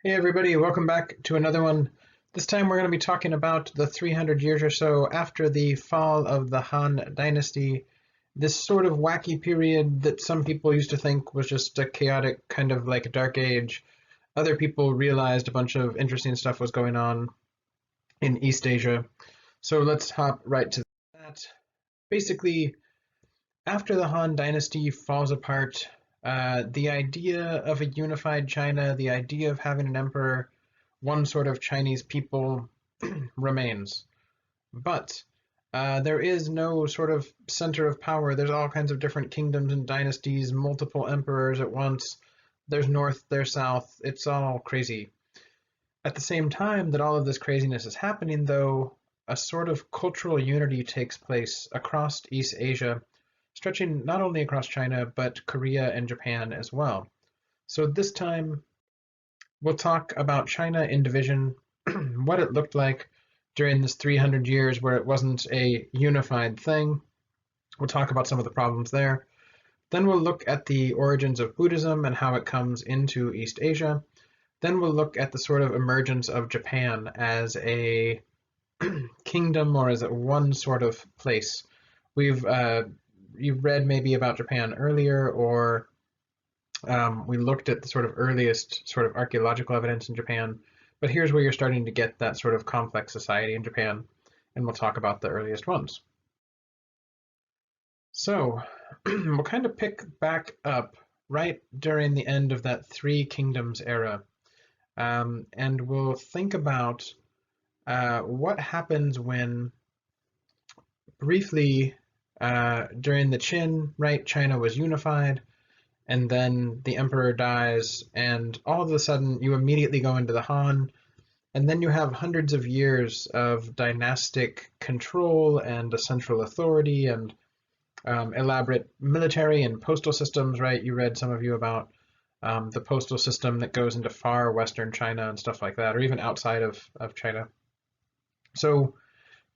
Hey everybody, welcome back to another one. This time we're going to be talking about the 300 years or so after the fall of the Han Dynasty, this sort of wacky period that some people used to think was just a chaotic kind of like a dark age. Other people realized a bunch of interesting stuff was going on in East Asia. So let's hop right to that. Basically, after the Han Dynasty falls apart, the idea of a unified China, the idea of having an emperor, one sort of Chinese people remains. But there is no sort of center of power. There's all kinds of different kingdoms and dynasties, multiple emperors at once. There's north, there's south. It's all crazy. At the same time that all of this craziness is happening, though, a sort of cultural unity takes place across East Asia, stretching not only across China, but Korea and Japan as well. So this time, we'll talk about China in division, what it looked like during this 300 years where it wasn't a unified thing. We'll talk about some of the problems there. Then we'll look at the origins of Buddhism and how it comes into East Asia. Then we'll look at the sort of emergence of Japan as a kingdom or as a one sort of place. We've you've read maybe about Japan earlier, or we looked at the sort of earliest sort of archaeological evidence in Japan, but here's where you're starting to get that sort of complex society in Japan, and we'll talk about the earliest ones. So we'll kind of pick back up right during the end of that Three Kingdoms era, and we'll think about what happens when briefly during the Qin, right, China was unified, and then the emperor dies, and all of a sudden you immediately go into the Han, and then you have hundreds of years of dynastic control and a central authority and elaborate military and postal systems, right? You read, some of you, about the postal system that goes into far western China and stuff like that, or even outside of China. So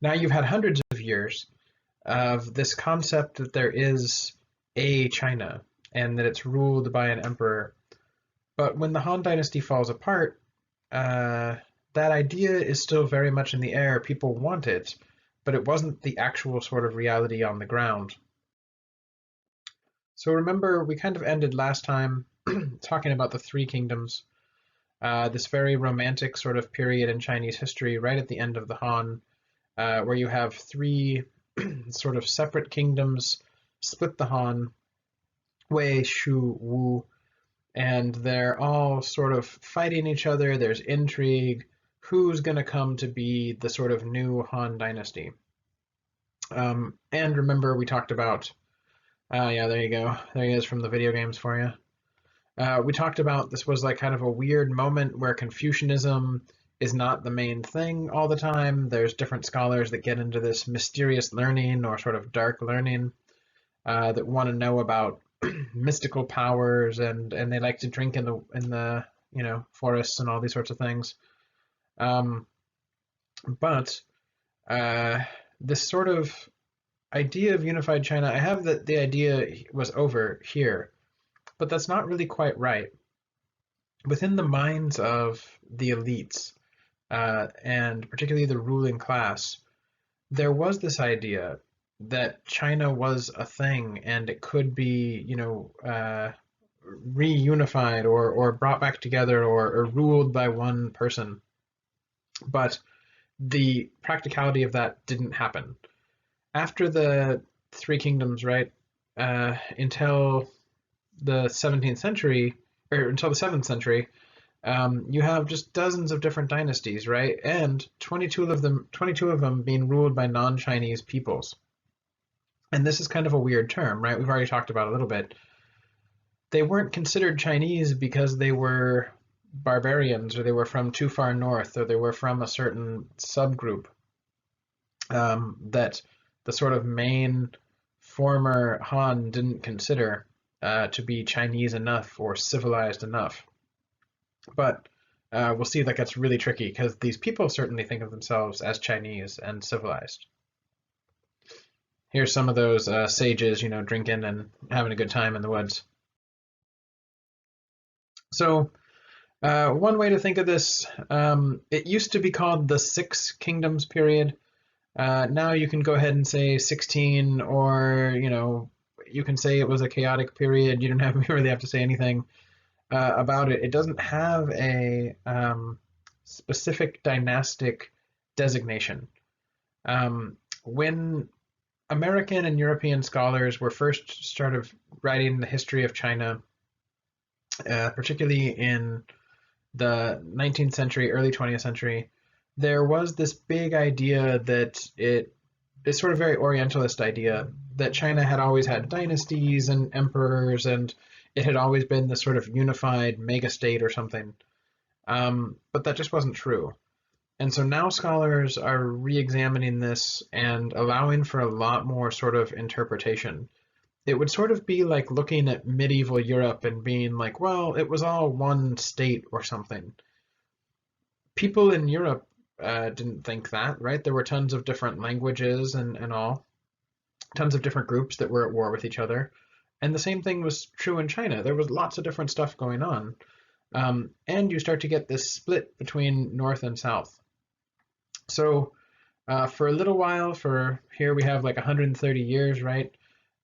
now you've had hundreds of years of this concept that there is a China and that it's ruled by an emperor. But when the Han Dynasty falls apart, that idea is still very much in the air. People want it, but it wasn't the actual sort of reality on the ground. So remember, we kind of ended last time talking about the Three Kingdoms, this very romantic sort of period in Chinese history right at the end of the Han, where you have three sort of separate kingdoms split the Han, Wei, Shu, Wu, and they're all sort of fighting each other. There's intrigue. Who's going to come to be the sort of new Han dynasty? And remember, we talked about, yeah, there you go. There he is from the video games for you. We talked about this was like kind of a weird moment where Confucianism is not the main thing all the time. There's different scholars that get into this mysterious learning or sort of dark learning that want to know about mystical powers, and they like to drink in the forests and all these sorts of things. Um, but this sort of idea of unified China, I have that the idea was over here, but that's not really quite right. Within the minds of the elites, and particularly the ruling class, there was this idea that China was a thing and it could be, reunified or brought back together or ruled by one person. But the practicality of that didn't happen. After the Three Kingdoms, right, until the 17th century, or until the 7th century, you have just dozens of different dynasties, right? And 22 of them being ruled by non-Chinese peoples. And this is kind of a weird term, right? We've already talked about it a little bit. They weren't considered Chinese because they were barbarians, or they were from too far north, or they were from a certain subgroup that the sort of main former Han didn't consider to be Chinese enough or civilized enough. But we'll see that gets really tricky because these people certainly think of themselves as Chinese and civilized. Here's some of those sages, drinking and having a good time in the woods. So One way to think of this, it used to be called the Six Kingdoms period. Now you can go ahead and say 16, or you can say it was a chaotic period. You don't have you really have to say anything about it. It doesn't have a specific dynastic designation. When American and European scholars were first started writing the history of China, particularly in the 19th century, early 20th century, there was this big idea that this sort of very Orientalist idea that China had always had dynasties and emperors, and it had always been this sort of unified mega state or something. But that just wasn't true. And so now scholars are re-examining this and allowing for a lot more sort of interpretation. It would sort of be like looking at medieval Europe and being like, well, it was all one state or something. People in Europe didn't think that, right? There were tons of different languages and all, tons of different groups that were at war with each other. And the same thing was true in China. There was lots of different stuff going on. And you start to get this split between North and South. So for a little while, for here we have like 130 years, right?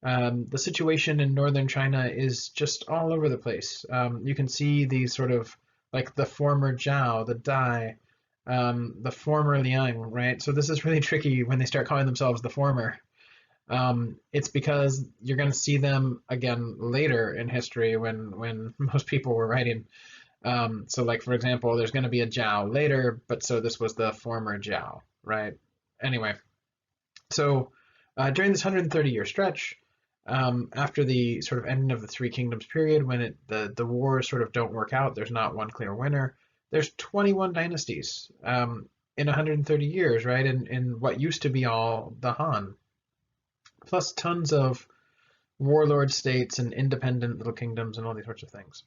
The situation in northern China is just all over the place. You can see these sort of like the former Zhao, the Dai, the former Liang, right? So this is really tricky when they start calling themselves the former. It's because you're going to see them again later in history when most people were writing. So like, for example, there's going to be a Zhao later, but so this was the former Zhao, right? Anyway, so during this 130-year stretch, after the sort of ending of the Three Kingdoms period, when the wars sort of don't work out, there's not one clear winner. There's 21 dynasties in 130 years, right? In what used to be all the Han, plus tons of warlord states and independent little kingdoms and all these sorts of things.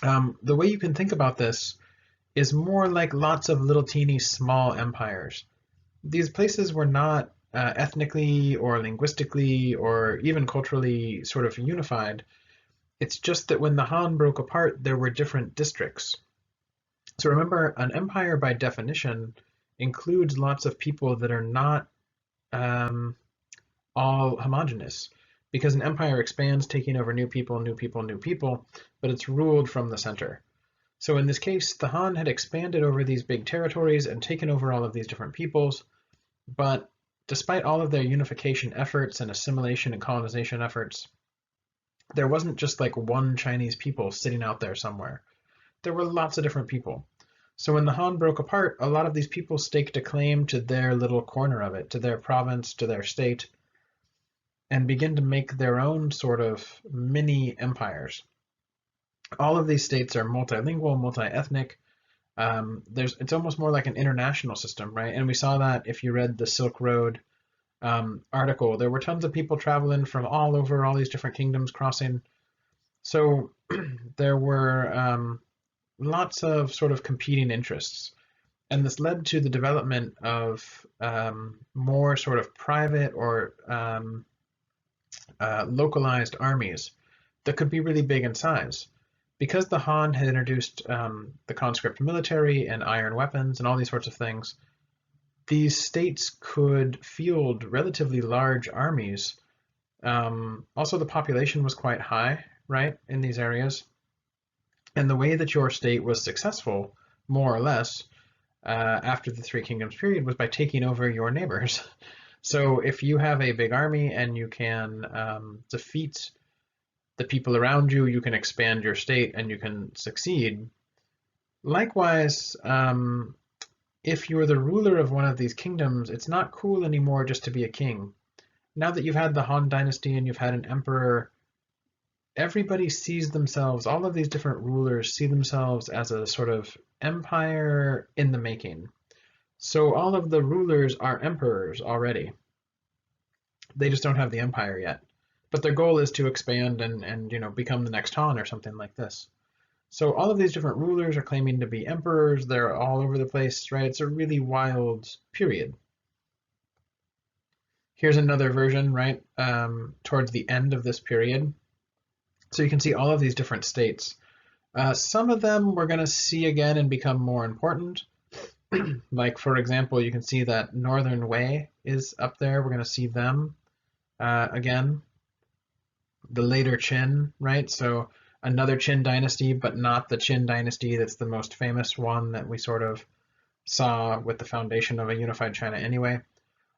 The way you can think about this is more like lots of little teeny small empires. These places were not ethnically or linguistically or even culturally sort of unified. It's just that when the Han broke apart, there were different districts. So remember, an empire by definition includes lots of people that are not all homogenous, because an empire expands, taking over new people, new people, new people, but it's ruled from the center. So in this case, the Han had expanded over these big territories and taken over all of these different peoples, but despite all of their unification efforts and assimilation and colonization efforts, there wasn't just like one Chinese people sitting out there somewhere. There were lots of different people. So when the Han broke apart, a lot of these people staked a claim to their little corner of it, to their province, to their state, and begin to make their own sort of mini empires. All of these states are multilingual, multi-ethnic. It's almost more like an international system, right? And we saw that if you read the Silk Road article. There were tons of people traveling from all over, all these different kingdoms crossing. So there were lots of sort of competing interests. And this led to the development of more sort of private or localized armies that could be really big in size. Because the Han had introduced the conscript military and iron weapons and all these sorts of things, these states could field relatively large armies. Also, the population was quite high, right, in these areas. And the way that your state was successful, more or less, after the Three Kingdoms period was by taking over your neighbors. So if you have a big army and you can defeat the people around you, you can expand your state and you can succeed. Likewise, if you're the ruler of one of these kingdoms, it's not cool anymore just to be a king. Now that you've had the Han dynasty and you've had an emperor, everybody sees themselves, all of these different rulers see themselves as a sort of empire in the making. So all of the rulers are emperors already. They just don't have the empire yet. But their goal is to expand and become the next Han or something like this. So all of these different rulers are claiming to be emperors. They're all over the place, right? It's a really wild period. Here's another version, right, towards the end of this period. So you can see all of these different states. Some of them we're going to see again and become more important. Like, for example, you can see that Northern Wei is up there. We're going to see them again. The later Qin, right? So another Qin dynasty, but not the Qin dynasty that's the most famous one that we sort of saw with the foundation of a unified China anyway.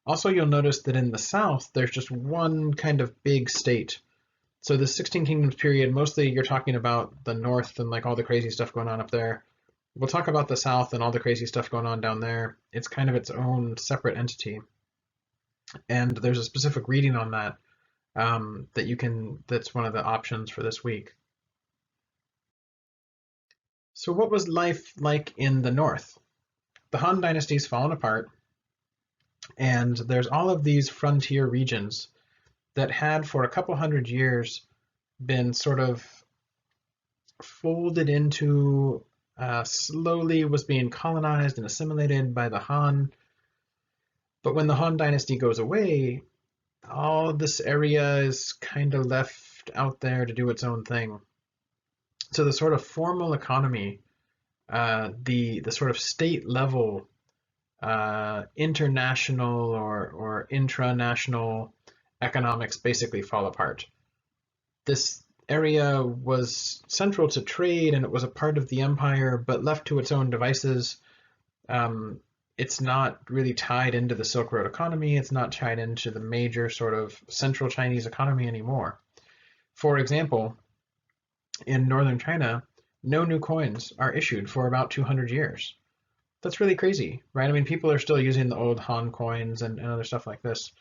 Also, you'll notice that in the south, there's just one kind of big state. So the 16 Kingdoms period, mostly you're talking about the north and like all the crazy stuff going on up there. We'll talk about the south and all the crazy stuff going on down there. It's kind of its own separate entity. And there's a specific reading on that that you can, that's one of the options for this week. So what was life like in the north? The Han dynasty's fallen apart, and there's all of these frontier regions that had for a couple hundred years been sort of folded into, slowly was being colonized and assimilated by the Han. But when the Han dynasty goes away, all this area is kind of left out there to do its own thing. So the sort of formal economy, the sort of state level, international or intranational economics basically fall apart. This area was central to trade and it was a part of the empire, but left to its own devices, it's not really tied into the Silk Road economy. It's not tied into the major sort of central Chinese economy anymore. For example, in northern China, no new coins are issued for about 200 years. That's really crazy, right? I mean, people are still using the old Han coins and other stuff like this,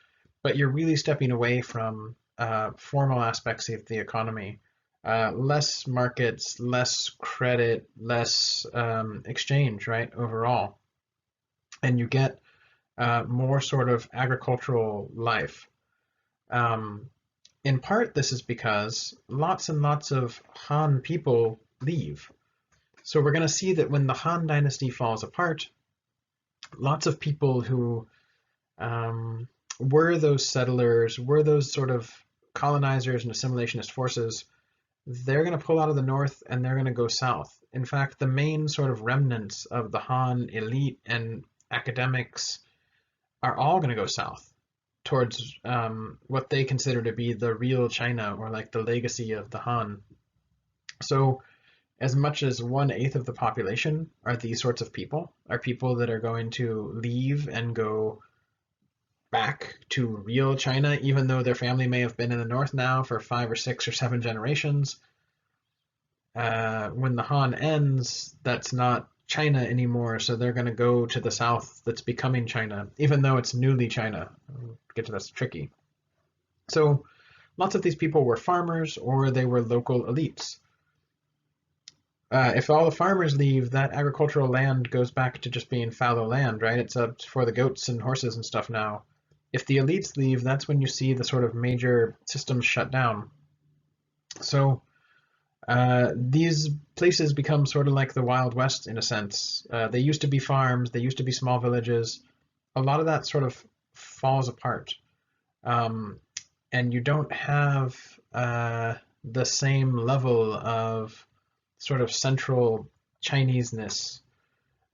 but you're really stepping away from formal aspects of the economy. Less markets, less credit, less exchange, right, overall. And you get more sort of agricultural life. In part, this is because lots and lots of Han people leave. So we're going to see that when the Han dynasty falls apart, lots of people who were those settlers, were those sort of colonizers and assimilationist forces, they're going to pull out of the north and they're going to go south. In fact, the main sort of remnants of the Han elite and academics are all going to go south towards what they consider to be the real China, or like the legacy of the Han. So as much as 1/8 of the population are these sorts of people, are people that are going to leave and go back to real China, even though their family may have been in the north now for 5 or 6 or 7 generations. When the Han ends, that's not China anymore, so they're going to go to the south that's becoming China, even though it's newly China. I'll get to that's tricky. So lots of these people were farmers or they were local elites. If all the farmers leave, that agricultural land goes back to just being fallow land, right? It's up for the goats and horses and stuff now. If the elites leave, that's when you see the sort of major systems shut down. So these places become sort of like the Wild West in a sense. They used to be farms, they used to be small villages. A lot of that sort of falls apart. And you don't have the same level of sort of central Chineseness.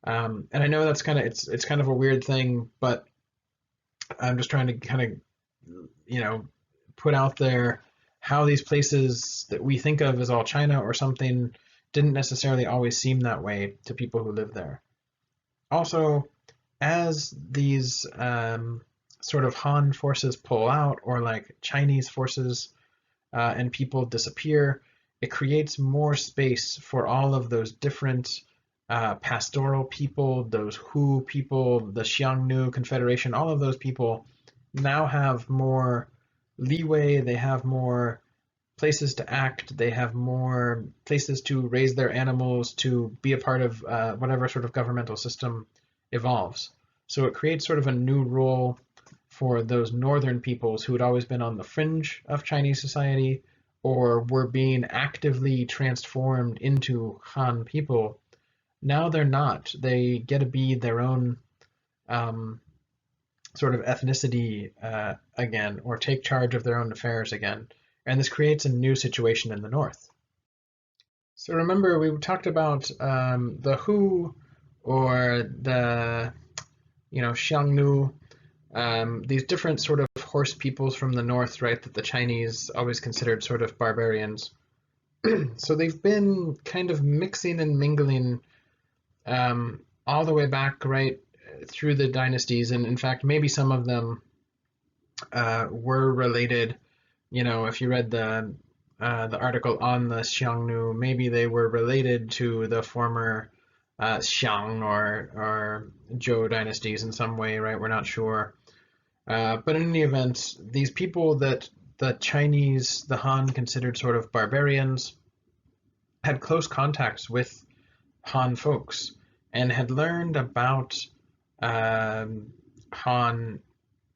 And I know that's kind of, it's kind of a weird thing, but I'm just trying to kind of, put out there how these places that we think of as all China or something didn't necessarily always seem that way to people who live there. Also, as these sort of Han forces pull out, or like Chinese forces and people disappear, it creates more space for all of those different pastoral people, those Hu people, the Xiongnu Confederation, all of those people now have more leeway, they have more places to act, they have more places to raise their animals, to be a part of whatever sort of governmental system evolves. So it creates sort of a new role for those northern peoples who had always been on the fringe of Chinese society or were being actively transformed into Han people. Now they're not. They get to be their own sort of ethnicity again, or take charge of their own affairs again. And this creates a new situation in the north. So remember, we talked about the Hu or the, Xiongnu, these different sort of horse peoples from the north, right, that the Chinese always considered sort of barbarians. So they've been kind of mixing and mingling all the way back, right, through the dynasties. And in fact, maybe some of them were related. If you read the article on the Xiongnu, maybe they were related to the former Xiang or Zhou dynasties in some way, right? We're not sure. But in any event, these people that the Chinese, the Han, considered sort of barbarians, had close contacts with Han folks and had learned about Han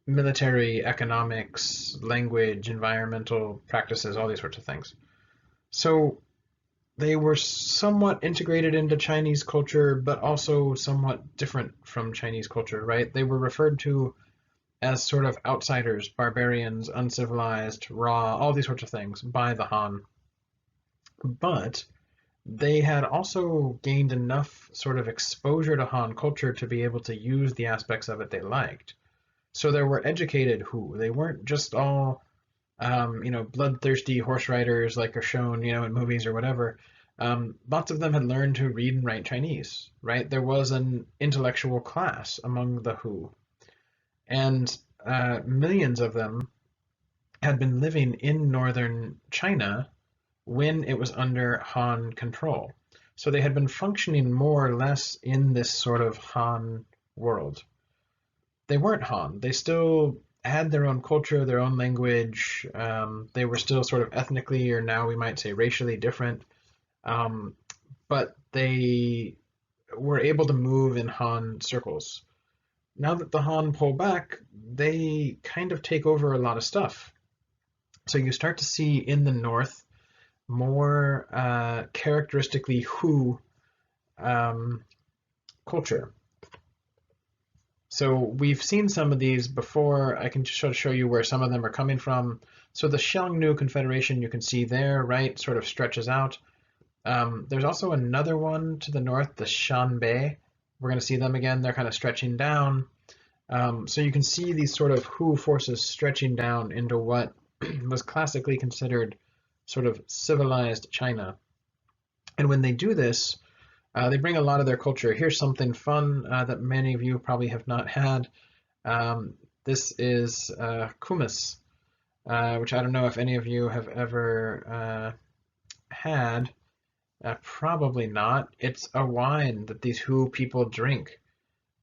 military, economics, language, environmental practices, all these sorts of things. So they were somewhat integrated into Chinese culture, but also somewhat different from Chinese culture, right? They were referred to as sort of outsiders, barbarians, uncivilized, raw, all these sorts of things by the Han. But they had also gained enough sort of exposure to Han culture to be able to use the aspects of it they liked. So there were educated Hu. They weren't just all, bloodthirsty horse riders like are shown, in movies or whatever. Lots of them had learned to read and write Chinese, right? There was an intellectual class among the Hu, and millions of them had been living in northern China when it was under Han control. So they had been functioning more or less in this sort of Han world. They weren't Han. They still had their own culture, their own language. They were still sort of ethnically, or now we might say racially different. Um, but they were able to move in Han circles. Now that the Han pull back, they kind of take over a lot of stuff. So you start to see in the north more characteristically Hu culture. So we've seen some of these before. I can just show you where some of them are coming from. So the Xiongnu Confederation, you can see there, right, sort of stretches out. There's also another one to the north, the Shanbei. We're going to see them again. They're kind of stretching down. So you can see these sort of Hu forces stretching down into what was classically considered sort of civilized China. And when they do this, they bring a lot of their culture. Here's something fun that many of you probably have not had. This is kumis, which I don't know if any of you have ever had. Probably not. It's a wine that these Hu people drink,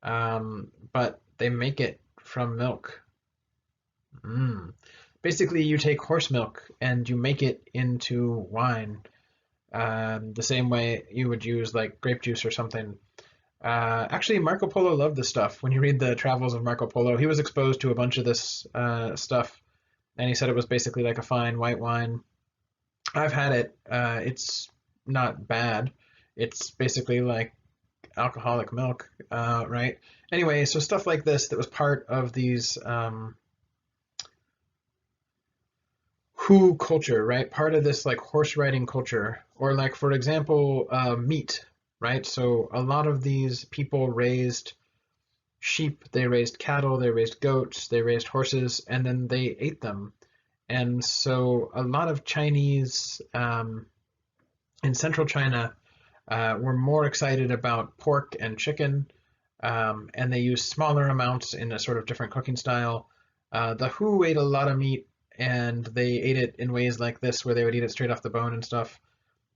but they make it from milk. Basically, you take horse milk and you make it into wine, the same way you would use like grape juice or something. Actually, Marco Polo loved this stuff. When you read the travels of Marco Polo, he was exposed to a bunch of this stuff, and he said it was basically like a fine white wine. I've had it. It's not bad. It's basically like alcoholic milk, right? Anyway, so stuff like this that was part of these Hu culture, right? Part of this like horse riding culture, or like for example, meat, right? So a lot of these people raised sheep, they raised cattle, they raised goats, they raised horses, and then they ate them. And so a lot of Chinese in central China were more excited about pork and chicken, and they used smaller amounts in a sort of different cooking style. The Hu ate a lot of meat, and they ate it in ways like this, where they would eat it straight off the bone and stuff.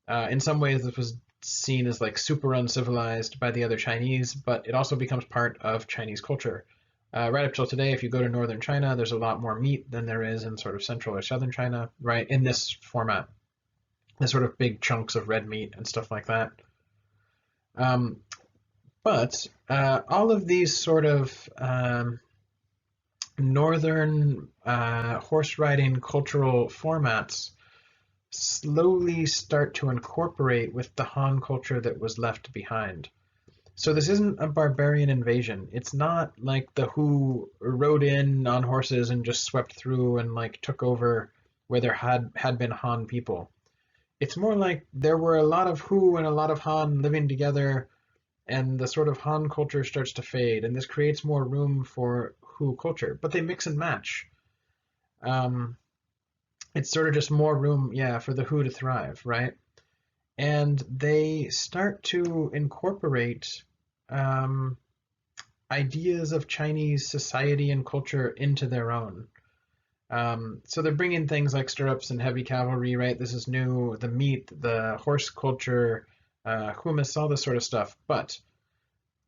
In some ways, this was seen as like super uncivilized by the other Chinese, but it also becomes part of Chinese culture. Right up till today, if you go to northern China, there's a lot more meat than there is in sort of central or southern China, right? In this format, the sort of big chunks of red meat and stuff like that. But all of these sort of northern horse riding cultural formats slowly start to incorporate with the Han culture that was left behind. So this isn't a barbarian invasion. It's not like the Hu rode in on horses and just swept through and like took over where there had been Han people. It's more like there were a lot of Hu and a lot of Han living together, and the sort of Han culture starts to fade, and this creates more room for Hu culture. But they mix and match. Um, it's sort of just more room, yeah, for the Hu to thrive, right? And they start to incorporate um, ideas of Chinese society and culture into their own. So they're bringing things like stirrups and heavy cavalry, right? This is new, the meat, the horse culture, hummus, all this sort of stuff. But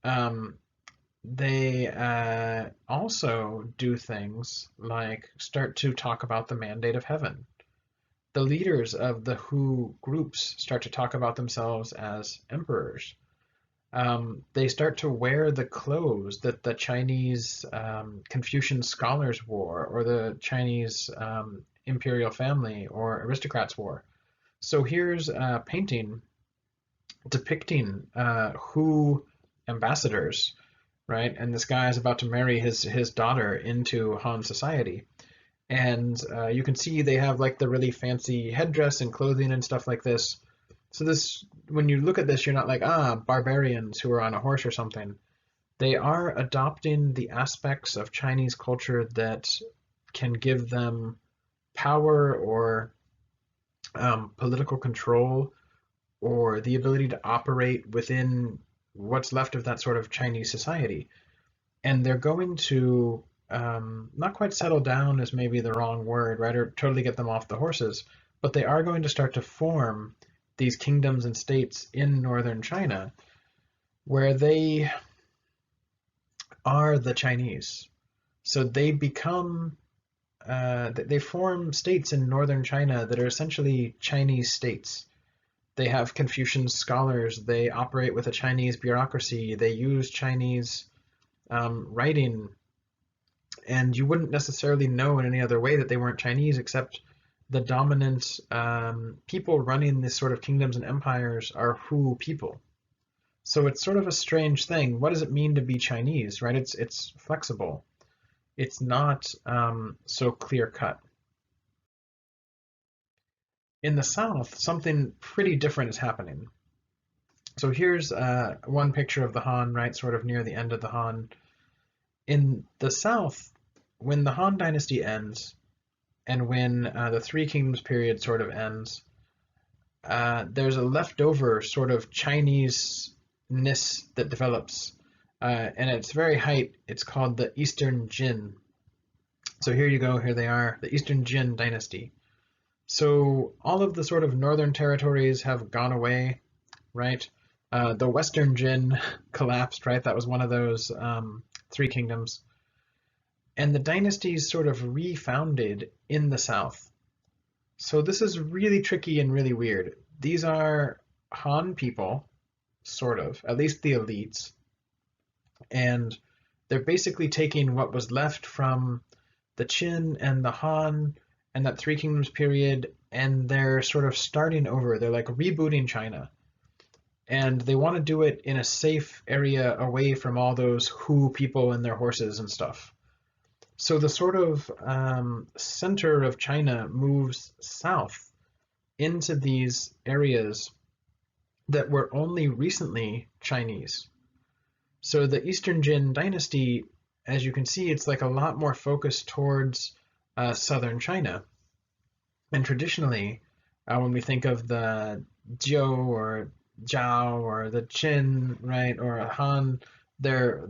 um, they also do things like start to talk about the mandate of heaven. The leaders of the Hu groups start to talk about themselves as emperors. They start to wear the clothes that the Chinese Confucian scholars wore, or the Chinese imperial family or aristocrats wore. So here's a painting depicting Hu ambassadors, right? And this guy is about to marry his daughter into Han society. And you can see they have like the really fancy headdress and clothing and stuff like this. So this, when you look at this, you're not like, barbarians who are on a horse or something. They are adopting the aspects of Chinese culture that can give them power or political control or the ability to operate within what's left of that sort of Chinese society. And they're going to not quite settle down is maybe the wrong word, right? Or totally get them off the horses, but they are going to start to form these kingdoms and states in northern China where they are the Chinese. So they become, they form states in northern China that are essentially Chinese states. They have Confucian scholars, they operate with a Chinese bureaucracy, they use Chinese writing, and you wouldn't necessarily know in any other way that they weren't Chinese, except the dominant people running this sort of kingdoms and empires are Hu people. So it's sort of a strange thing. What does it mean to be Chinese, right? It's flexible. It's not so clear cut. In the South, something pretty different is happening. So here's one picture of the Han, right, sort of near the end of the Han. In the South, when the Han Dynasty ends, and when the Three Kingdoms period sort of ends, there's a leftover sort of Chinese-ness that develops, and at its very height, it's called the Eastern Jin. So here you go, here they are, the Eastern Jin dynasty. So all of the sort of northern territories have gone away, right? The Western Jin collapsed, right? That was one of those three kingdoms. And the dynasties sort of refounded in the south. So this is really tricky and really weird. These are Han people, sort of, at least the elites, and they're basically taking what was left from the Qin and the Han and that Three Kingdoms period, and they're sort of starting over. They're like rebooting China. And they want to do it in a safe area away from all those Hu people and their horses and stuff. So the sort of center of China moves south into these areas that were only recently Chinese. So the Eastern Jin dynasty, as you can see, it's like a lot more focused towards southern China. And traditionally, when we think of the Zhou or Zhao or the Qin, right, or Han, they're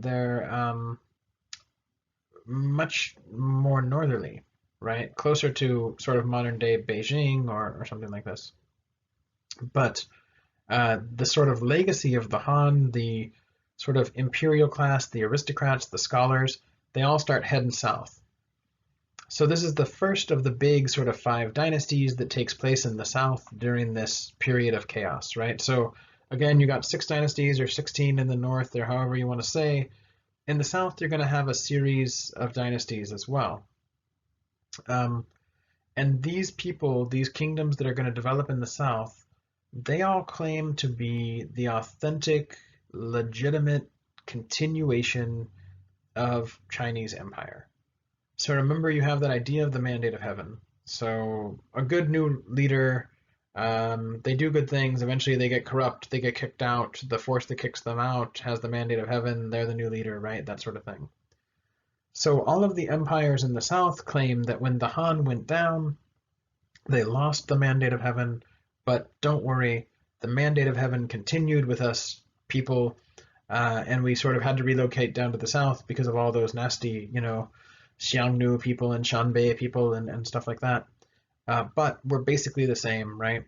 much more northerly, right, closer to sort of modern day Beijing or something like this. But the sort of legacy of the Han, the sort of imperial class, the aristocrats, the scholars, they all start heading south. So this is the first of the big sort of five dynasties that takes place in the south during this period of chaos, right? So again, you got 6 dynasties or 16 in the north, or however you want to say. In the south, you're going to have a series of dynasties as well. And these people, these kingdoms that are going to develop in the south, they all claim to be the authentic, legitimate continuation of Chinese empire. So remember, you have that idea of the mandate of heaven. So a good new leader They do good things. Eventually, they get corrupt. They get kicked out. The force that kicks them out has the mandate of heaven. They're the new leader, right? That sort of thing. So all of the empires in the south claim that when the Han went down, they lost the mandate of heaven. But don't worry, the mandate of heaven continued with us people, and we sort of had to relocate down to the south because of all those nasty, Xiongnu people and Shanbei people and stuff like that. But we're basically the same, right?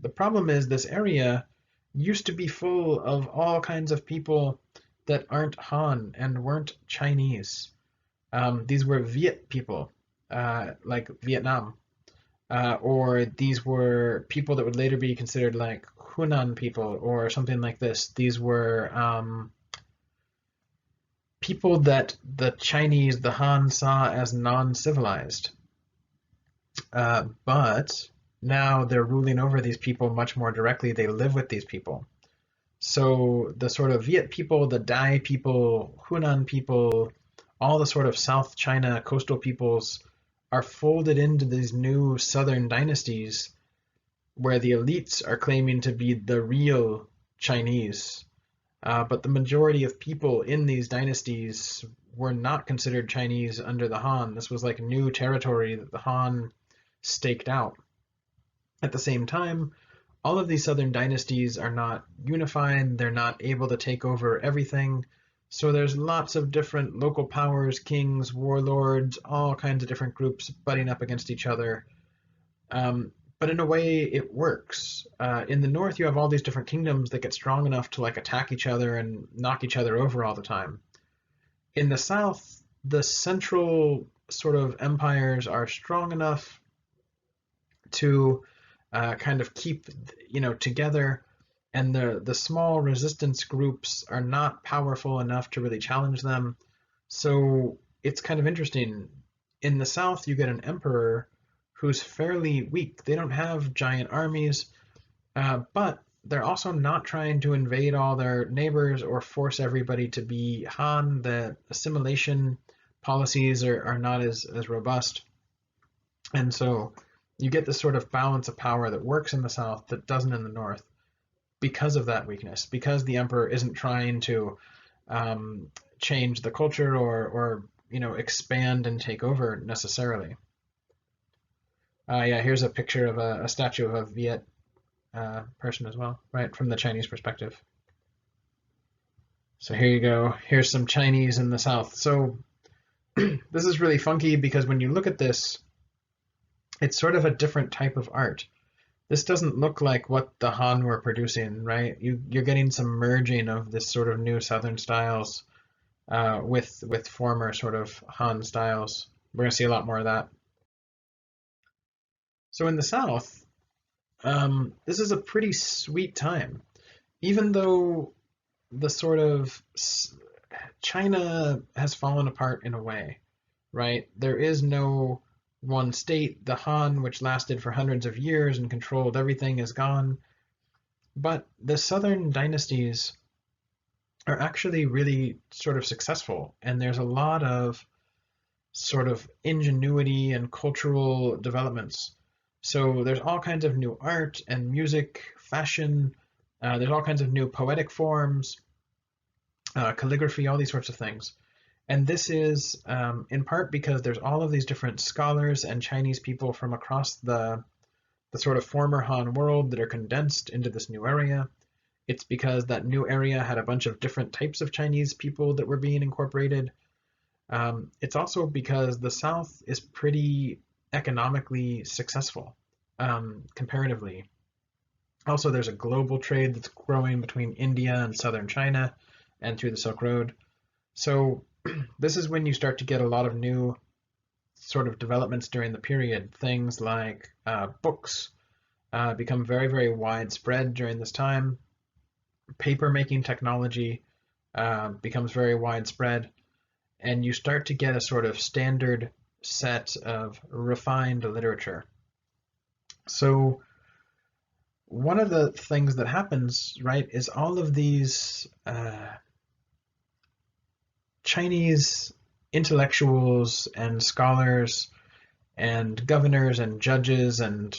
The problem is this area used to be full of all kinds of people that aren't Han and weren't Chinese. These were Viet people, like Vietnam, or these were people that would later be considered like Hunan people or something like this. These were people that the Chinese, the Han, saw as non-civilized. But now they're ruling over these people much more directly. They live with these people. So the sort of Viet people, the Dai people, Hunan people, all the sort of South China coastal peoples are folded into these new southern dynasties where the elites are claiming to be the real Chinese. But the majority of people in these dynasties were not considered Chinese under the Han. This was like new territory that the Han staked out. At the same time, all of these southern dynasties are not unified, they're not able to take over everything. So there's lots of different local powers, kings, warlords, all kinds of different groups butting up against each other. But in a way, it works. In the north, you have all these different kingdoms that get strong enough to like attack each other and knock each other over all the time. In the south, the central sort of empires are strong enough to kind of keep, together, and the small resistance groups are not powerful enough to really challenge them. So it's kind of interesting. In the south, you get an emperor who's fairly weak. They don't have giant armies, but they're also not trying to invade all their neighbors or force everybody to be Han. The assimilation policies are not as robust. And so you get this sort of balance of power that works in the south that doesn't in the north because of that weakness, because the emperor isn't trying to change the culture or expand and take over necessarily. Yeah, here's a picture of a statue of a Viet person as well, right, from the Chinese perspective. So here you go. Here's some Chinese in the south. So this is really funky because when you look at this, it's sort of a different type of art. This doesn't look like what the Han were producing, right? You're getting some merging of this sort of new Southern styles with former sort of Han styles. We're gonna see a lot more of that. So in the South, this is a pretty sweet time. Even though the sort of China has fallen apart in a way, right? There is no one state. The Han, which lasted for hundreds of years and controlled everything, is gone. But the southern dynasties are actually really sort of successful, and there's a lot of sort of ingenuity and cultural developments. So there's all kinds of new art and music, fashion, there's all kinds of new poetic forms, calligraphy, all these sorts of things. And this is in part because there's all of these different scholars and Chinese people from across the sort of former Han world that are condensed into this new area. It's because that new area had a bunch of different types of Chinese people that were being incorporated. It's also because the South is pretty economically successful comparatively. Also, there's a global trade that's growing between India and southern China and through the Silk Road. So this is when you start to get a lot of new sort of developments during the period. Things like books become very, very widespread during this time. Paper making technology becomes very widespread, and you start to get a sort of standard set of refined literature. So one of the things that happens, right, is all of these Chinese intellectuals and scholars and governors and judges and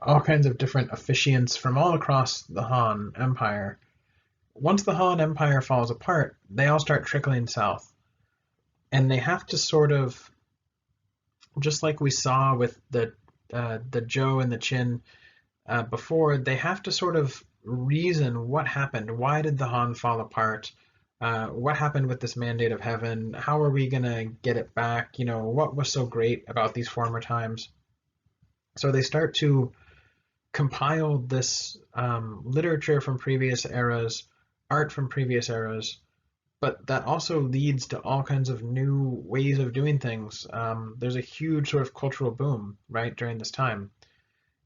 all kinds of different officiants from all across the Han Empire. Once the Han Empire falls apart, they all start trickling south. And they have to sort of, just like we saw with the Zhou and the Qin before, they have to sort of reason what happened. Why did the Han fall apart? What happened with this mandate of heaven? How are we going to get it back? You know, what was so great about these former times? So they start to compile this literature from previous eras, art from previous eras, but that also leads to all kinds of new ways of doing things. There's a huge sort of cultural boom, right, during this time.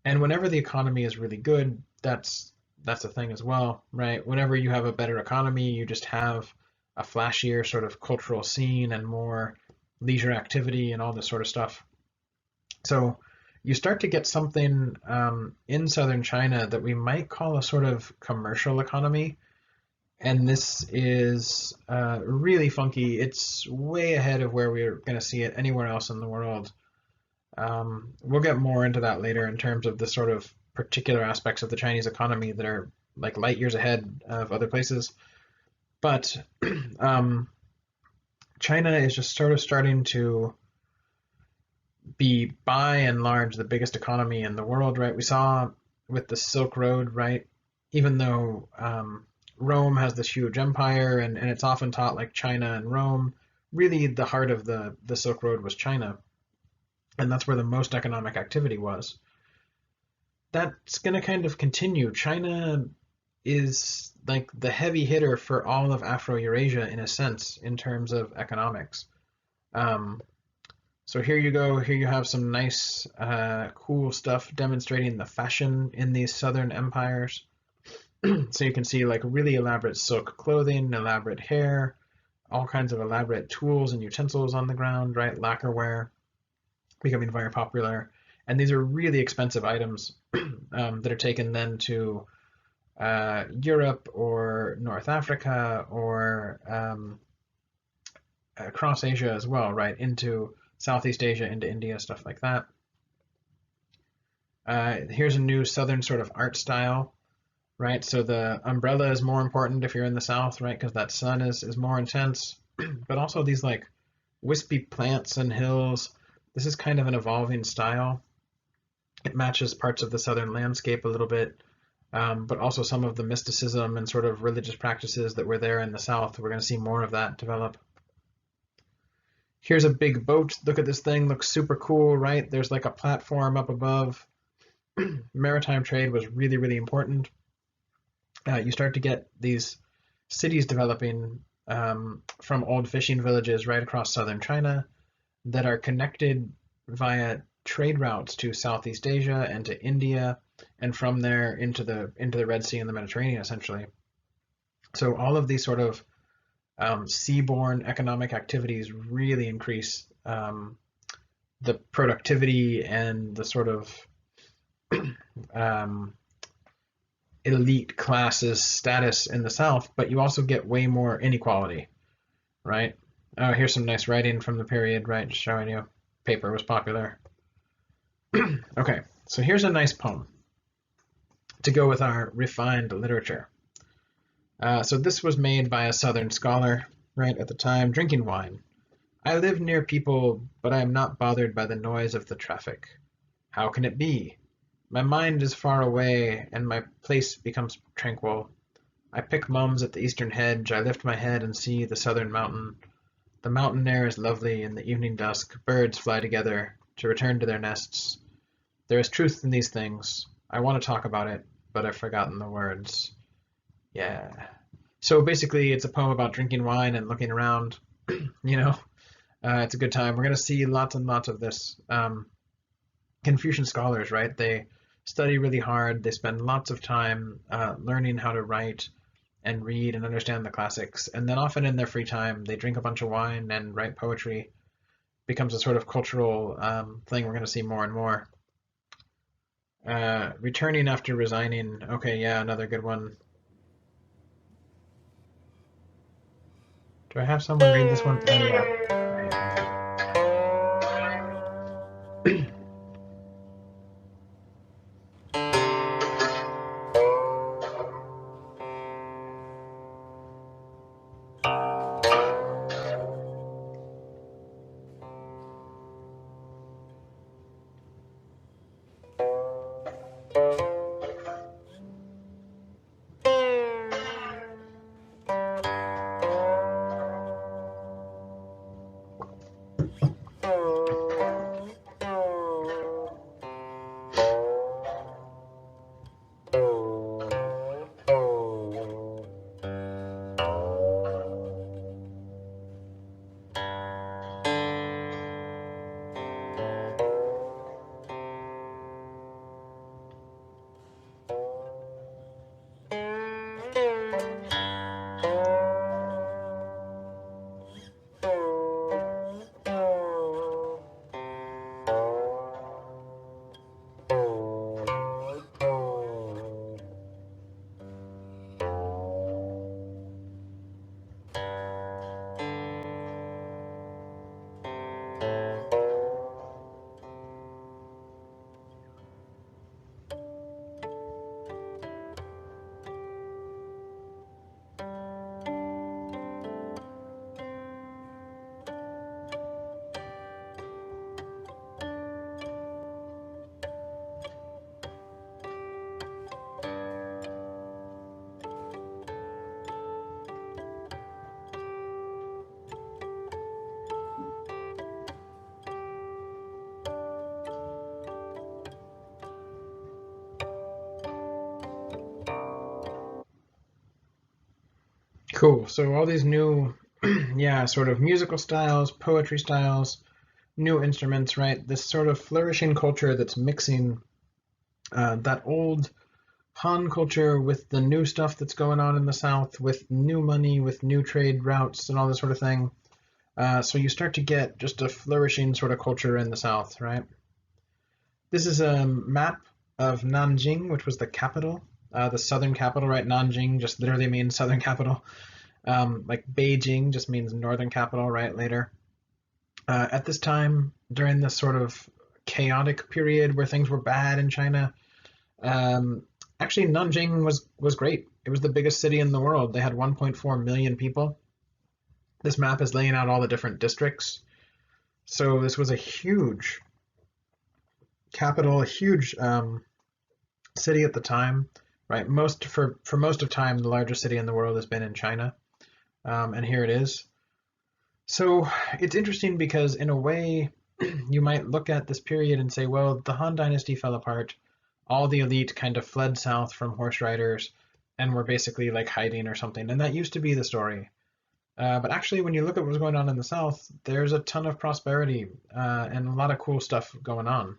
And whenever the economy is really good, that's a thing as well, right? Whenever you have a better economy, you just have a flashier sort of cultural scene and more leisure activity and all this sort of stuff. So you start to get something in southern China that we might call a sort of commercial economy. And this is really funky. It's way ahead of where we're going to see it anywhere else in the world. We'll get more into that later in terms of the sort of particular aspects of the Chinese economy that are like light years ahead of other places. But China is just sort of starting to be, by and large, the biggest economy in the world, right? We saw with the Silk Road, right? Even though Rome has this huge empire and it's often taught like China and Rome, really the heart of the Silk Road was China. And that's where the most economic activity was. That's going to kind of continue. China is like the heavy hitter for all of Afro-Eurasia in a sense in terms of economics. So here you go. Here you have some nice, cool stuff demonstrating the fashion in these southern empires. So you can see like really elaborate silk clothing, elaborate hair, all kinds of elaborate tools and utensils on the ground, right? Lacquerware becoming very popular. And these are really expensive items that are taken then to Europe or North Africa or across Asia as well, right? Into Southeast Asia, into India, stuff like that. Here's a new southern sort of art style, right? So the umbrella is more important if you're in the south, right? Because that sun is more intense. But also these like wispy plants and hills. This is kind of an evolving style. It matches parts of the southern landscape a little bit, but also some of the mysticism and sort of religious practices that were there in the south. We're going to see more of that develop. Here's a big boat. Look at this thing. Looks super cool, right? There's like a platform up above. Maritime trade was really, really important. You start to get these cities developing from old fishing villages right across southern China that are connected via trade routes to Southeast Asia and to India, and from there into the Red Sea and the Mediterranean, essentially. So all of these sort of seaborne economic activities really increase the productivity and the sort of elite classes status in the South, but you also get way more inequality, right? Oh, here's some nice writing from the period, right? Just showing you paper was popular. Okay, so here's a nice poem to go with our refined literature. So this was made by a Southern scholar, right, at the time, drinking wine. I live near people, but I am not bothered by the noise of the traffic. How can it be? My mind is far away, and my place becomes tranquil. I pick mums at the eastern hedge. I lift my head and see the southern mountain. The mountain air is lovely in the evening dusk. Birds fly together to return to their nests. There is truth in these things. I want to talk about it, but I've forgotten the words. Yeah. So basically, it's a poem about drinking wine and looking around. You know, it's a good time. We're going to see lots and lots of this. Confucian scholars, right? They study really hard. They spend lots of time learning how to write and read and understand the classics. And then often in their free time, they drink a bunch of wine and write poetry. It becomes a sort of cultural thing we're going to see more and more. Returning after resigning. Okay, yeah, another good one. Do I have someone read this one? Oh, yeah. Cool. So all these new, yeah, sort of musical styles, poetry styles, new instruments, right? This sort of flourishing culture that's mixing that old Han culture with the new stuff that's going on in the South, with new money, with new trade routes, and all this sort of thing. So you start to get just a flourishing sort of culture in the South, right? This is a map of Nanjing, which was the capital, the southern capital, right? Nanjing just literally means southern capital. Like Beijing just means northern capital, right? Later. At this time, during this sort of chaotic period where things were bad in China, um, actually Nanjing was great. It was the biggest city in the world. They had 1.4 million people. This map is laying out all the different districts. So this was a huge capital, a huge city at the time, right? For most of time, the largest city in the world has been in China, and here it is. So it's interesting because in a way, you might look at this period and say, well, the Han Dynasty fell apart. All the elite kind of fled south from horse riders and were basically like hiding or something. And that used to be the story. But actually, when you look at what's going on in the south, there's a ton of prosperity and a lot of cool stuff going on.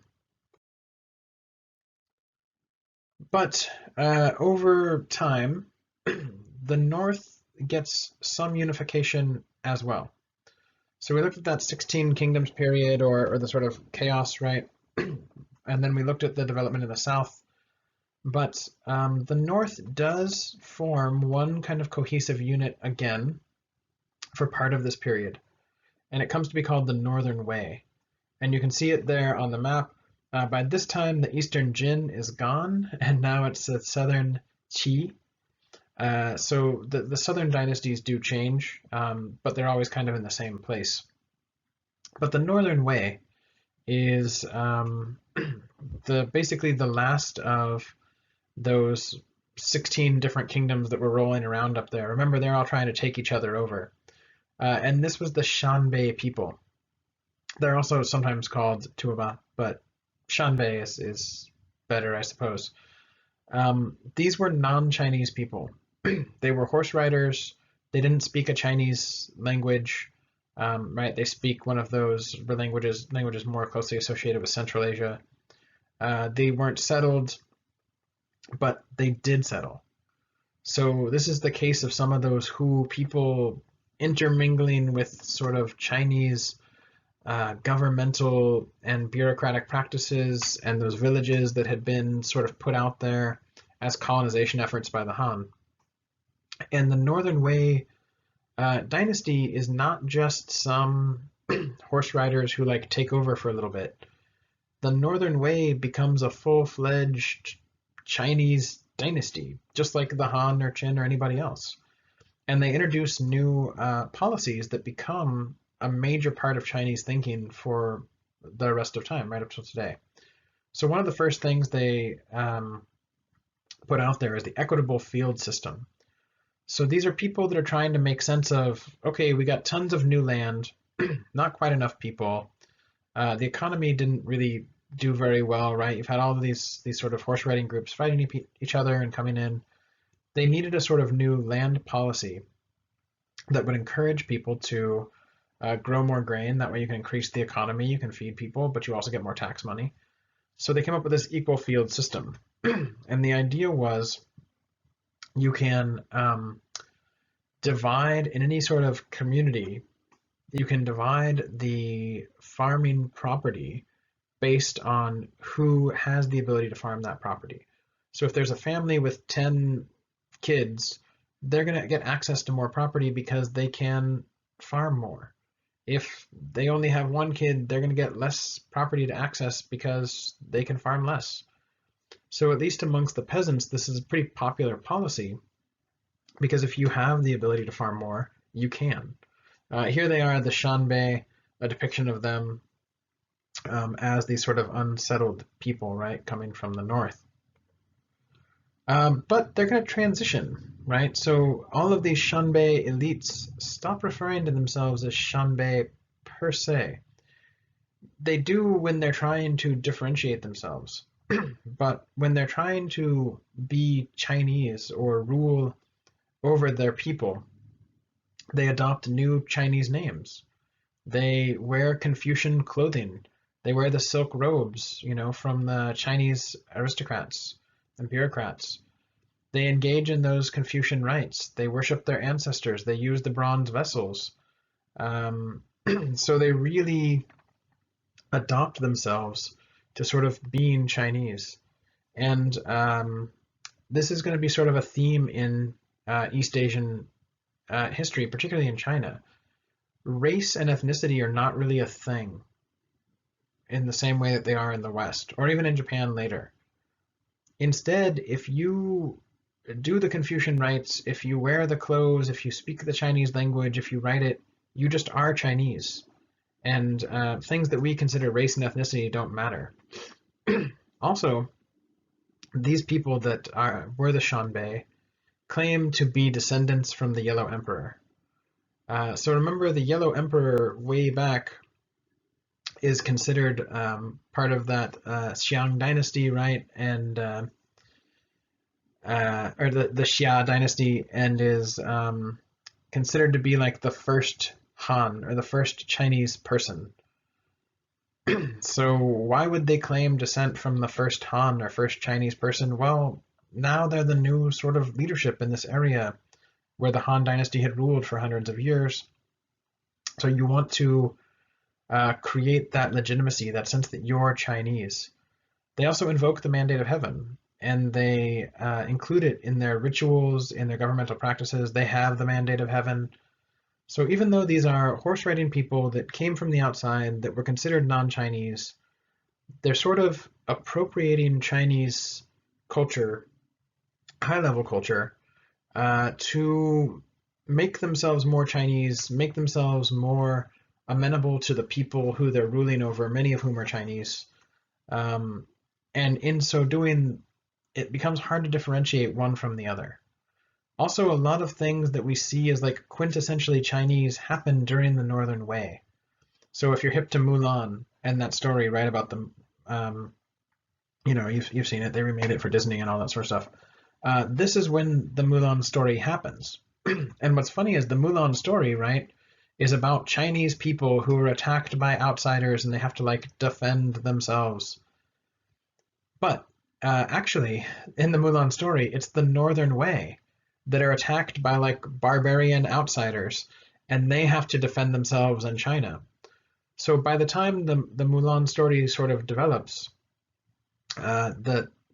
But over time, the north gets some unification as well. So we looked at that 16 kingdoms period or the sort of chaos, right? And then we looked at the development in the south. But the north does form one kind of cohesive unit again for part of this period. And it comes to be called the Northern Way. And you can see it there on the map. By this time, the Eastern Jin is gone, and now it's the Southern Qi. So the Southern dynasties do change, but they're always kind of in the same place. But the Northern Way is basically the last of those 16 different kingdoms that were rolling around up there. Remember, they're all trying to take each other over. And this was the Shanbei people. They're also sometimes called Tuoba, but Shanbei is better, I suppose. These were non-Chinese people. They were horse riders. They didn't speak a Chinese language, right? They speak one of those languages more closely associated with Central Asia. They weren't settled, but they did settle. So this is the case of some of those Hu people intermingling with sort of Chinese governmental and bureaucratic practices and those villages that had been sort of put out there as colonization efforts by the Han. And the Northern Wei dynasty is not just some horse riders who like take over for a little bit. The Northern Wei becomes a full-fledged Chinese dynasty, just like the Han or Qin or anybody else. And they introduce new policies that become a major part of Chinese thinking for the rest of time, right up till today. So one of the first things they put out there is the equitable field system. So these are people that are trying to make sense of, okay, we got tons of new land, not quite enough people. The economy didn't really do very well, right? You've had all of these sort of horse riding groups fighting each other and coming in. They needed a sort of new land policy that would encourage people to grow more grain. That way you can increase the economy, you can feed people, but you also get more tax money. So they came up with this equal field system. And the idea was you can divide in any sort of community, you can divide the farming property based on who has the ability to farm that property. So if there's a family with 10 kids, they're going to get access to more property because they can farm more. If they only have one kid, they're going to get less property to access because they can farm less. So at least amongst the peasants, this is a pretty popular policy because if you have the ability to farm more, you can. Here they are, the Shanbei, a depiction of them as these sort of unsettled people, right, coming from the north. But they're going to transition, right? So all of these Shanbei elites stop referring to themselves as Shanbei per se. They do when they're trying to differentiate themselves. But when they're trying to be Chinese or rule over their people, They adopt new Chinese names. They wear Confucian clothing. They wear the silk robes, from the Chinese aristocrats and bureaucrats. They engage in those Confucian rites. They worship their ancestors. They use the bronze vessels. Um, so they really adopt themselves to sort of being Chinese. And this is going to be sort of a theme in East Asian history, particularly in China. Race and ethnicity are not really a thing in the same way that they are in the West, or even in Japan later. Instead, if you do the Confucian rites, if you wear the clothes, if you speak the Chinese language, if you write it, you just are Chinese. And things that we consider race and ethnicity don't matter. Also, these people that were the Shanbei claim to be descendants from the Yellow Emperor. So remember, the Yellow Emperor way back is considered part of that Xiang dynasty, right? And or the Xia dynasty, and is considered to be like the first Han, or the first Chinese person. So why would they claim descent from the first Han or first Chinese person? Well, now they're the new sort of leadership in this area where the Han dynasty had ruled for hundreds of years. So you want to create that legitimacy, that sense that you're Chinese. They also invoke the mandate of heaven, and they include it in their rituals, in their governmental practices. They have the mandate of heaven. So even though these are horse-riding people that came from the outside, that were considered non-Chinese, they're sort of appropriating Chinese culture, high-level culture, to make themselves more Chinese, make themselves more amenable to the people who they're ruling over, many of whom are Chinese. And in so doing, it becomes hard to differentiate one from the other. Also, a lot of things that we see as like quintessentially Chinese happen during the Northern Way. So if you're hip to Mulan and that story, right, about the, you've seen it, they remade it for Disney and all that sort of stuff. This is when the Mulan story happens. And what's funny is the Mulan story, right, is about Chinese people who are attacked by outsiders and they have to like defend themselves. But actually, in the Mulan story, it's the Northern Way that are attacked by like barbarian outsiders, and they have to defend themselves in China. So by the time the Mulan story sort of develops,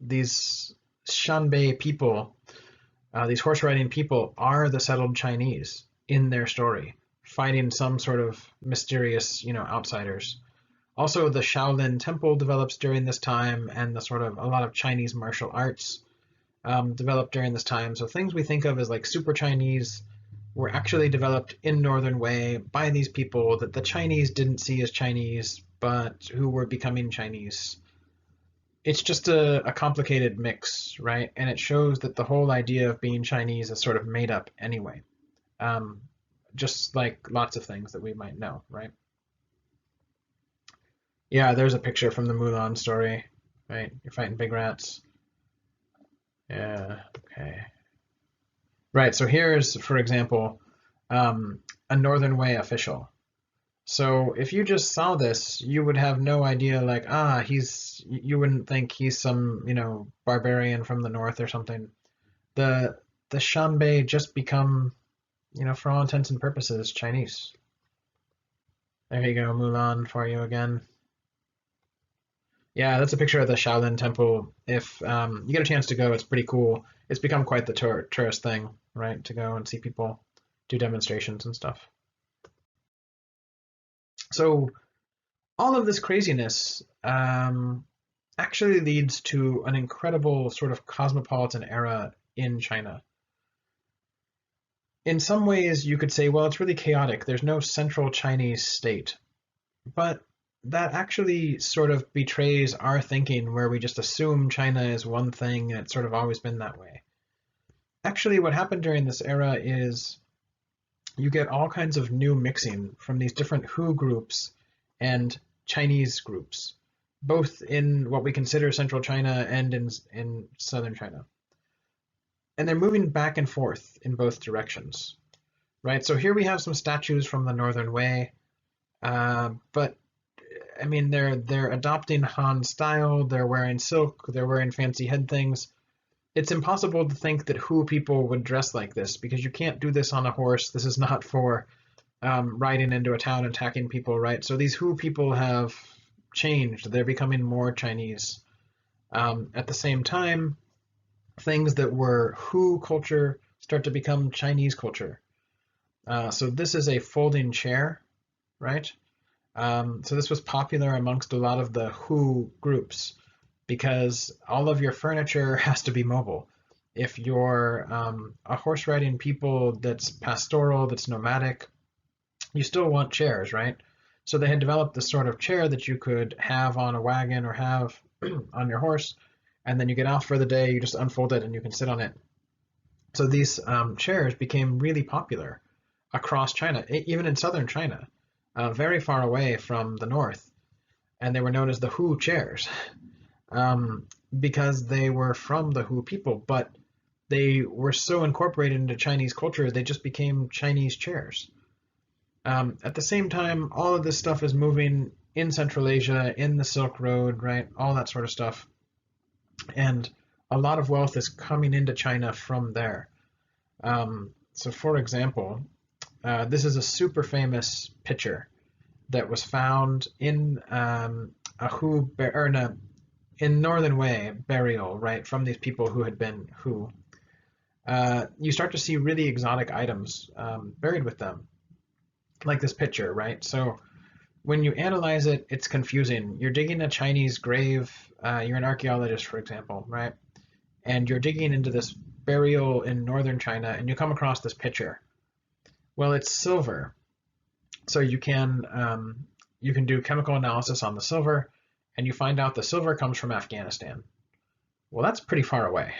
these Shanbei people, these horse riding people, are the settled Chinese in their story, fighting some sort of mysterious, outsiders. Also, the Shaolin Temple develops during this time, and the sort of a lot of Chinese martial arts developed during this time. So things we think of as like super Chinese were actually developed in Northern Way by these people that the Chinese didn't see as Chinese, but who were becoming Chinese. It's just a complicated mix, right? And it shows that the whole idea of being Chinese is sort of made up anyway. Just like lots of things that we might know, right? Yeah, there's a picture from the Mulan story, right? You're fighting big rats. Yeah, okay. Right, so here's, for example, a Northern Way official. So if you just saw this, you would have no idea, like, you wouldn't think he's some, barbarian from the north or something. The Shanbei just become, for all intents and purposes, Chinese. There you go, Mulan for you again. Yeah, that's a picture of the Shaolin Temple. If you get a chance to go, it's pretty cool. It's become quite the tourist thing, right? To go and see people do demonstrations and stuff. So all of this craziness actually leads to an incredible sort of cosmopolitan era in China. In some ways, you could say, well, it's really chaotic. There's no central Chinese state. But that actually sort of betrays our thinking where we just assume China is one thing and it's sort of always been that way. Actually, what happened during this era is you get all kinds of new mixing from these different Hu groups and Chinese groups, both in what we consider central China and in southern China. And they're moving back and forth in both directions. right? So here we have some statues from the Northern Way, but I mean they're adopting Han style. They're wearing silk. They're wearing fancy head things. It's impossible to think that Hu people would dress like this because you can't do this on a horse. This is not for riding into a town and attacking people, right? So these Hu people have changed. They're becoming more Chinese. At the same time, things that were Hu culture start to become Chinese culture. So this is a folding chair, right? So this was popular amongst a lot of the Hu groups because all of your furniture has to be mobile. If you're a horse riding people that's pastoral, that's nomadic, you still want chairs, right? So they had developed this sort of chair that you could have on a wagon or have on your horse, and then you get off for the day, you just unfold it and you can sit on it. So these chairs became really popular across China, even in southern China, very far away from the north, and they were known as the Hu chairs because they were from the Hu people, but they were so incorporated into Chinese culture, they just became Chinese chairs. At the same time, all of this stuff is moving in Central Asia, in the Silk Road, right? All that sort of stuff. And a lot of wealth is coming into China from there. So, for example, this is a super famous picture that was found in a Hu or in Northern Way burial, right, from these people who had been Hu. You start to see really exotic items buried with them, like this picture, right? So when you analyze it, it's confusing. You're digging a Chinese grave, you're an archaeologist, for example, right? And you're digging into this burial in northern China, and you come across this picture. Well, it's silver, so you can do chemical analysis on the silver, and you find out the silver comes from Afghanistan. Well, that's pretty far away.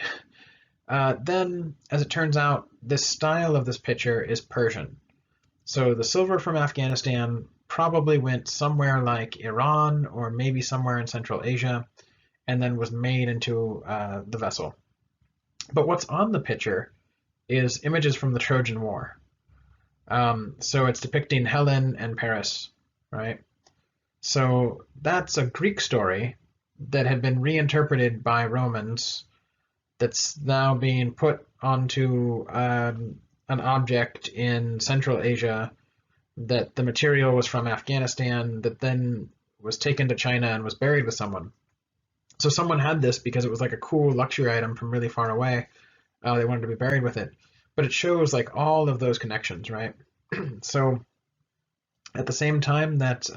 Then, as it turns out, this style of this picture is Persian. So the silver from Afghanistan probably went somewhere like Iran or maybe somewhere in Central Asia and then was made into the vessel. But what's on the picture is images from the Trojan War. So it's depicting Helen and Paris, right? So that's a Greek story that had been reinterpreted by Romans that's now being put onto an object in Central Asia that the material was from Afghanistan that then was taken to China and was buried with someone. So someone had this because it was like a cool luxury item from really far away. They wanted to be buried with it. But it shows like all of those connections, right? So at the same time that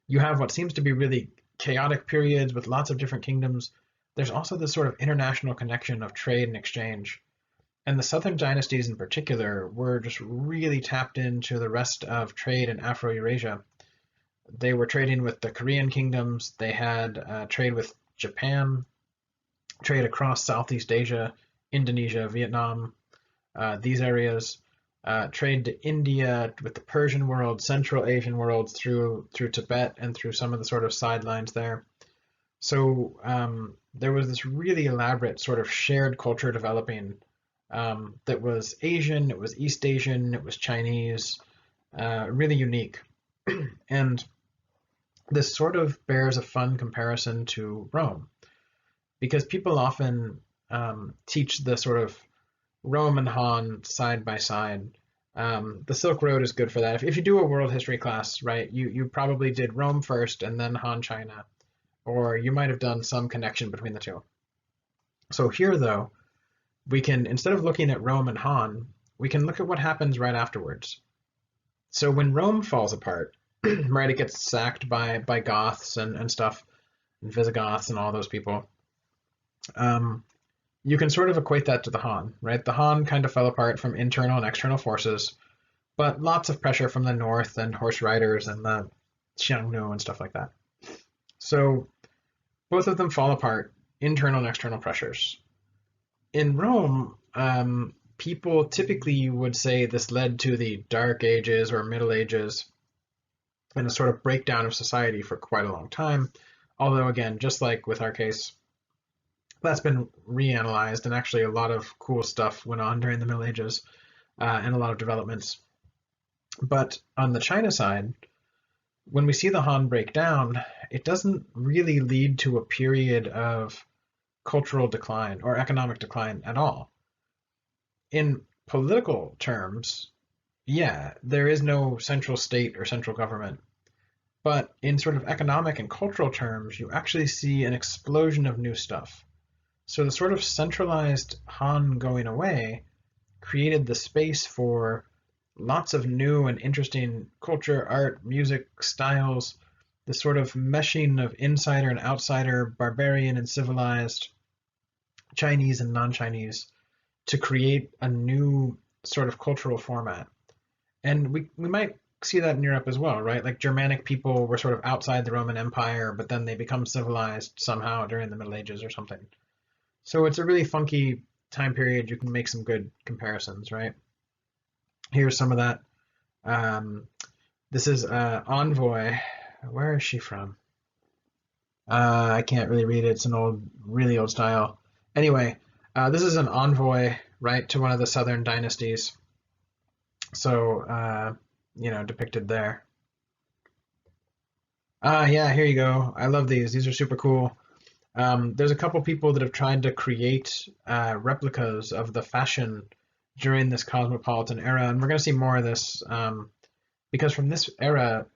you have what seems to be really chaotic periods with lots of different kingdoms, there's also this sort of international connection of trade and exchange. And the southern dynasties in particular were just really tapped into the rest of trade in Afro-Eurasia. They were trading with the Korean kingdoms, they had trade with Japan, trade across Southeast Asia, Indonesia, Vietnam, these areas, trade to India with the Persian world, Central Asian world through Tibet and through some of the sort of sidelines there. So there was this really elaborate sort of shared culture developing that was Asian, it was East Asian, it was Chinese, really unique. And this sort of bears a fun comparison to Rome, because people often teach the sort of Rome and Han side by side. The Silk Road is good for that. If you do a world history class, right, you probably did Rome first and then Han China, or you might have done some connection between the two. So here, though, we can, instead of looking at Rome and Han, we can look at what happens right afterwards. So when Rome falls apart, right, it gets sacked by Goths and stuff, and Visigoths and all those people. You can sort of equate that to the Han, right? The Han kind of fell apart from internal and external forces, but lots of pressure from the north and horse riders and the Xiongnu and stuff like that. So both of them fall apart, internal and external pressures. In Rome, people typically would say this led to the Dark Ages or Middle Ages and a sort of breakdown of society for quite a long time. Although, again, just like with our case, that's been reanalyzed, and actually a lot of cool stuff went on during the Middle Ages. and a lot of developments. But on the China side, when we see the Han break down, it doesn't really lead to a period of cultural decline or economic decline at all. In political terms, yeah, there is no central state or central government. But in sort of economic and cultural terms, you actually see an explosion of new stuff. So the sort of centralized Han going away created the space for lots of new and interesting culture, art, music, styles, the sort of meshing of insider and outsider, barbarian and civilized, Chinese and non-Chinese, to create a new sort of cultural format. And we might see that in Europe as well, right? Like Germanic people were sort of outside the Roman Empire, but then they become civilized somehow during the Middle Ages or something. So it's a really funky time period. You can make some good comparisons, right? Here's some of that. This is Envoy. Where is she from? I can't really read it. It's an old, really old style. Anyway, this is an envoy, right, to one of the southern dynasties. So, depicted there. Yeah, here you go. I love these. These are super cool. There's a couple people that have tried to create replicas of the fashion during this Cosmopolitan era, and we're going to see more of this because from this era,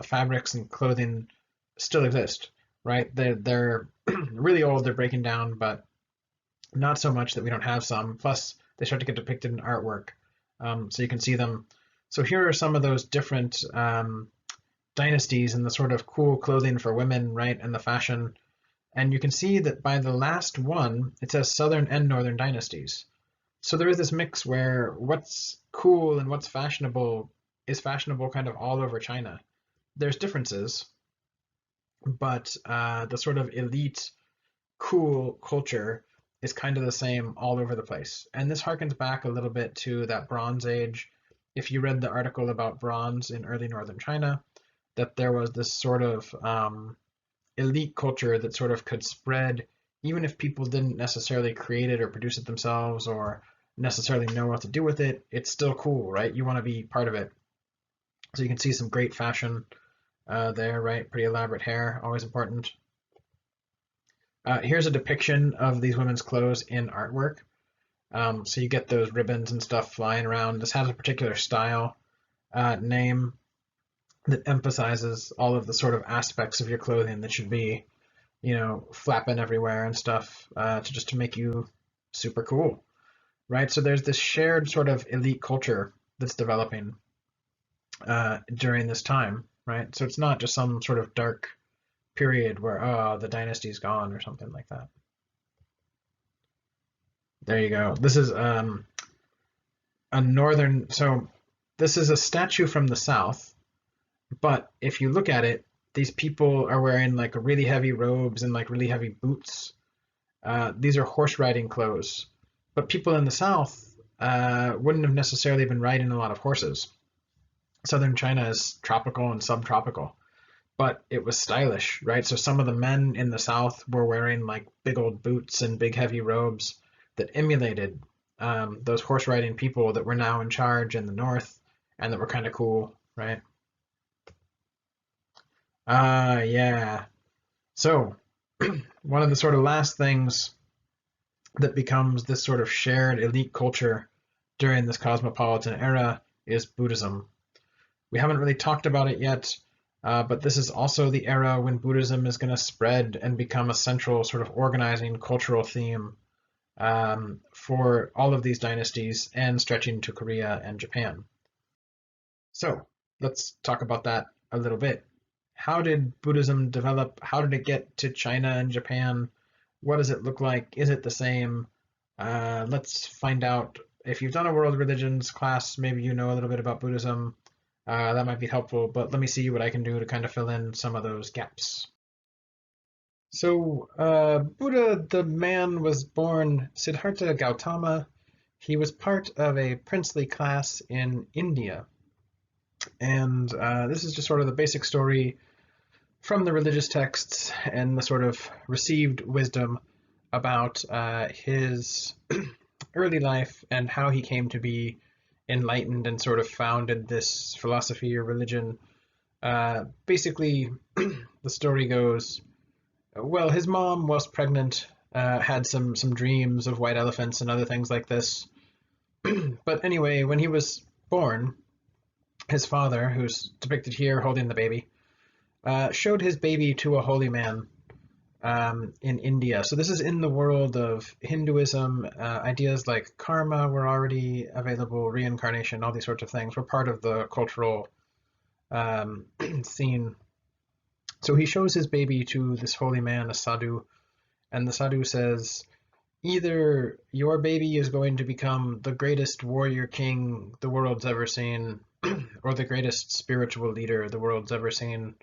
fabrics and clothing still exist, right? They're really old, they're breaking down, but not so much that we don't have some. Plus, they start to get depicted in artwork, so you can see them. So here are some of those different dynasties and the sort of cool clothing for women, right, and the fashion. And you can see that by the last one, it says Southern and Northern dynasties. So there is this mix where what's cool and what's fashionable is fashionable kind of all over China. There's differences, but the sort of elite, cool culture is kind of the same all over the place. And this harkens back a little bit to that Bronze Age. If you read the article about bronze in early northern China, that there was this sort of elite culture that sort of could spread, even if people didn't necessarily create it or produce it themselves or necessarily know what to do with it, it's still cool, right? You want to be part of it. So you can see some great fashion there, right? Pretty elaborate hair, always important. Here's a depiction of these women's clothes in artwork. So you get those ribbons and stuff flying around. This has a particular style name that emphasizes all of the sort of aspects of your clothing that should be, flapping everywhere and stuff to make you super cool, right? So there's this shared sort of elite culture that's developing during this time, right? So it's not just some sort of dark period where the dynasty's gone or something like that. There you go. This is a northern, so this is a statue from the south. But if you look at it, these people are wearing like really heavy robes and like really heavy boots. These are horse riding clothes. But people in the south wouldn't have necessarily been riding a lot of horses. Southern China is tropical and subtropical, but it was stylish, right? So some of the men in the south were wearing like big old boots and big heavy robes that emulated those horse riding people that were now in charge in the north and that were kind of cool, right? Yeah. So one of the sort of last things that becomes this sort of shared elite culture during this cosmopolitan era is Buddhism. We haven't really talked about it yet, but this is also the era when Buddhism is going to spread and become a central sort of organizing cultural theme for all of these dynasties and stretching to Korea and Japan. So let's talk about that a little bit. How did Buddhism develop? How did it get to China and Japan? What does it look like? Is it the same? Let's find out. If you've done a world religions class, maybe you know a little bit about Buddhism. That might be helpful, but let me see what I can do to kind of fill in some of those gaps. So Buddha, the man, was born Siddhartha Gautama. He was part of a princely class in India. And this is just sort of the basic story from the religious texts and the sort of received wisdom about his early life and how he came to be enlightened and sort of founded this philosophy or religion. Basically, the story goes, well, his mom was pregnant, had some dreams of white elephants and other things like this. But anyway, when he was born, his father, who's depicted here holding the baby, showed his baby to a holy man in India. So this is in the world of Hinduism. Ideas like karma were already available, reincarnation, all these sorts of things were part of the cultural scene. So he shows his baby to this holy man, a sadhu, and the sadhu says, either your baby is going to become the greatest warrior king the world's ever seen, or the greatest spiritual leader the world's ever seen.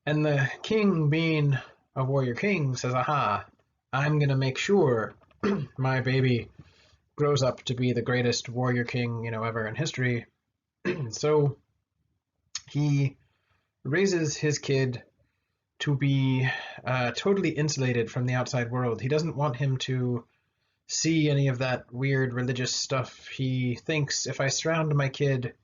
And the king, being a warrior king, says, aha, I'm going to make sure my baby grows up to be the greatest warrior king, ever in history. So he raises his kid to be totally insulated from the outside world. He doesn't want him to see any of that weird religious stuff. He thinks, if I surround my kid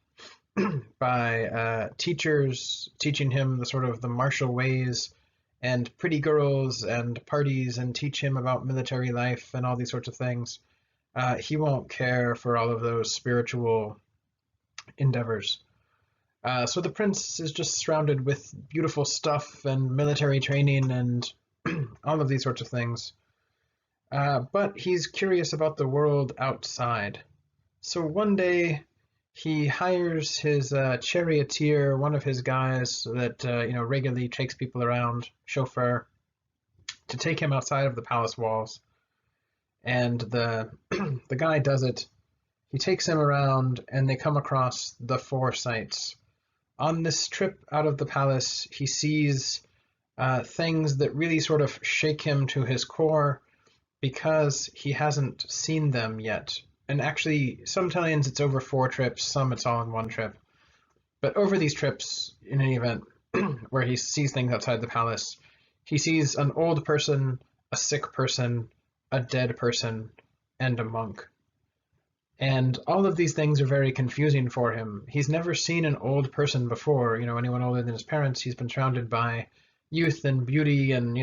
by teachers teaching him the sort of the martial ways and pretty girls and parties and teach him about military life and all these sorts of things, he won't care for all of those spiritual endeavors. So the prince is just surrounded with beautiful stuff and military training and all of these sorts of things. But he's curious about the world outside. So one day he hires his charioteer, one of his guys that regularly takes people around, chauffeur, to take him outside of the palace walls. And the the guy does it. He takes him around, and they come across the 4 sights. On this trip out of the palace, he sees things that really sort of shake him to his core because he hasn't seen them yet. And actually, sometimes it's over 4 trips, some it's all in 1 trip. But over these trips, in any event, where he sees things outside the palace, he sees an old person, a sick person, a dead person, and a monk. And all of these things are very confusing for him. He's never seen an old person before, anyone older than his parents. He's been surrounded by youth and beauty and,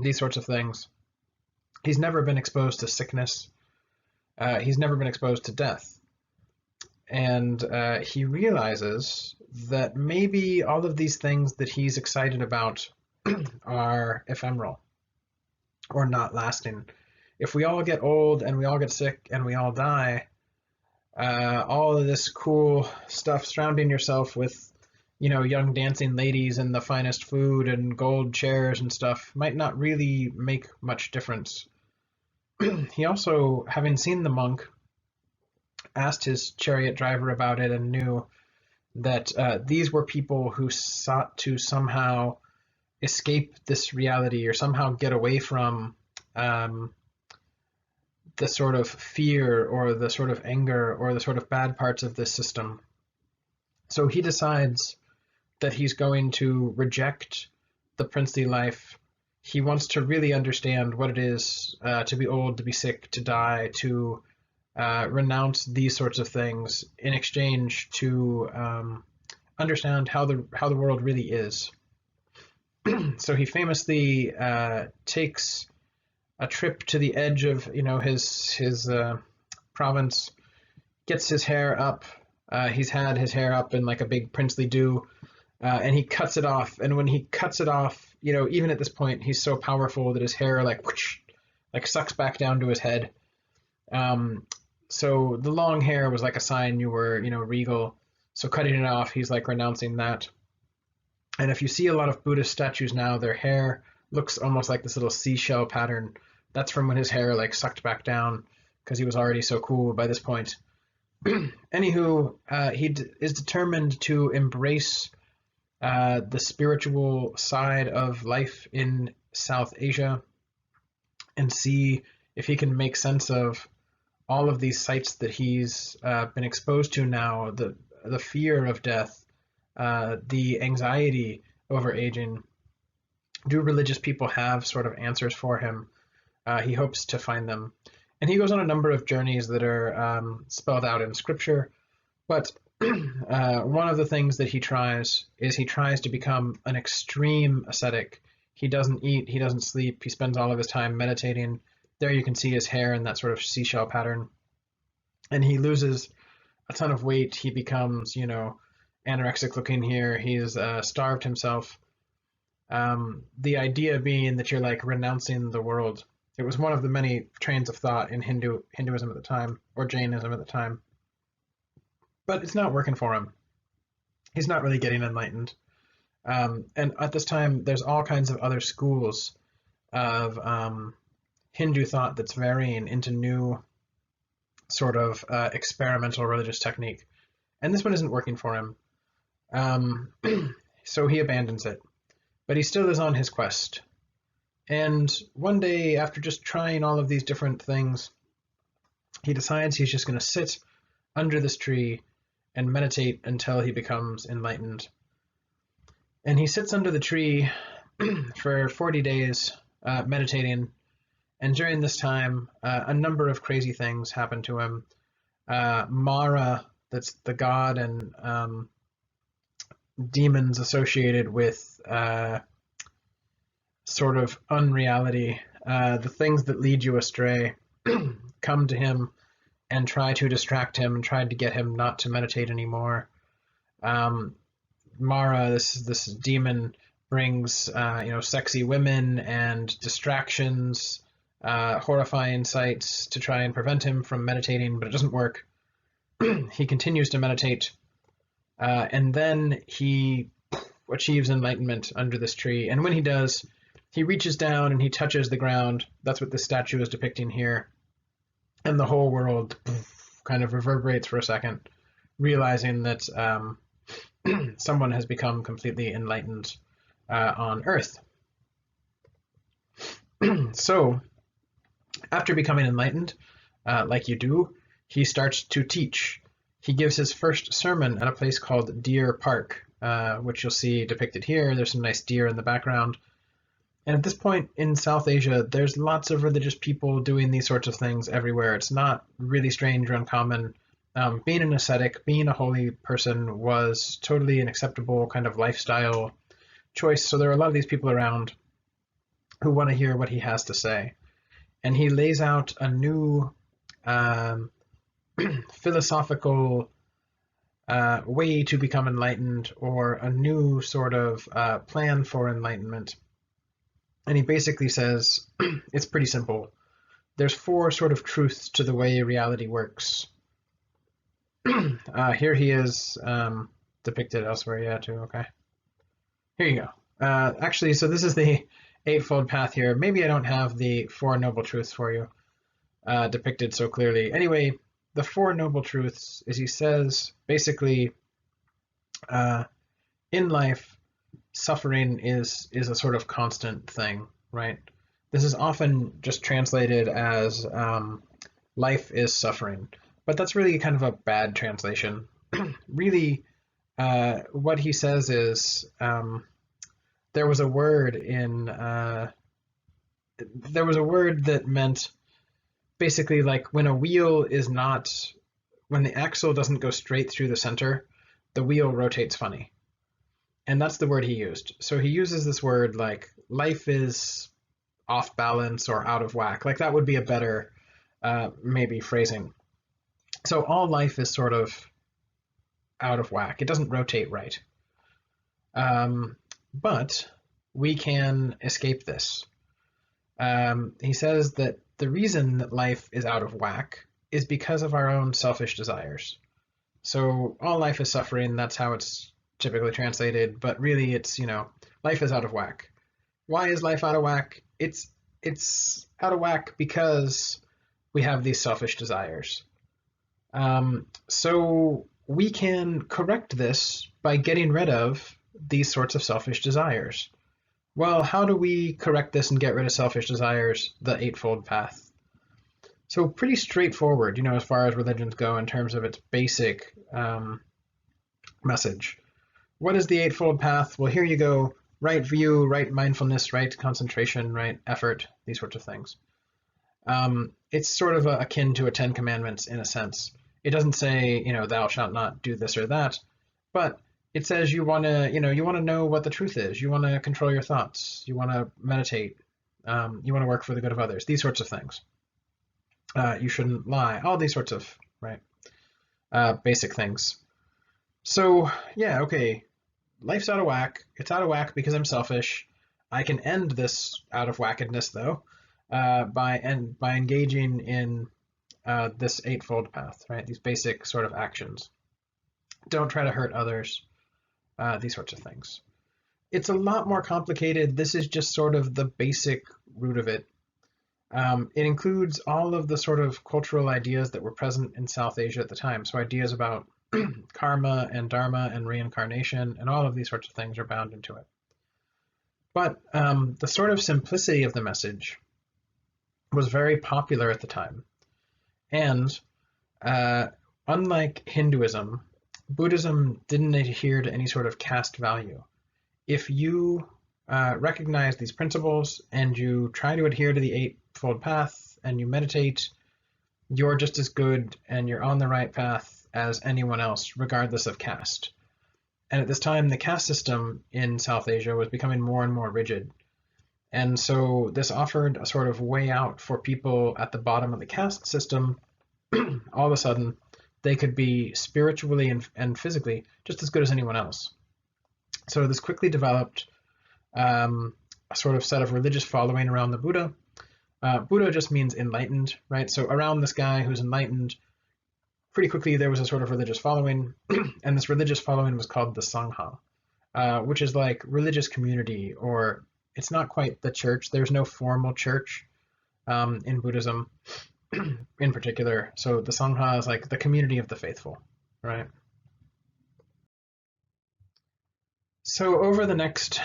these sorts of things. He's never been exposed to sickness. He's never been exposed to death. And he realizes that maybe all of these things that he's excited about are ephemeral or not lasting. If we all get old and we all get sick and we all die, all of this cool stuff surrounding yourself with, young dancing ladies and the finest food and gold chairs and stuff might not really make much difference. He also, having seen the monk, asked his chariot driver about it and knew that these were people who sought to somehow escape this reality or somehow get away from the sort of fear or the sort of anger or the sort of bad parts of this system. So he decides that he's going to reject the princely life. He wants to really understand what it is to be old, to be sick, to die, to renounce these sorts of things in exchange to understand how the world really is. So he famously takes a trip to the edge of his province, gets his hair up. He's had his hair up in like a big princely do, and he cuts it off. And when he cuts it off, even at this point, he's so powerful that his hair like sucks back down to his head. So the long hair was like a sign you were regal. So cutting it off, he's like renouncing that. And if you see a lot of Buddhist statues now, their hair looks almost like this little seashell pattern. That's from when his hair like sucked back down because he was already so cool by this point. Anywho, he is determined to embrace the spiritual side of life in South Asia and see if he can make sense of all of these sights that he's been exposed to now, the fear of death, the anxiety over aging. Do religious people have sort of answers for him? He hopes to find them. And he goes on a number of journeys that are spelled out in scripture. But one of the things that he tries is he tries to become an extreme ascetic. He doesn't eat, he doesn't sleep, he spends all of his time meditating. There you can see his hair in that sort of seashell pattern. And he loses a ton of weight. He becomes, anorexic looking here. He's starved himself. The idea being that you're like renouncing the world. It was one of the many trains of thought in Hinduism at the time, or Jainism at the time. But it's not working for him. He's not really getting enlightened. And at this time, there's all kinds of other schools of Hindu thought that's varying into new sort of experimental religious technique. And this one isn't working for him. So he abandons it. But he still is on his quest. And one day, after just trying all of these different things, he decides he's just going to sit under this tree and meditate until he becomes enlightened. And he sits under the tree for 40 days meditating. And during this time, a number of crazy things happen to him. Mara, that's the god and demons associated with sort of unreality, the things that lead you astray, come to him and try to distract him and try to get him not to meditate anymore. Mara, this demon, brings sexy women and distractions, horrifying sights to try and prevent him from meditating, but it doesn't work. He continues to meditate, and then he achieves enlightenment under this tree. And when he does, he reaches down and he touches the ground. That's what this statue is depicting here. And the whole world kind of reverberates for a second, realizing that someone has become completely enlightened on Earth. So, after becoming enlightened, like you do, he starts to teach. He gives his first sermon at a place called Deer Park, which you'll see depicted here. There's some nice deer in the background. And at this point in South Asia, there's lots of religious people doing these sorts of things everywhere. It's not really strange or uncommon. Being an ascetic, being a holy person was totally an acceptable kind of lifestyle choice. So there are a lot of these people around who want to hear what he has to say. And he lays out a new philosophical way to become enlightened, or a new sort of plan for enlightenment. And he basically says, it's pretty simple. There's 4 sort of truths to the way reality works. Here he is depicted elsewhere, yeah, too, okay. Here you go. Actually, so this is the Eightfold Path here. Maybe I don't have the 4 Noble Truths for you depicted so clearly. Anyway, the 4 Noble Truths is, he says, basically, in life, suffering is a sort of constant thing, right? This is often just translated as life is suffering, but that's really kind of a bad translation. Really, what he says is there was a word that meant basically like when the axle doesn't go straight through the center, the wheel rotates funny. And that's the word he used. So he uses this word like life is off balance or out of whack. Like that would be a better maybe phrasing. So all life is sort of out of whack. It doesn't rotate right. But we can escape this. He says that the reason that life is out of whack is because of our own selfish desires. So all life is suffering. That's how it's typically translated, but really it's, life is out of whack. Why is life out of whack? It's out of whack because we have these selfish desires. So we can correct this by getting rid of these sorts of selfish desires. Well, how do we correct this and get rid of selfish desires? The Eightfold Path. So pretty straightforward, as far as religions go in terms of its basic message. What is the Eightfold Path? Well, here you go. Right view, right mindfulness, right concentration, right effort, these sorts of things. It's sort of akin to a Ten Commandments in a sense. It doesn't say, thou shalt not do this or that, but it says you want to know what the truth is. You want to control your thoughts. You want to meditate. You want to work for the good of others. These sorts of things. You shouldn't lie. All these sorts of basic things. So yeah, okay. Life's out of whack. It's out of whack because I'm selfish. I can end this out of whackedness though by engaging in this eightfold path, right? These basic sort of actions. Don't try to hurt others. These sorts of things. It's a lot more complicated. This is just sort of the basic root of it. It includes all of the sort of cultural ideas that were present in South Asia at the time. So ideas about karma and dharma and reincarnation and all of these sorts of things are bound into it. But the sort of simplicity of the message was very popular at the time. And unlike Hinduism, Buddhism didn't adhere to any sort of caste value. If you recognize these principles and you try to adhere to the Eightfold Path and you meditate, you're just as good and you're on the right path as anyone else, regardless of caste. And at this time, the caste system in South Asia was becoming more and more rigid. And so this offered a sort of way out for people at the bottom of the caste system. All of a sudden, they could be spiritually and physically just as good as anyone else. So this quickly developed a sort of set of religious following around the Buddha. Buddha just means enlightened, right? So around this guy who's enlightened, pretty quickly there was a sort of religious following, and this religious following was called the Sangha, which is like religious community, or it's not quite the church. There's no formal church in Buddhism in particular. So the Sangha is like the community of the faithful, right? So over the next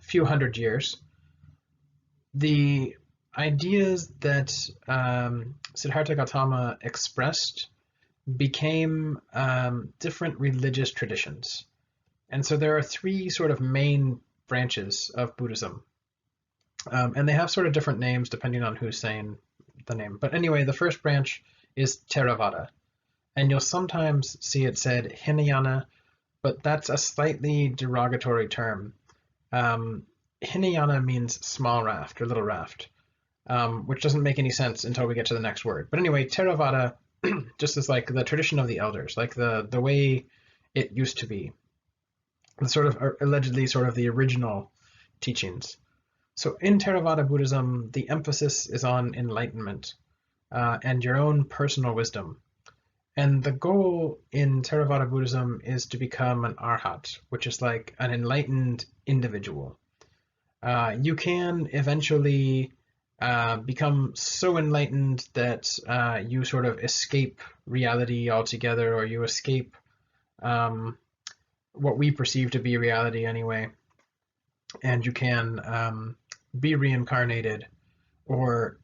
few hundred years, the ideas that Siddhartha Gautama expressed became different religious traditions. And so there are three sort of main branches of Buddhism. And they have sort of different names depending on who's saying the name. But anyway, the first branch is Theravada. And you'll sometimes see it said Hinayana, but that's a slightly derogatory term. Hinayana means small raft or little raft, which doesn't make any sense until we get to the next word. But anyway, Theravada just is like the tradition of the elders, like the way it used to be, the sort of allegedly sort of the original teachings. So in Theravada Buddhism, the emphasis is on enlightenment and your own personal wisdom. And the goal in Theravada Buddhism is to become an arhat, which is like an enlightened individual. You can eventually become so enlightened that you sort of escape reality altogether, or you escape what we perceive to be reality anyway, and you can be reincarnated, or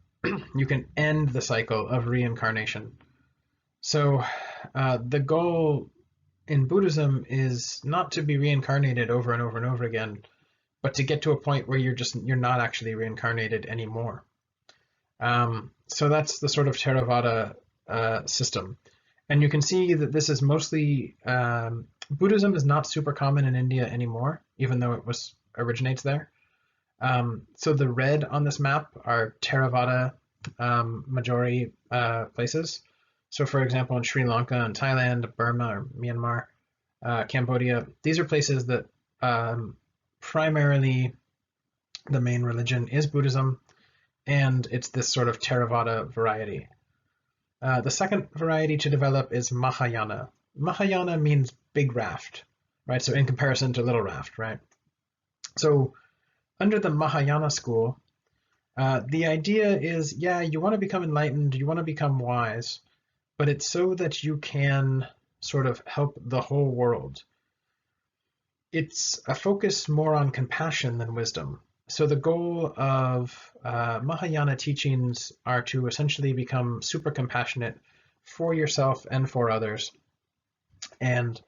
you can end the cycle of reincarnation. So the goal in Buddhism is not to be reincarnated over and over and over again, but to get to a point where you're not actually reincarnated anymore. So that's the sort of Theravada system. And you can see that this is mostly, Buddhism is not super common in India anymore, even though it originates there. So the red on this map are Theravada majority places. So for example, in Sri Lanka and Thailand, Burma or Myanmar, Cambodia, these are places that primarily the main religion is Buddhism, and it's this sort of Theravada variety. The second variety to develop is Mahayana. Mahayana means big raft, right? So in comparison to little raft, right? So under the Mahayana school, the idea is, yeah, you want to become enlightened, you want to become wise, but it's so that you can sort of help the whole world. It's a focus more on compassion than wisdom. So the goal of Mahayana teachings are to essentially become super compassionate for yourself and for others. And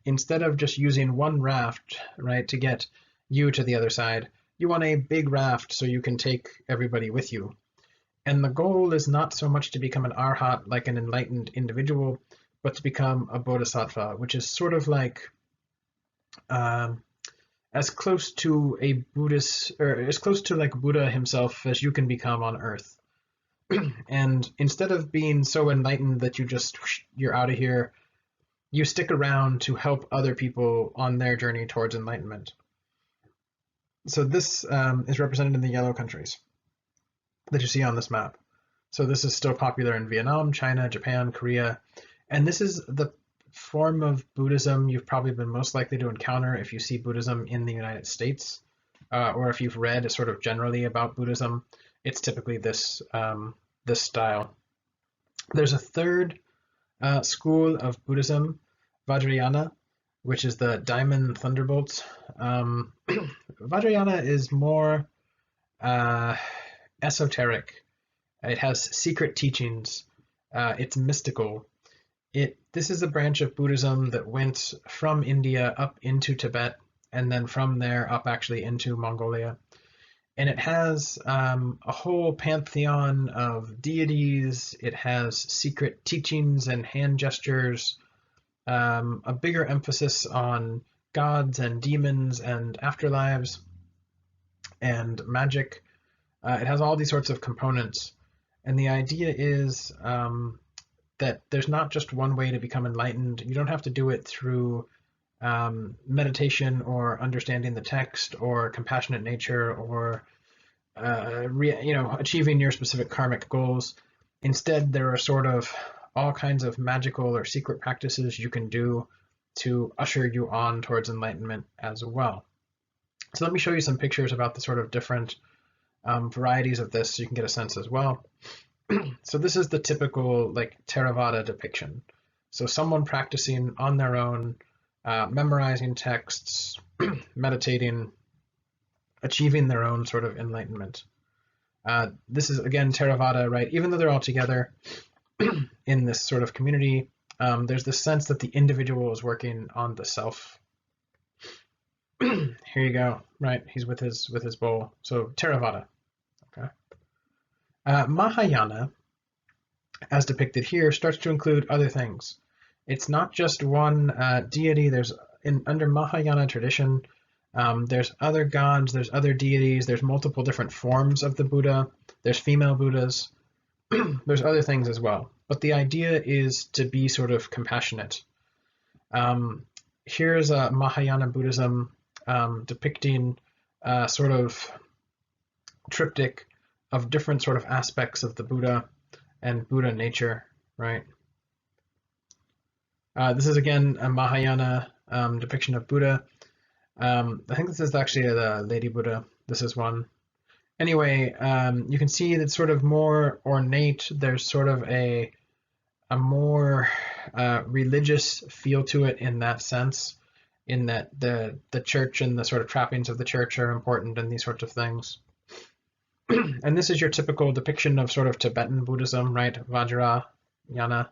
instead of just using one raft, right, to get you to the other side, you want a big raft so you can take everybody with you. And the goal is not so much to become an arhat, like an enlightened individual, but to become a bodhisattva, which is sort of like um, as close to a Buddhist, or as close to like Buddha himself as you can become on Earth. And instead of being so enlightened that you're out of here, you stick around to help other people on their journey towards enlightenment. So this is represented in the yellow countries that you see on this map. So this is still popular in Vietnam, China, Japan, Korea, and this is the form of Buddhism you've probably been most likely to encounter if you see Buddhism in the United States, or if you've read sort of generally about Buddhism. It's typically this this style. There's a third school of Buddhism, Vajrayana, which is the Diamond Thunderbolts. Vajrayana is more esoteric. It has secret teachings. It's mystical. This is a branch of Buddhism that went from India up into Tibet, and then from there up actually into Mongolia. And it has a whole pantheon of deities. It has secret teachings and hand gestures, a bigger emphasis on gods and demons and afterlives and magic. It has all these sorts of components. And the idea is that there's not just one way to become enlightened. You don't have to do it through meditation or understanding the text or compassionate nature or achieving your specific karmic goals. Instead, there are sort of all kinds of magical or secret practices you can do to usher you on towards enlightenment as well. So let me show you some pictures about the sort of different varieties of this so you can get a sense as well. So this is the typical like Theravada depiction. So someone practicing on their own, memorizing texts, meditating, achieving their own sort of enlightenment. This is again Theravada, right? Even though they're all together in this sort of community, there's this sense that the individual is working on the self. Here you go, right? He's with his bowl. So Theravada. Okay. Mahayana, as depicted here, starts to include other things. It's not just one deity. Under Mahayana tradition, there's other gods, there's other deities, there's multiple different forms of the Buddha, there's female Buddhas, there's other things as well. But the idea is to be sort of compassionate. Here's a Mahayana Buddhism depicting a sort of triptych of different sort of aspects of the Buddha and Buddha nature, right? This is again a Mahayana depiction of Buddha. I think this is actually the Lady Buddha. This is one. Anyway, you can see that sort of more ornate. There's sort of a more religious feel to it in that sense, in that the church and the sort of trappings of the church are important and these sorts of things. And this is your typical depiction of sort of Tibetan Buddhism, right? Vajrayana.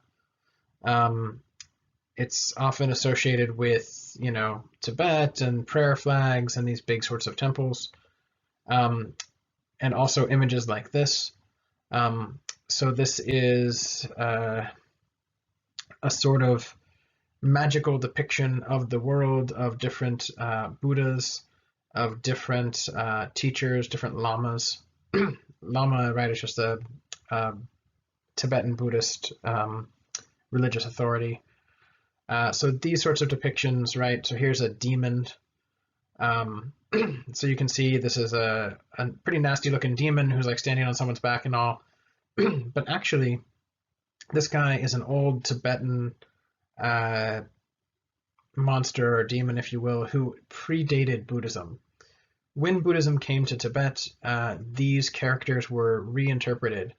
It's often associated with, Tibet and prayer flags and these big sorts of temples, and also images like this. So this is a sort of magical depiction of the world, of different Buddhas, of different teachers, different lamas. Lama, right, is just a Tibetan Buddhist religious authority. So these sorts of depictions, right? So here's a demon. So you can see this is a pretty nasty looking demon who's like standing on someone's back and all. But actually, this guy is an old Tibetan monster or demon, if you will, who predated Buddhism. When Buddhism came to Tibet, these characters were reinterpreted.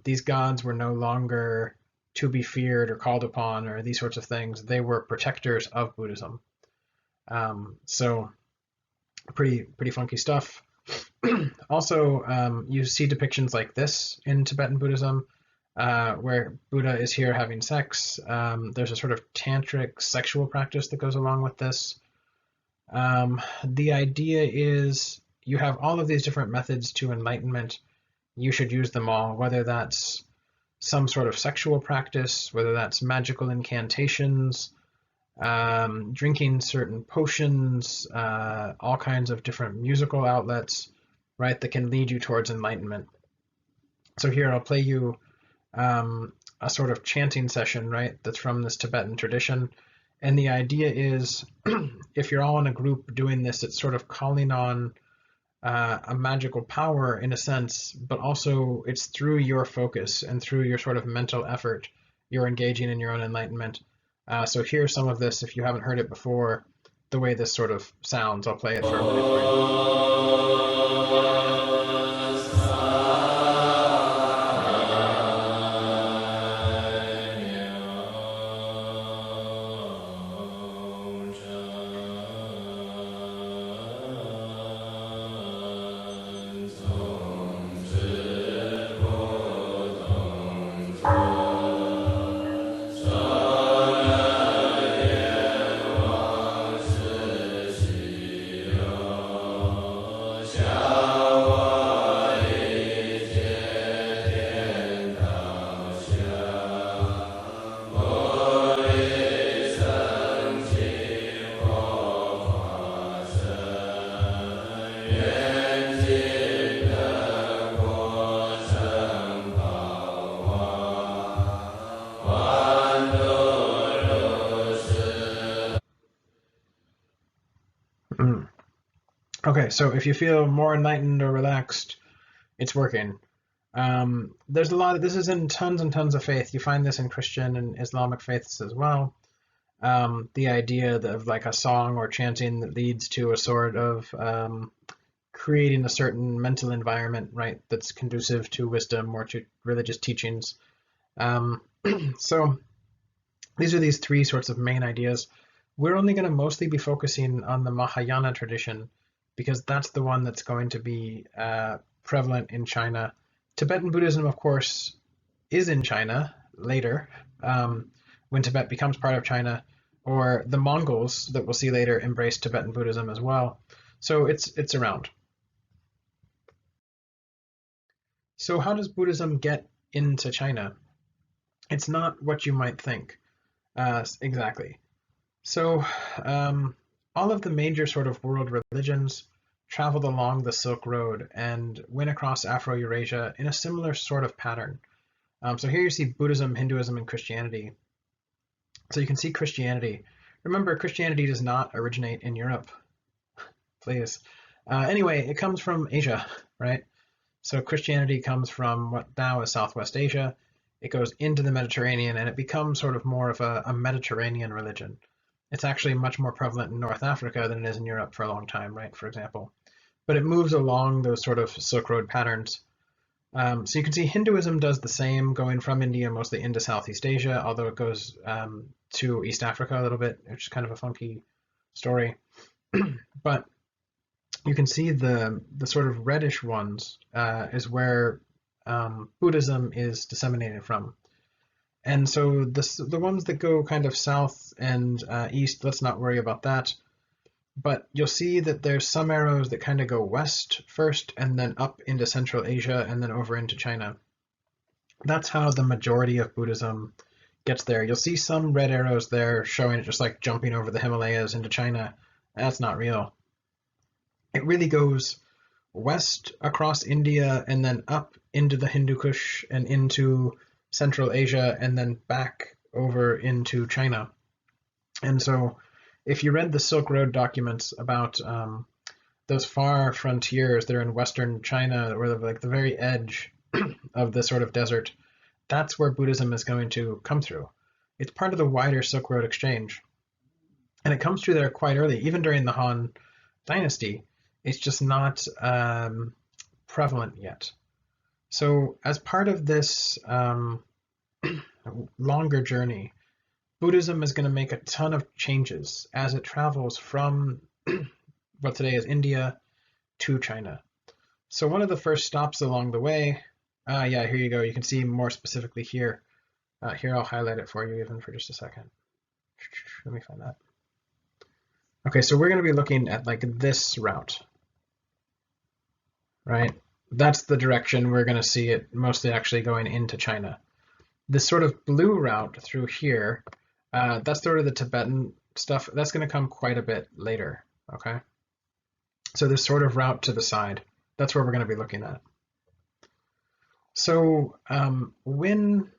These gods were no longer to be feared or called upon or these sorts of things. They were protectors of Buddhism. So pretty funky stuff. Also, you see depictions like this in Tibetan Buddhism, where Buddha is here having sex. There's a sort of tantric sexual practice that goes along with this. The idea is you have all of these different methods to enlightenment. you should use them all, whether that's some sort of sexual practice, whether that's magical incantations, drinking certain potions, all kinds of different musical outlets, right, that can lead you towards enlightenment. So here I'll play you a sort of chanting session, right, that's from this Tibetan tradition. And the idea is if you're all in a group doing this, it's sort of calling on a magical power in a sense, but also it's through your focus and through your sort of mental effort, you're engaging in your own enlightenment. So here's some of this if you haven't heard it before, the way this sort of sounds. I'll play it for a minute for you. Okay, so if you feel more enlightened or relaxed, it's working. There's a lot of this is in tons and tons of faith. You find this in Christian and Islamic faiths as well. The idea of like a song or chanting that leads to a sort of creating a certain mental environment, right, that's conducive to wisdom or to religious teachings. So these are these three sorts of main ideas. We're only going to mostly be focusing on the Mahayana tradition because that's the one that's going to be prevalent in China. Tibetan Buddhism, of course, is in China later, when Tibet becomes part of China, or the Mongols that we'll see later embrace Tibetan Buddhism as well. So it's around. So how does Buddhism get into China? It's not what you might think exactly. So all of the major sort of world religions traveled along the Silk Road and went across Afro-Eurasia in a similar sort of pattern. So here you see Buddhism, Hinduism, and Christianity. So you can see Christianity. Remember, Christianity does not originate in Europe, please. Anyway, it comes from Asia, right? So Christianity comes from what now is Southwest Asia. It goes into the Mediterranean and it becomes sort of more of a Mediterranean religion. It's actually much more prevalent in North Africa than it is in Europe for a long time, right, for example. But it moves along those sort of Silk Road patterns. So you can see Hinduism does the same, going from India mostly into Southeast Asia, although it goes to East Africa a little bit, which is kind of a funky story. But you can see the sort of reddish ones is where Buddhism is disseminated from. And so the ones that go kind of south and east, let's not worry about that. But you'll see that there's some arrows that kind of go west first and then up into Central Asia and then over into China. That's how the majority of Buddhism gets there. You'll see some red arrows there showing it just like jumping over the Himalayas into China. That's not real. It really goes west across India and then up into the Hindu Kush and into Central Asia and then back over into China. And so if you read the Silk Road documents about those far frontiers that are in Western China, or like the very edge of the sort of desert, that's where Buddhism is going to come through. It's part of the wider Silk Road exchange. And it comes through there quite early, even during the Han Dynasty. It's just not prevalent yet. So as part of this longer journey, Buddhism is going to make a ton of changes as it travels from what today is India to China. So one of the first stops along the way, yeah, here you go. You can see more specifically here. Here, I'll highlight it for you even for just a second. Let me find that. Okay, so we're going to be looking at like this route, right? That's the direction we're going to see it mostly actually going into China. This sort of blue route through here, that's sort of the Tibetan stuff. That's going to come quite a bit later, okay? So this sort of route to the side, that's where we're going to be looking at. So when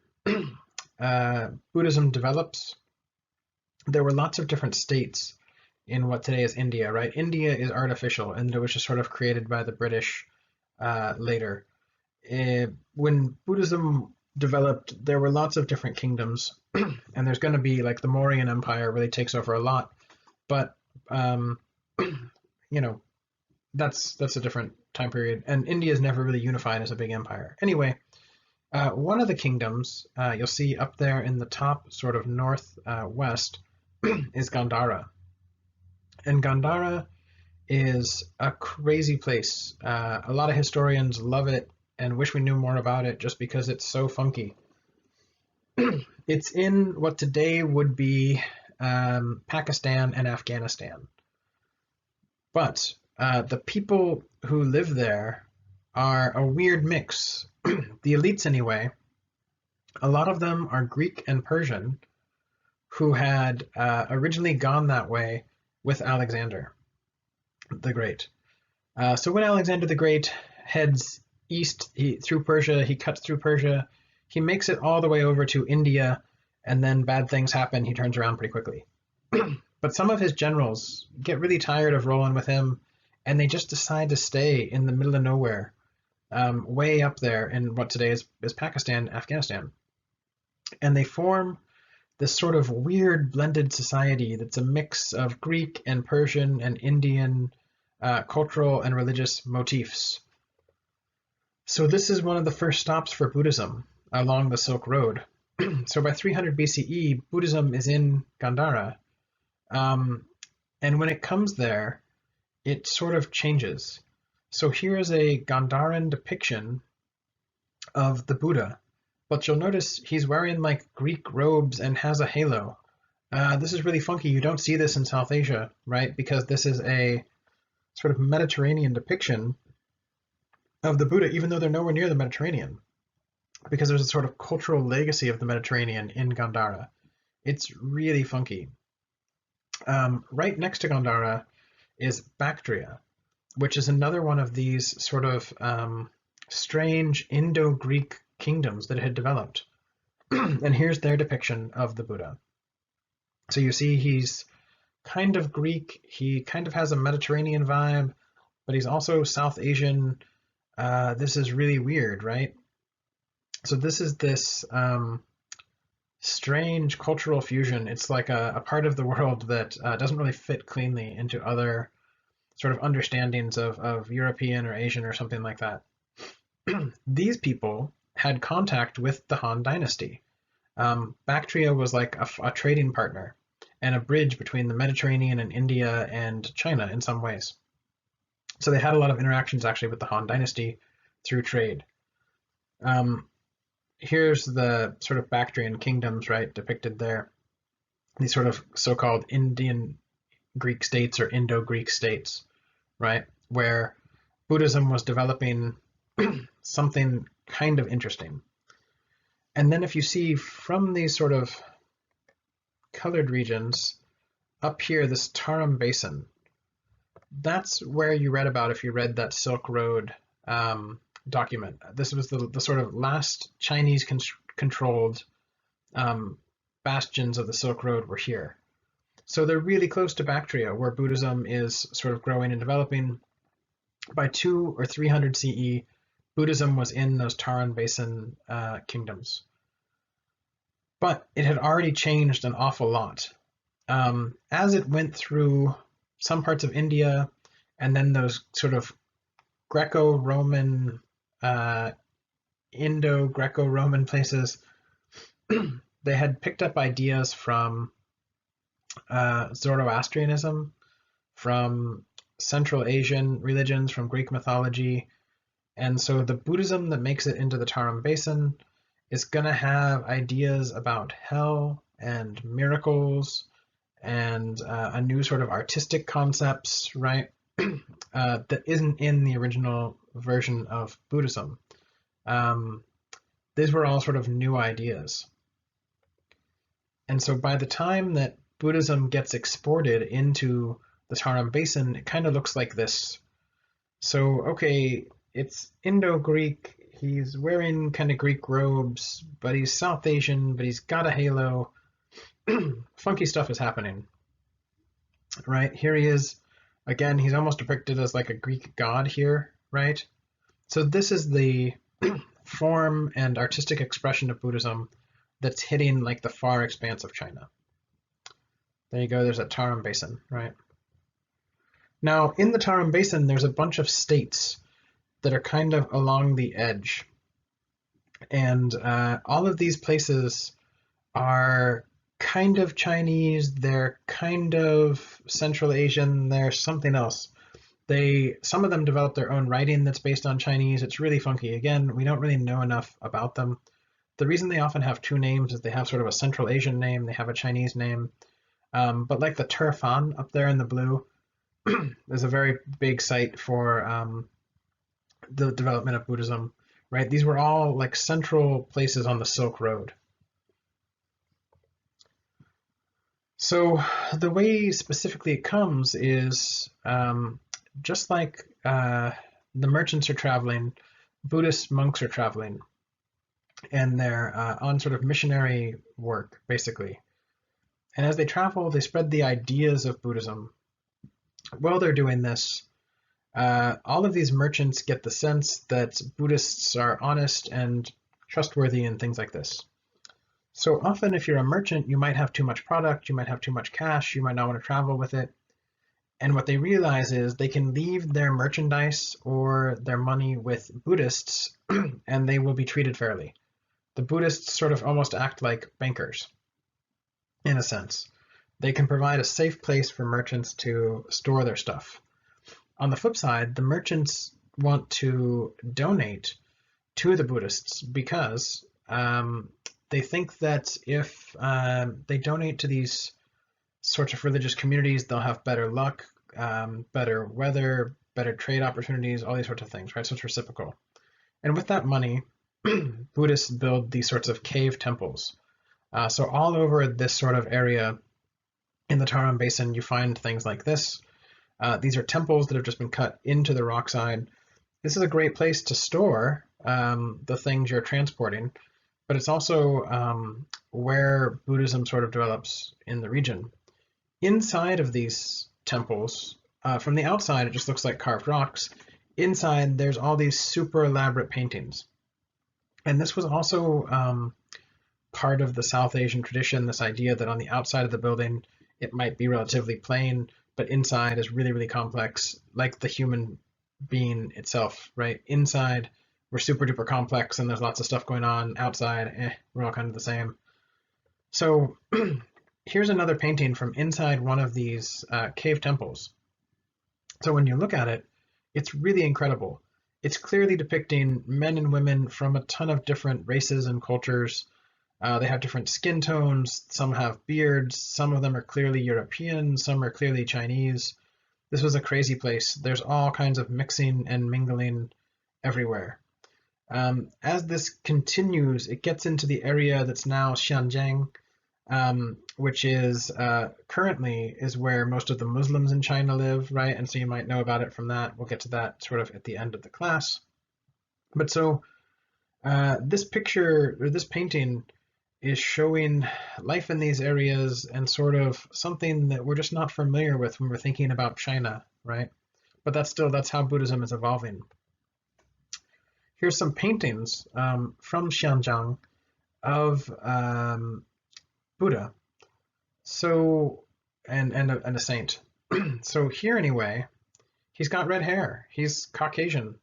Buddhism develops, there were lots of different states in what today is India, right? India is artificial, and it was just sort of created by the British later. When Buddhism developed, there were lots of different kingdoms, and there's going to be like the Mauryan Empire really takes over a lot, but you know, that's a different time period, and India is never really unified as a big empire. Anyway, one of the kingdoms you'll see up there in the top, sort of northwest, is Gandhara, and Gandhara is a crazy place. A lot of historians love it and wish we knew more about it just because it's so funky. It's in what today would be Pakistan and Afghanistan. But the people who live there are a weird mix. The elites, anyway, a lot of them are Greek and Persian who had originally gone that way with Alexander the Great. So when Alexander the Great heads east through Persia, he cuts through Persia, he makes it all the way over to India, and then bad things happen. He turns around pretty quickly. But some of his generals get really tired of rolling with him, and they just decide to stay in the middle of nowhere, way up there in what today is Pakistan, Afghanistan. And they form this sort of weird blended society that's a mix of Greek and Persian and Indian cultural and religious motifs. So this is one of the first stops for Buddhism along the Silk Road. So by 300 BCE, Buddhism is in Gandhara. And when it comes there, it sort of changes. So here is a Gandharan depiction of the Buddha, but you'll notice he's wearing like Greek robes and has a halo. This is really funky. You don't see this in South Asia, right? Because this is a sort of Mediterranean depiction of the Buddha, even though they're nowhere near the Mediterranean, because there's a sort of cultural legacy of the Mediterranean in Gandhara. It's really funky. Right next to Gandhara is Bactria, which is another one of these sort of strange Indo-Greek kingdoms that had developed. And here's their depiction of the Buddha. So you see he's kind of Greek, he kind of has a Mediterranean vibe, but he's also South Asian. This is really weird, right? So this is this strange cultural fusion. It's like a part of the world that doesn't really fit cleanly into other sort of understandings of European or Asian or something like that. These people had contact with the Han Dynasty. Bactria was like a trading partner and a bridge between the Mediterranean and India and China in some ways. So they had a lot of interactions actually with the Han Dynasty through trade. Here's the sort of Bactrian kingdoms, right, depicted there. These sort of so-called Indian Greek states or Indo-Greek states, right, where Buddhism was developing something kind of interesting. And then if you see from these sort of colored regions up here, this Tarim Basin, that's where you read about if you read that Silk Road document. This was the sort of last Chinese controlled bastions of the Silk Road were here. So they're really close to Bactria, where Buddhism is sort of growing and developing. By 200 or 300 CE, Buddhism was in those Tarim Basin kingdoms. But it had already changed an awful lot. As it went through some parts of India, and then those sort of Greco-Roman, Indo-Greco-Roman places, they had picked up ideas from Zoroastrianism, from Central Asian religions, from Greek mythology. And so the Buddhism that makes it into the Tarim Basin is going to have ideas about hell and miracles and a new sort of artistic concepts, right? that isn't in the original version of Buddhism. Um, these were all sort of new ideas. And so by the time that Buddhism gets exported into the Tarim Basin, it kind of looks like this. So, okay, it's Indo-Greek. He's wearing kind of Greek robes, but he's South Asian, but he's got a halo. Funky stuff is happening, right? Here he is. Again, he's almost depicted as like a Greek god here, right? So this is the form and artistic expression of Buddhism that's hitting like the far expanse of China. There you go, there's that Tarim Basin, right? Now, in the Tarim Basin, there's a bunch of states that are kind of along the edge. And all of these places are kind of Chinese, they're kind of Central Asian, they're something else. Some of them developed their own writing that's based on Chinese. It's really funky. Again, we don't really know enough about them. The reason they often have two names is they have sort of a Central Asian name, they have a Chinese name. But like the Turfan up there in the blue is a very big site for the development of Buddhism, right? These were all like central places on the Silk Road. So the way specifically it comes is just like the merchants are traveling, Buddhist monks are traveling, and they're on sort of missionary work, basically. And as they travel, they spread the ideas of Buddhism. While they're doing this, all of these merchants get the sense that Buddhists are honest and trustworthy and things like this. So often if you're a merchant, you might have too much product, you might have too much cash, you might not want to travel with it. And what they realize is they can leave their merchandise or their money with Buddhists and they will be treated fairly. The Buddhists sort of almost act like bankers, in a sense. They can provide a safe place for merchants to store their stuff. On the flip side, the merchants want to donate to the Buddhists because they think that if they donate to these sorts of religious communities, they'll have better luck, better weather, better trade opportunities, all these sorts of things, right? So it's reciprocal. And with that money, Buddhists build these sorts of cave temples. So all over this sort of area in the Tarim Basin, you find things like this. These are temples that have just been cut into the rock side. This is a great place to store the things you're transporting, but it's also where Buddhism sort of develops in the region. Inside of these temples, from the outside, it just looks like carved rocks. Inside, there's all these super elaborate paintings. And this was also part of the South Asian tradition, this idea that on the outside of the building, it might be relatively plain, but inside is really, really complex, like the human being itself, right? Inside, we're super duper complex and there's lots of stuff going on. Outside, we're all kind of the same. So here's another painting from inside one of these cave temples. So when you look at it, it's really incredible. It's clearly depicting men and women from a ton of different races and cultures. They have different skin tones, some have beards, some of them are clearly European, some are clearly Chinese. This was a crazy place. There's all kinds of mixing and mingling everywhere. As this continues, it gets into the area that's now Xinjiang, which is currently is where most of the Muslims in China live, right? And so you might know about it from that. We'll get to that sort of at the end of the class. But so this picture, or this painting, is showing life in these areas and sort of something that we're just not familiar with when we're thinking about China, right? But that's how Buddhism is evolving. Here's some paintings from Xinjiang of Buddha. So, and a saint. So here anyway, he's got red hair. He's Caucasian.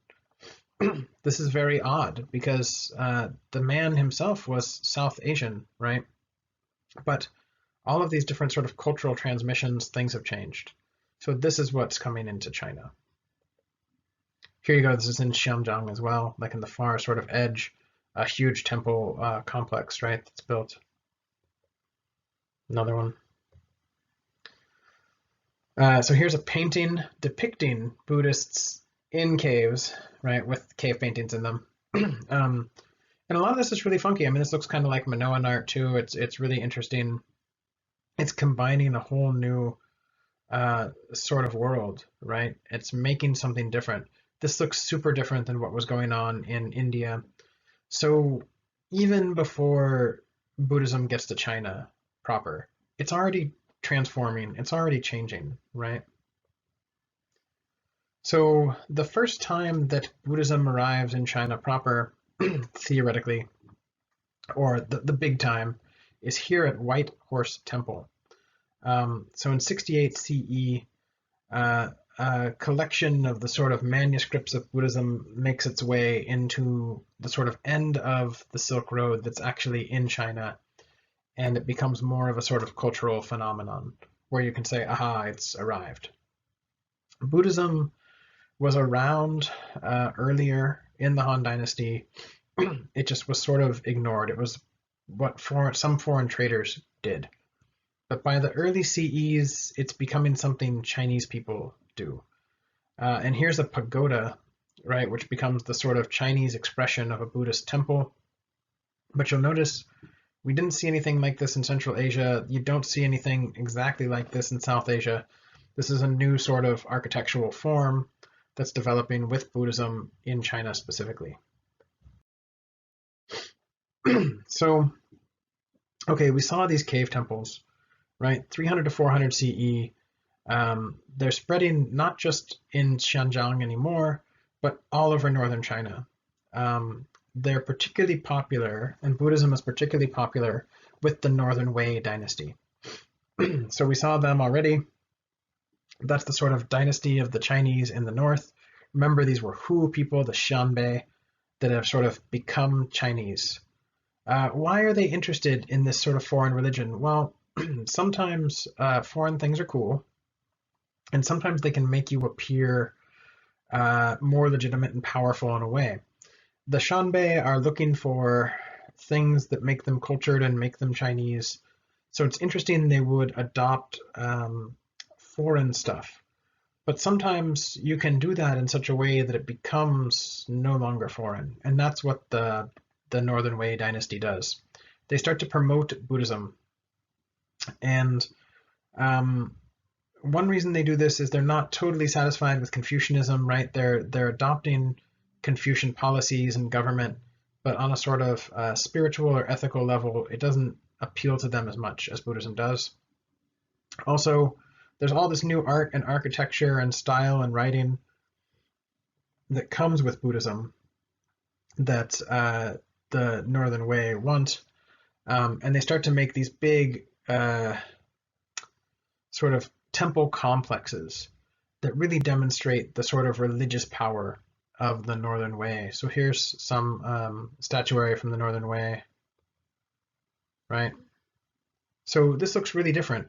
This is very odd because the man himself was South Asian, right? But all of these different sort of cultural transmissions, things have changed. So this is what's coming into China. Here you go, this is in Xinjiang as well, like in the far sort of edge, a huge temple complex, right, that's built. Another one. So here's a painting depicting Buddhists in caves, right, with cave paintings in them. And a lot of this is really funky. I mean, this looks kind of like Minoan art too. It's really interesting. It's combining a whole new sort of world, right? It's making something different. This looks super different than what was going on in India. So even before Buddhism gets to China proper, it's already transforming, it's already changing, right? So the first time that Buddhism arrives in China proper, theoretically, or the big time, is here at White Horse Temple. So in 68 CE, a collection of the sort of manuscripts of Buddhism makes its way into the sort of end of the Silk Road that's actually in China, and it becomes more of a sort of cultural phenomenon where you can say, aha, it's arrived. Buddhism was around earlier in the Han Dynasty. It just was sort of ignored. It was what some foreign traders did. But by the early CEs, it's becoming something Chinese people do. And here's a pagoda, right, which becomes the sort of Chinese expression of a Buddhist temple. But you'll notice we didn't see anything like this in Central Asia. You don't see anything exactly like this in South Asia. This is a new sort of architectural form that's developing with Buddhism in China specifically. So, okay, we saw these cave temples, right? 300 to 400 CE. They're spreading not just in Xinjiang anymore, but all over northern China. They're particularly popular, and Buddhism is particularly popular with the Northern Wei dynasty. So we saw them already. That's the sort of dynasty of the Chinese in the north. Remember, these were Hu people, the Xianbei, that have sort of become Chinese. Why are they interested in this sort of foreign religion? Well, sometimes foreign things are cool, and sometimes they can make you appear more legitimate and powerful in a way. The Xianbei are looking for things that make them cultured and make them Chinese. So it's interesting they would adopt foreign stuff. But sometimes you can do that in such a way that it becomes no longer foreign. And that's what the Northern Wei dynasty does. They start to promote Buddhism. And one reason they do this is they're not totally satisfied with Confucianism, right? They're adopting Confucian policies and government, but on a sort of spiritual or ethical level, it doesn't appeal to them as much as Buddhism does. Also, there's all this new art and architecture and style and writing that comes with Buddhism that the Northern Wei want, and they start to make these big sort of temple complexes that really demonstrate the sort of religious power of the Northern Wei. So here's some statuary from the Northern Wei, right? So this looks really different.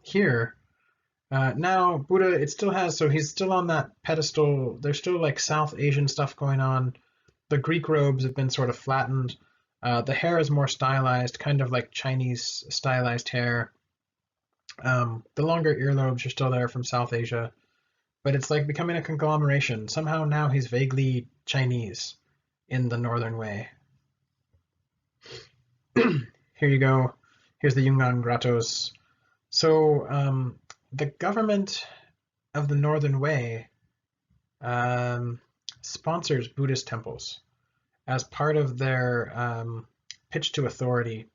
Here, now Buddha, it still has, so he's still on that pedestal. There's still like South Asian stuff going on. The Greek robes have been sort of flattened. The hair is more stylized, kind of like Chinese stylized hair. The longer earlobes are still there from South Asia, but it's like becoming a conglomeration. Somehow now he's vaguely Chinese in the Northern Wei. Here you go. Here's the Yunnan Grottos. So the government of the Northern Wei sponsors Buddhist temples as part of their pitch to authority.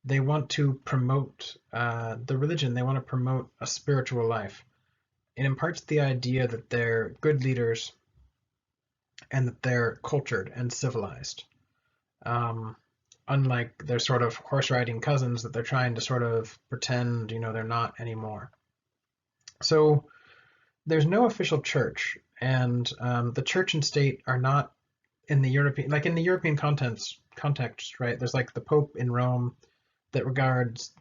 They want to promote the religion. They want to promote a spiritual life. It imparts the idea that they're good leaders and that they're cultured and civilized. Unlike their sort of horse riding cousins that they're trying to sort of pretend, they're not anymore. So there's no official church, and the church and state are not in the European context, right? There's like the Pope in Rome that regards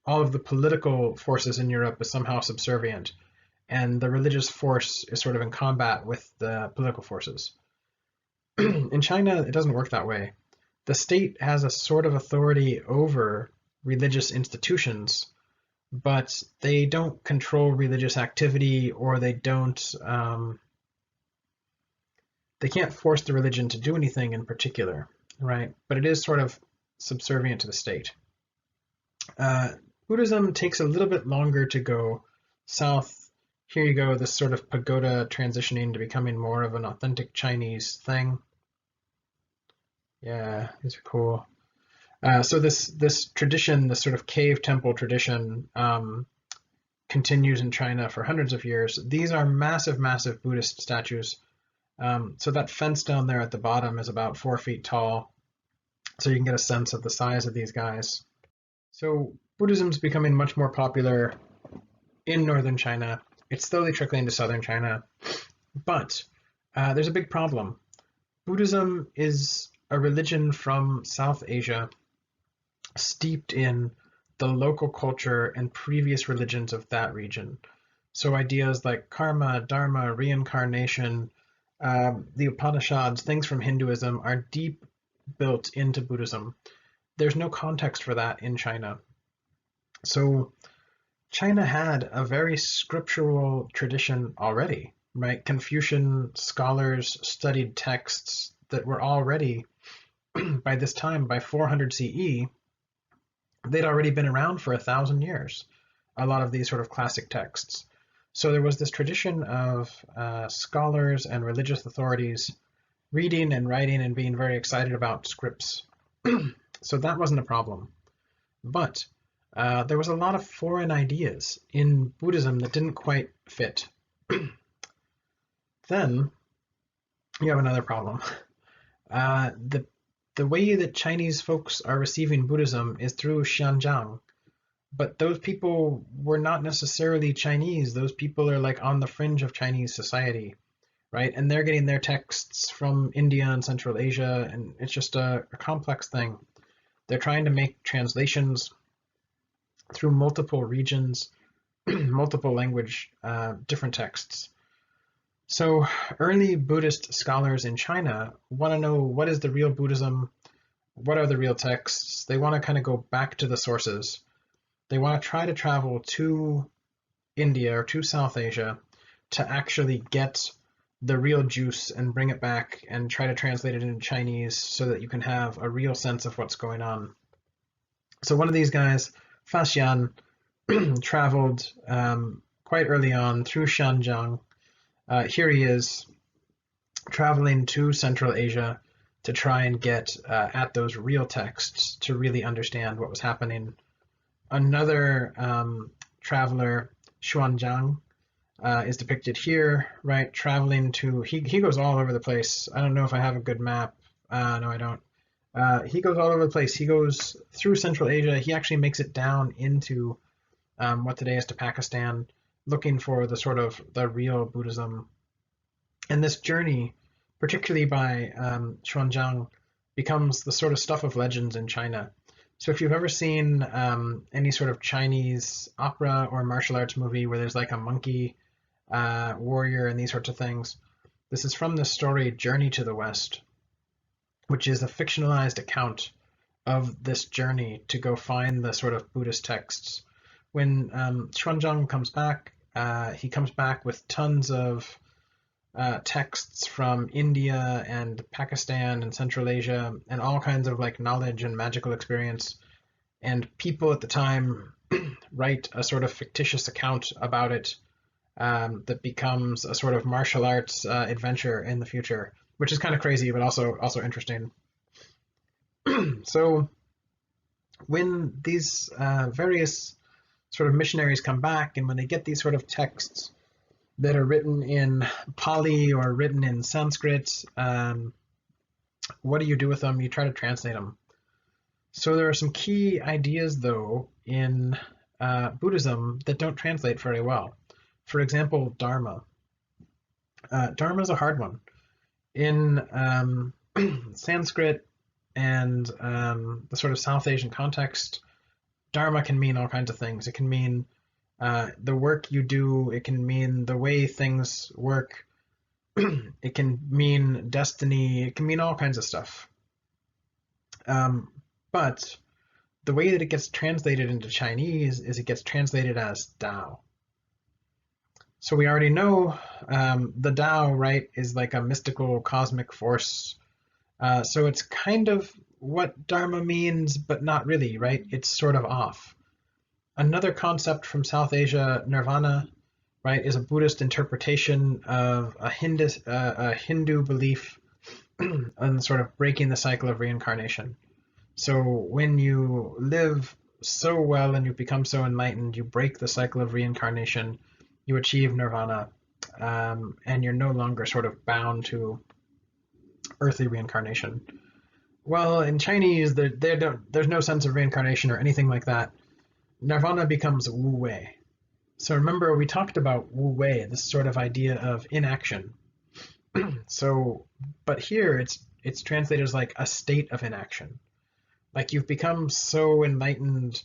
all of the political forces in Europe as somehow subservient, and the religious force is sort of in combat with the political forces. In China, it doesn't work that way. The state has a sort of authority over religious institutions, but they don't control religious activity, or they can't force the religion to do anything in particular, right? But it is sort of subservient to the state. Uh, Buddhism takes a little bit longer to go south. Here you go, this sort of pagoda transitioning to becoming more of an authentic Chinese thing. Yeah, these are cool. So this tradition, this sort of cave temple tradition, continues in China for hundreds of years. These are massive, massive Buddhist statues. So that fence down there at the bottom is about 4 feet tall, so you can get a sense of the size of these guys. So Buddhism's becoming much more popular in northern China. It's slowly trickling to southern China, but there's a big problem. Buddhism is a religion from South Asia, steeped in the local culture and previous religions of that region. So ideas like karma, dharma, reincarnation, the Upanishads, things from Hinduism are deep built into Buddhism. There's no context for that in China. So China had a very scriptural tradition already, right? Confucian scholars studied texts that were already, by this time, by 400 CE, they'd already been around for 1,000 years, a lot of these sort of classic texts. So there was this tradition of scholars and religious authorities reading and writing and being very excited about scripts. So that wasn't a problem. But there was a lot of foreign ideas in Buddhism that didn't quite fit. Then you have another problem. The way that Chinese folks are receiving Buddhism is through Xinjiang, but those people were not necessarily Chinese. Those people are like on the fringe of Chinese society, right? And they're getting their texts from India and Central Asia, and it's just a complex thing. They're trying to make translations through multiple regions, multiple language, different texts. So early Buddhist scholars in China want to know, what is the real Buddhism? What are the real texts? They want to kind of go back to the sources. They want to try to travel to India or to South Asia to actually get the real juice and bring it back and try to translate it into Chinese so that you can have a real sense of what's going on. So one of these guys, Faxian, traveled quite early on through Xinjiang. Here he is traveling to Central Asia to try and get at those real texts to really understand what was happening. Another traveler, Xuanzang, is depicted here, right? Traveling to, he goes all over the place. I don't know if I have a good map. No, I don't. He goes all over the place. He goes through Central Asia. He actually makes it down into what today is to Pakistan, looking for the sort of the real Buddhism. And this journey, particularly by Xuanzang, becomes the sort of stuff of legends in China. So if you've ever seen any sort of Chinese opera or martial arts movie where there's like a monkey warrior and these sorts of things, this is from the story Journey to the West, which is a fictionalized account of this journey to go find the sort of Buddhist texts. When Xuanzang comes back, he comes back with tons of texts from India and Pakistan and Central Asia and all kinds of like knowledge and magical experience. And people at the time write a sort of fictitious account about it that becomes a sort of martial arts adventure in the future, which is kind of crazy, but also interesting. So when these various sort of missionaries come back, and when they get these sort of texts that are written in Pali or written in Sanskrit, what do you do with them? You try to translate them. So there are some key ideas, though, in Buddhism that don't translate very well. For example, Dharma. Dharma is a hard one. In Sanskrit and the sort of South Asian context, Dharma can mean all kinds of things. It can mean the work you do. It can mean the way things work. It can mean destiny. It can mean all kinds of stuff. But the way that it gets translated into Chinese is it gets translated as Tao. So we already know the Tao, right, is like a mystical cosmic force. So it's kind of what Dharma means, but not really, right? It's sort of off. Another concept from South Asia, nirvana, right, is a Buddhist interpretation of a Hindu belief on sort of breaking the cycle of reincarnation. So when you live so well and you become so enlightened, you break the cycle of reincarnation, you achieve nirvana, and you're no longer sort of bound to earthly reincarnation. Well, in Chinese, there's no sense of reincarnation or anything like that. Nirvana becomes wu wei. So remember, we talked about wu wei, this sort of idea of inaction. So, but here it's translated as like a state of inaction. Like you've become so enlightened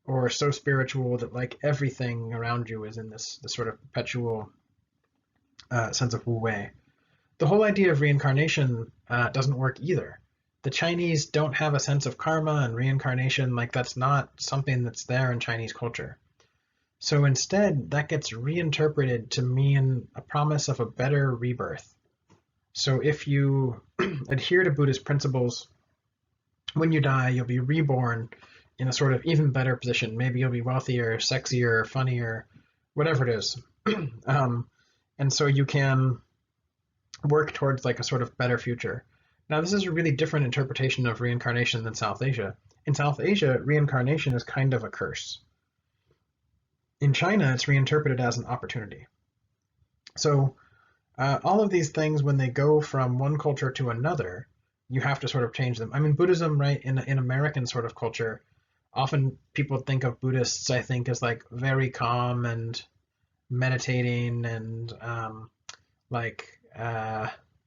or so spiritual that like everything around you is in this sort of perpetual sense of wu wei. The whole idea of reincarnation doesn't work either. The Chinese don't have a sense of karma and reincarnation, like that's not something that's there in Chinese culture. So instead, that gets reinterpreted to mean a promise of a better rebirth. So if you adhere to Buddhist principles, when you die, you'll be reborn in a sort of even better position. Maybe you'll be wealthier, sexier, funnier, whatever it is. And so you can work towards like a sort of better future. Now, this is a really different interpretation of reincarnation than South Asia. In South Asia, reincarnation is kind of a curse. In China, it's reinterpreted as an opportunity. So all of these things, when they go from one culture to another, you have to sort of change them. I mean, Buddhism, right, in American sort of culture, often people think of Buddhists, I think, as like very calm and meditating and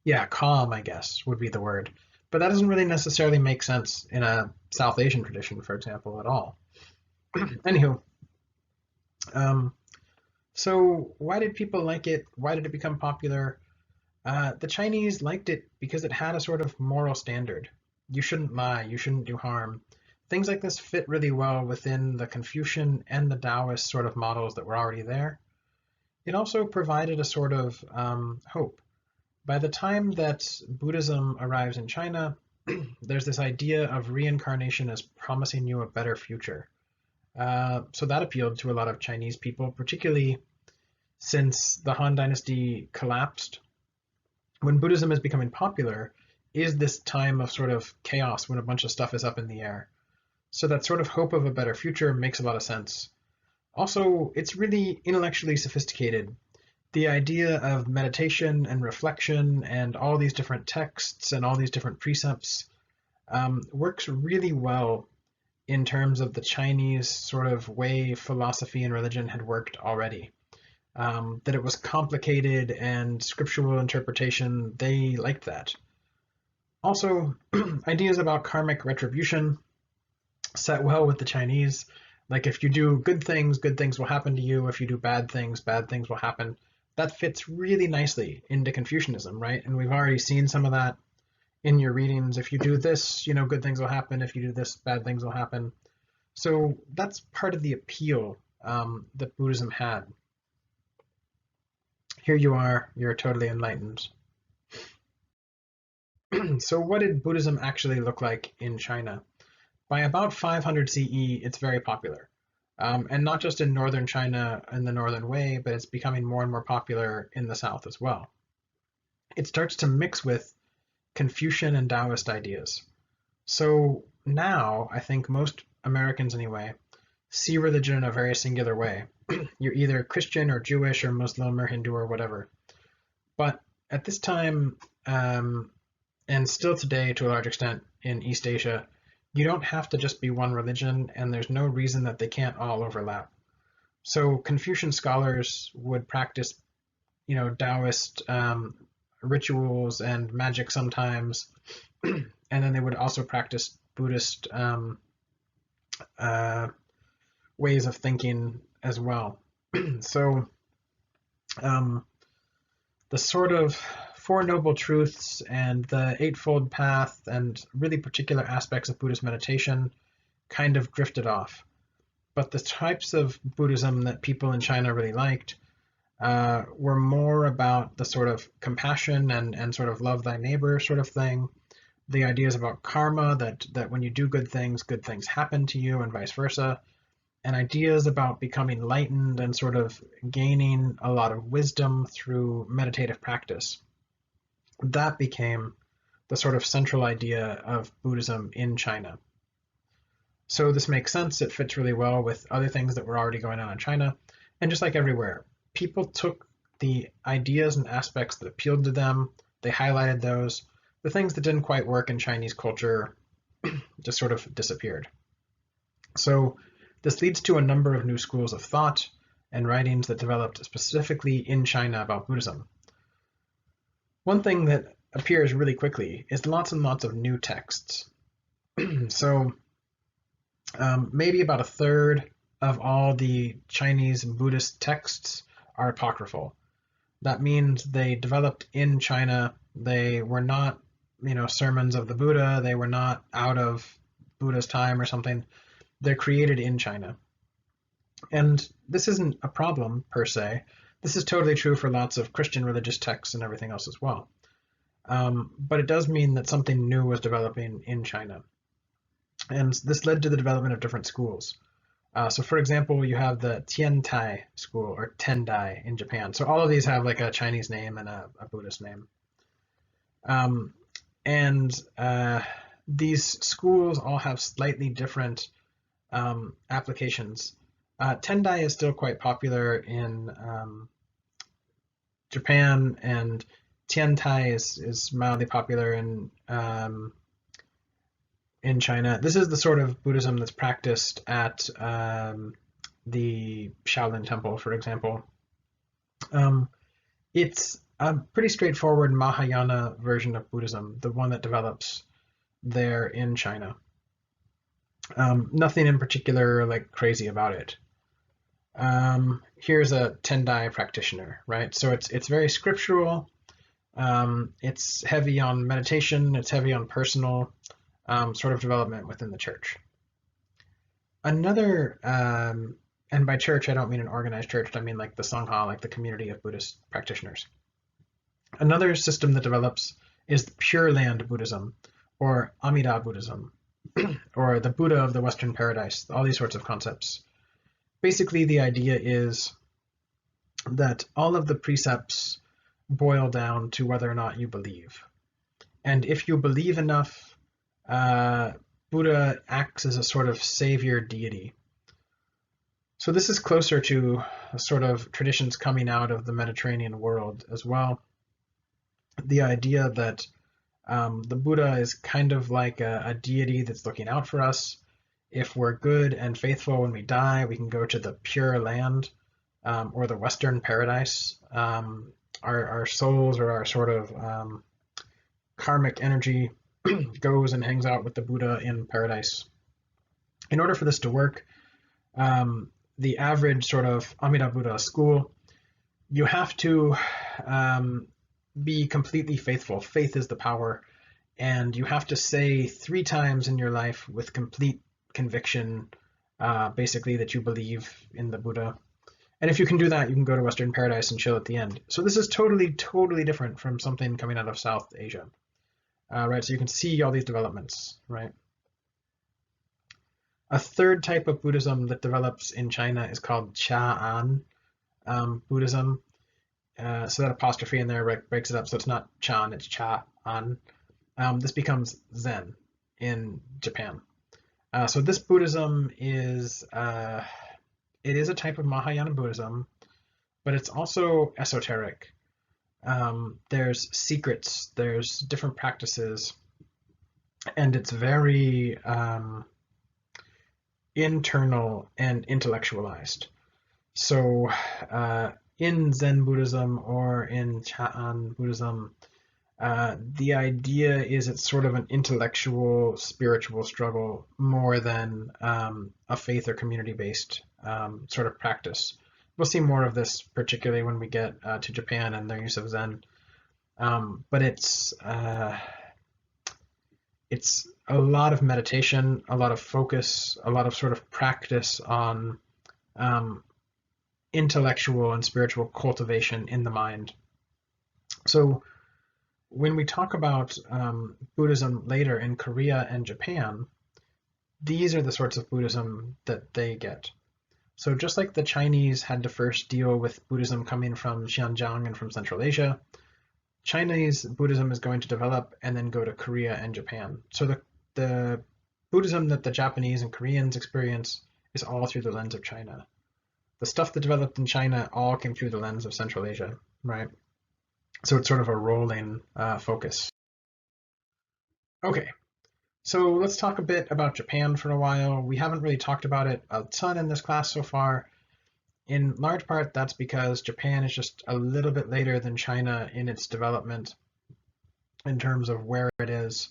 yeah, calm, I guess, would be the word. But that doesn't really necessarily make sense in a South Asian tradition, for example, at all. Anywho, so why did people like it? Why did it become popular? The Chinese liked it because it had a sort of moral standard. You shouldn't lie, you shouldn't do harm. Things like this fit really well within the Confucian and the Taoist sort of models that were already there. It also provided a sort of hope. By the time that Buddhism arrives in China, there's this idea of reincarnation as promising you a better future. So that appealed to a lot of Chinese people, particularly since the Han Dynasty collapsed. When Buddhism is becoming popular, is this time of sort of chaos when a bunch of stuff is up in the air. So that sort of hope of a better future makes a lot of sense. Also, it's really intellectually sophisticated. The idea of meditation and reflection and all these different texts and all these different precepts works really well in terms of the Chinese sort of way philosophy and religion had worked already. That it was complicated and scriptural interpretation, they liked that. Also, ideas about karmic retribution set well with the Chinese. Like if you do good things will happen to you. If you do bad things will happen. That fits really nicely into Confucianism, right? And we've already seen some of that in your readings. If you do this, good things will happen. If you do this, bad things will happen. So that's part of the appeal that Buddhism had. Here you are, you're totally enlightened. So what did Buddhism actually look like in China? By about 500 CE, it's very popular. And not just in northern China in the northern way, but it's becoming more and more popular in the south as well. It starts to mix with Confucian and Taoist ideas. So now, I think most Americans anyway, see religion in a very singular way. You're either Christian or Jewish or Muslim or Hindu or whatever. But at this time, and still today to a large extent in East Asia, you don't have to just be one religion, and there's no reason that they can't all overlap. So Confucian scholars would practice, Taoist rituals and magic sometimes, and then they would also practice Buddhist ways of thinking as well. So the sort of Four Noble Truths and the Eightfold Path and really particular aspects of Buddhist meditation kind of drifted off. But the types of Buddhism that people in China really liked were more about the sort of compassion and sort of love thy neighbor sort of thing. The ideas about karma, that when you do good things happen to you, and vice versa. And ideas about becoming enlightened and sort of gaining a lot of wisdom through meditative practice. That became the sort of central idea of Buddhism in China. So this makes sense. It fits really well with other things that were already going on in China. And just like everywhere, people took the ideas and aspects that appealed to them, they highlighted those. The things that didn't quite work in Chinese culture just sort of disappeared. So this leads to a number of new schools of thought and writings that developed specifically in China about Buddhism. One thing that appears really quickly is lots and lots of new texts. So maybe about a third of all the Chinese Buddhist texts are apocryphal. That means they developed in China. They were not, sermons of the Buddha. They were not out of Buddha's time or something. They're created in China. And this isn't a problem per se. This is totally true for lots of Christian religious texts and everything else as well. But it does mean that something new was developing in China. And this led to the development of different schools. So for example, you have the Tiantai school, or Tendai in Japan. So all of these have like a Chinese name and a Buddhist name. These schools all have slightly different applications. Tendai is still quite popular in Japan, and Tiantai is mildly popular in China. This is the sort of Buddhism that's practiced at the Shaolin Temple, for example. It's a pretty straightforward Mahayana version of Buddhism, the one that develops there in China. Nothing in particular like crazy about it. Here's a Tendai practitioner, right? So it's very scriptural. It's heavy on meditation. It's heavy on personal sort of development within the church. Another, and by church I don't mean an organized church, I mean like the Sangha, like the community of Buddhist practitioners. Another system that develops is the Pure Land Buddhism, or Amida Buddhism, or the Buddha of the Western Paradise, all these sorts of concepts. Basically, the idea is that all of the precepts boil down to whether or not you believe. And if you believe enough, Buddha acts as a sort of savior deity. So this is closer to sort of traditions coming out of the Mediterranean world as well. The idea that the Buddha is kind of like a deity that's looking out for us. If we're good and faithful when we die, we can go to the Pure Land or the Western Paradise. Our souls, or our sort of karmic energy, goes and hangs out with the Buddha in paradise. In order for this to work, the average sort of Amida Buddha school, you have to be completely faithful. Faith is the power. And you have to say 3 times in your life with complete conviction, basically, that you believe in the Buddha. And if you can do that, you can go to Western Paradise and chill at the end. So this is totally, totally different from something coming out of South Asia. Right, so you can see all these developments, right? A third type of Buddhism that develops in China is called Cha'an Buddhism. So that apostrophe in there breaks it up, so it's not Chan, it's Cha'an. This becomes Zen in Japan. So this Buddhism is it is a type of Mahayana Buddhism, but it's also esoteric. There's secrets, there's different practices, and it's very internal and intellectualized. So in Zen Buddhism or in Cha'an Buddhism, the idea is it's sort of an intellectual, spiritual struggle more than a faith or community-based sort of practice. We'll see more of this, particularly when we get to Japan and their use of Zen. But it's a lot of meditation, a lot of focus, a lot of sort of practice on um, intellectual and spiritual cultivation in the mind. So when we talk about Buddhism later in Korea and Japan, these are the sorts of Buddhism that they get. So just like the Chinese had to first deal with Buddhism coming from Xinjiang and from Central Asia, Chinese Buddhism is going to develop and then go to Korea and Japan. So the Buddhism that the Japanese and Koreans experience is all through the lens of China. The stuff that developed in China all came through the lens of Central Asia, right? So it's sort of a rolling focus. Okay, so let's talk a bit about Japan for a while. We haven't really talked about it a ton in this class so far. In large part, that's because Japan is just a little bit later than China in its development in terms of where it is.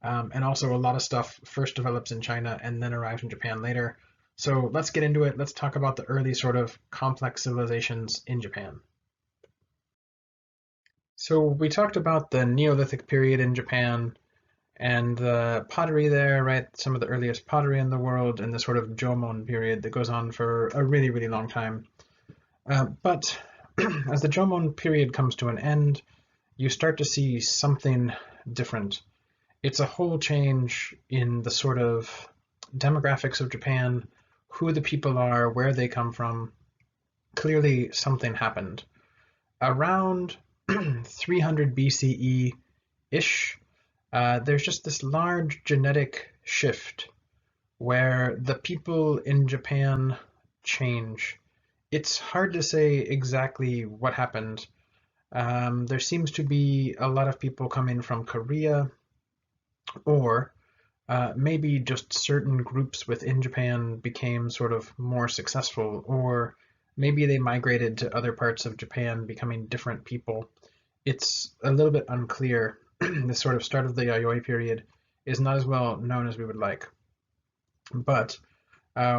And also a lot of stuff first develops in China and then arrives in Japan later. So let's get into it. Let's talk about the early sort of complex civilizations in Japan. So we talked about the Neolithic period in Japan and the pottery there, right? Some of the earliest pottery in the world and the sort of Jomon period that goes on for a really, really long time. But as the Jomon period comes to an end, you start to see something different. It's a whole change in the sort of demographics of Japan, who the people are, where they come from. Clearly something happened. Around 300 BCE-ish, there's just this large genetic shift where the people in Japan change. It's hard to say exactly what happened. There seems to be a lot of people coming from Korea, or maybe just certain groups within Japan became sort of more successful, or maybe they migrated to other parts of Japan, becoming different people. It's a little bit unclear. The sort of start of the Yayoi period is not as well known as we would like. But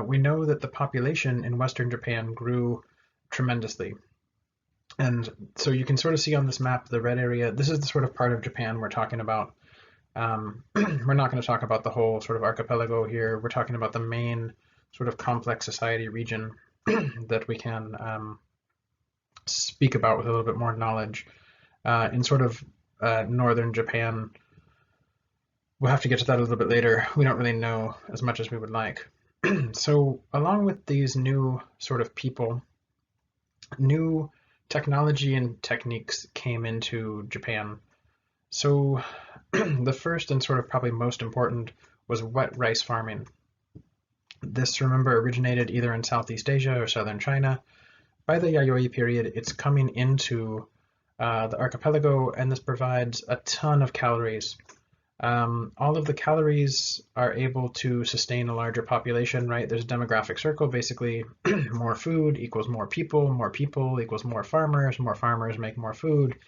we know that the population in Western Japan grew tremendously. And so you can sort of see on this map, the red area, this is the sort of part of Japan we're talking about. We're not going to talk about the whole sort of archipelago here. We're talking about the main sort of complex society region that we can speak about with a little bit more knowledge. In sort of northern Japan, we'll have to get to that a little bit later. We don't really know as much as we would like. So along with these new sort of people, new technology and techniques came into Japan. So the first and sort of probably most important was wet rice farming. This, remember, originated either in Southeast Asia or southern China. By the Yayoi period, it's coming into the archipelago, and this provides a ton of calories. All of the calories are able to sustain a larger population, right? There's a demographic circle, basically more food equals more people equals more farmers make more food,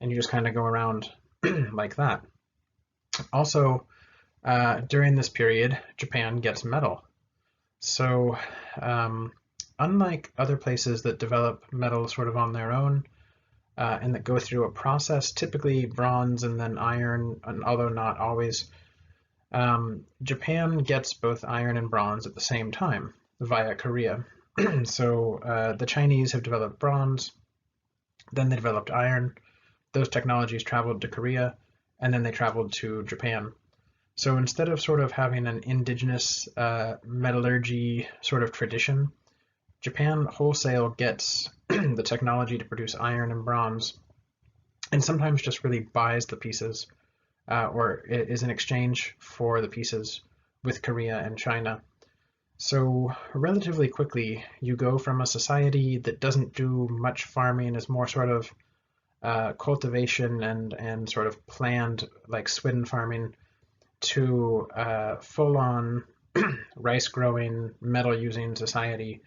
and you just kind of go around like that. Also, during this period, Japan gets metal. So unlike other places that develop metal sort of on their own, and that go through a process, typically bronze and then iron, and although not always, Japan gets both iron and bronze at the same time via Korea. So the Chinese have developed bronze, then they developed iron. Those technologies traveled to Korea, and then they traveled to Japan. So instead of sort of having an indigenous metallurgy sort of tradition, Japan wholesale gets the technology to produce iron and bronze, and sometimes just really buys the pieces, or is in exchange for the pieces with Korea and China. So relatively quickly, you go from a society that doesn't do much farming, is more sort of cultivation and sort of planned, like Swidden farming, to full-on rice growing, metal using society.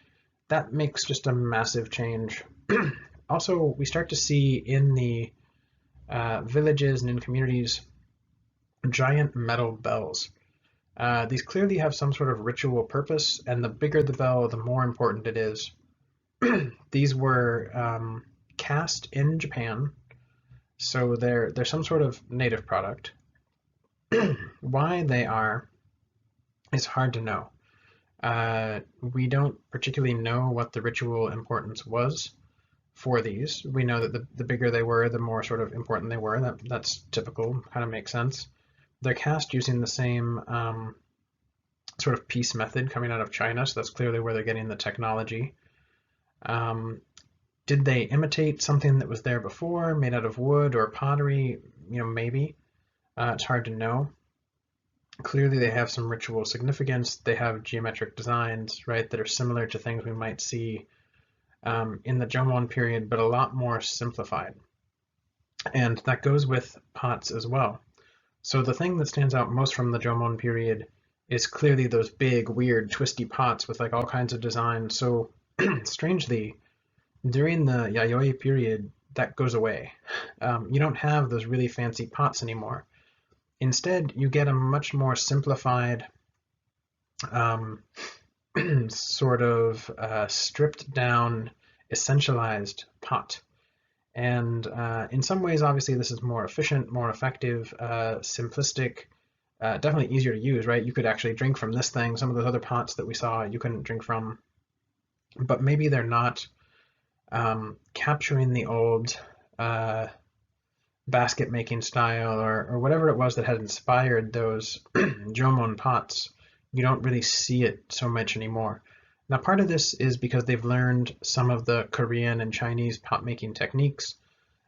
That makes just a massive change. Also, we start to see in the villages and in communities giant metal bells. These clearly have some sort of ritual purpose, and the bigger the bell, the more important it is. These were cast in Japan, so they're some sort of native product. Why they are is hard to know. We don't particularly know what the ritual importance was for these. We know that the bigger they were, the more sort of important they were. That's typical, kind of makes sense. They're cast using the same sort of piece method coming out of China, so that's clearly where they're getting the technology. Um, did they imitate something that was there before, made out of wood or pottery? Maybe. It's hard to know. Clearly, they have some ritual significance. They have geometric designs, right, that are similar to things we might see in the Jomon period, but a lot more simplified. And that goes with pots as well. So the thing that stands out most from the Jomon period is clearly those big, weird, twisty pots with like all kinds of designs. So strangely, during the Yayoi period, that goes away. You don't have those really fancy pots anymore. Instead, you get a much more simplified, um, sort of stripped down, essentialized pot. And in some ways, obviously, this is more efficient, more effective, simplistic, definitely easier to use, right? You could actually drink from this thing. Some of those other pots that we saw, you couldn't drink from. But maybe they're not capturing the old basket making style or whatever it was that had inspired those Jomon pots. You don't really see it so much anymore. Now, part of this is because they've learned some of the Korean and Chinese pot making techniques,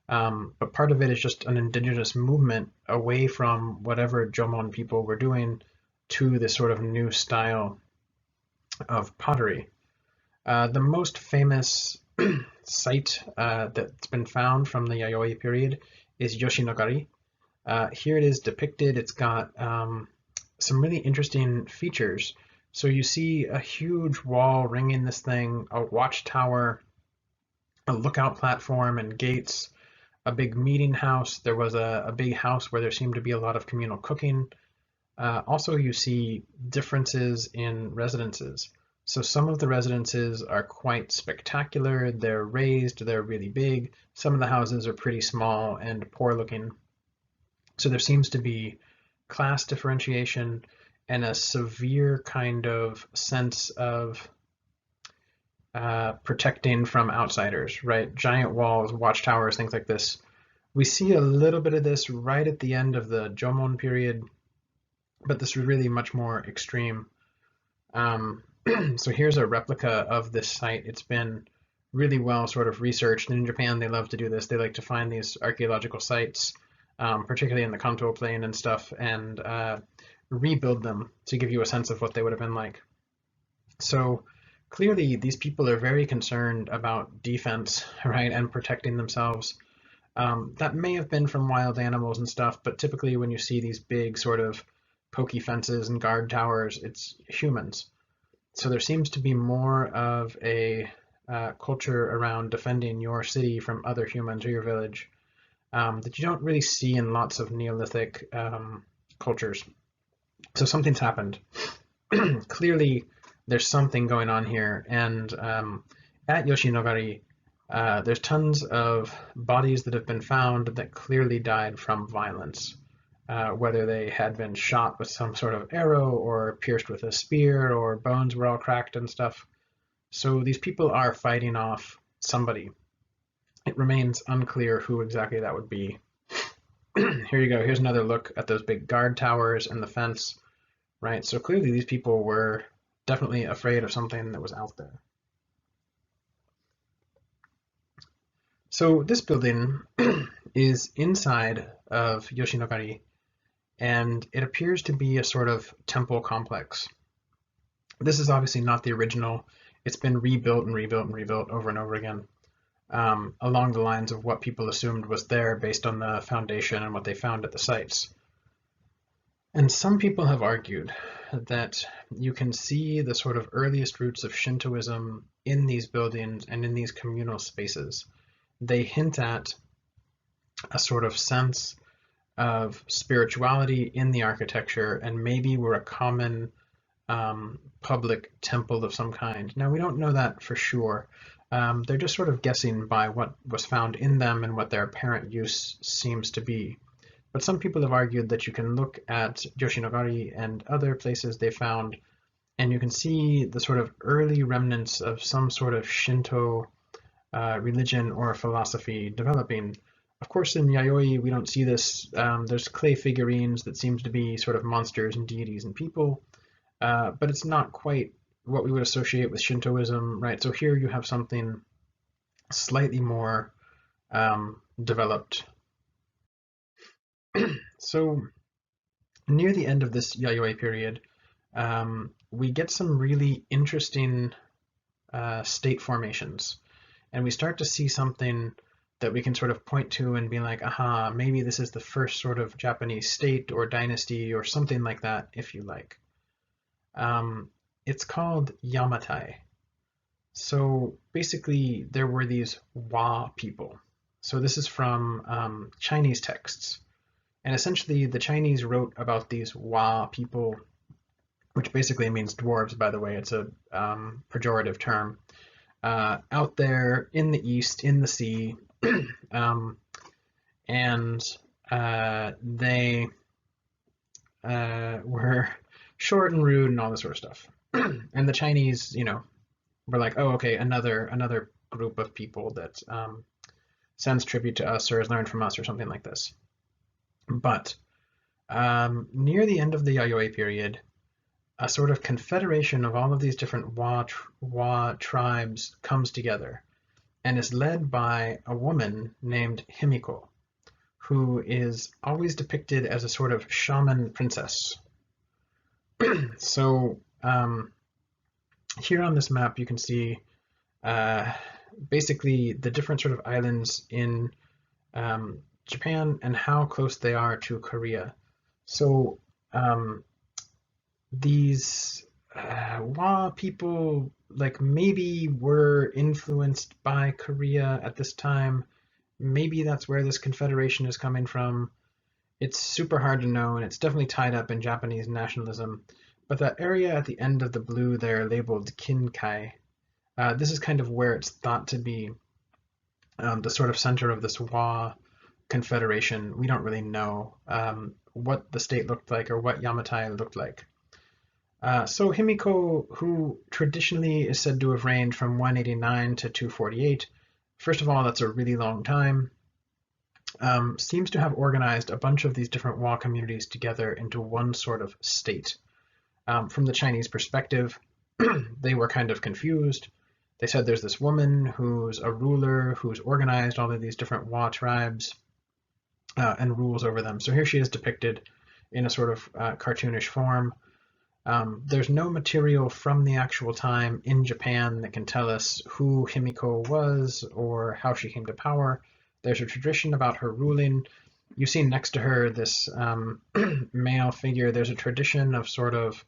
but part of it is just an indigenous movement away from whatever Jomon people were doing to this sort of new style of pottery. The most famous site that's been found from the Yayoi period is Yoshinogari. Here it is depicted. It's got some really interesting features. So you see a huge wall ringing this thing, a watchtower, a lookout platform and gates, a big meeting house. There was a big house where there seemed to be a lot of communal cooking. Also, you see differences in residences. So some of the residences are quite spectacular. They're raised, they're really big. Some of the houses are pretty small and poor looking. So there seems to be class differentiation and a severe kind of sense of protecting from outsiders, right? Giant walls, watchtowers, things like this. We see a little bit of this right at the end of the Jomon period, but this is really much more extreme. So here's a replica of this site. It's been really well sort of researched. And in Japan, they love to do this. They like to find these archaeological sites, particularly in the Kanto plain and stuff, and rebuild them to give you a sense of what they would have been like. So clearly, these people are very concerned about defense, right, and protecting themselves. That may have been from wild animals and stuff, but typically when you see these big sort of pokey fences and guard towers, it's humans. So there seems to be more of a culture around defending your city from other humans or your village that you don't really see in lots of Neolithic cultures. So something's happened. Clearly, there's something going on here. And at Yoshinogari, there's tons of bodies that have been found that clearly died from violence. Whether they had been shot with some sort of arrow or pierced with a spear or bones were all cracked and stuff. So these people are fighting off somebody. It remains unclear who exactly that would be. Here you go. Here's another look at those big guard towers and the fence, right? So clearly these people were definitely afraid of something that was out there. So this building is inside of Yoshinogari, and it appears to be a sort of temple complex. This is obviously not the original. It's been rebuilt and rebuilt and rebuilt over and over again, along the lines of what people assumed was there based on the foundation and what they found at the sites. And some people have argued that you can see the sort of earliest roots of Shintoism in these buildings and in these communal spaces. They hint at a sort of sense of spirituality in the architecture, and maybe we're a common public temple of some kind. Now, we don't know that for sure. They're just sort of guessing by what was found in them and what their apparent use seems to be. But some people have argued that you can look at Yoshinogari and other places they found, and you can see the sort of early remnants of some sort of Shinto religion or philosophy developing. Of course, in Yayoi, we don't see this. There's clay figurines that seems to be sort of monsters and deities and people, but it's not quite what we would associate with Shintoism, right? So here you have something slightly more developed. So near the end of this Yayoi period, we get some really interesting state formations, and we start to see something that we can sort of point to and be like, aha, maybe this is the first sort of Japanese state or dynasty or something like that, if you like. It's called Yamatai. So basically, there were these Wa people. So this is from Chinese texts. And essentially, the Chinese wrote about these Wa people, which basically means dwarves, by the way. It's a pejorative term. Out there in the east, in the sea, and they were short and rude and all this sort of stuff. And the Chinese, were like, oh, okay, another group of people that sends tribute to us or has learned from us or something like this. But near the end of the Yayoi period, a sort of confederation of all of these different Wa tribes comes together and is led by a woman named Himiko, who is always depicted as a sort of shaman princess. So here on this map, you can see basically the different sort of islands in Japan and how close they are to Korea. So these Wa people like maybe were influenced by Korea at this time. Maybe that's where this confederation is coming from. It's super hard to know, and it's definitely tied up in Japanese nationalism. But that area at the end of the blue there labeled Kinkai, this is kind of where it's thought to be the sort of center of this Wa confederation. We don't really know what the state looked like or what Yamatai looked like. So Himiko, who traditionally is said to have reigned from 189 to 248, first of all, that's a really long time, seems to have organized a bunch of these different Wa communities together into one sort of state. From the Chinese perspective, they were kind of confused. They said there's this woman who's a ruler who's organized all of these different Wa tribes and rules over them. So here she is depicted in a sort of cartoonish form. There's no material from the actual time in Japan that can tell us who Himiko was or how she came to power. There's a tradition about her ruling. You see next to her this male figure. There's a tradition of sort of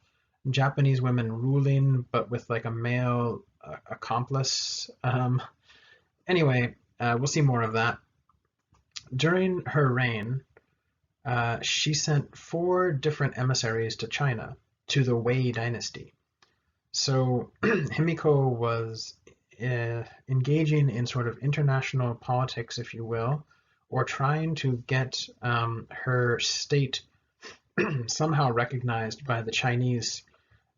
Japanese women ruling, but with like a male accomplice. Anyway, we'll see more of that. During her reign, she sent 4 different emissaries to China, to the Wei dynasty. So Himiko was engaging in sort of international politics, if you will, or trying to get her state somehow recognized by the Chinese.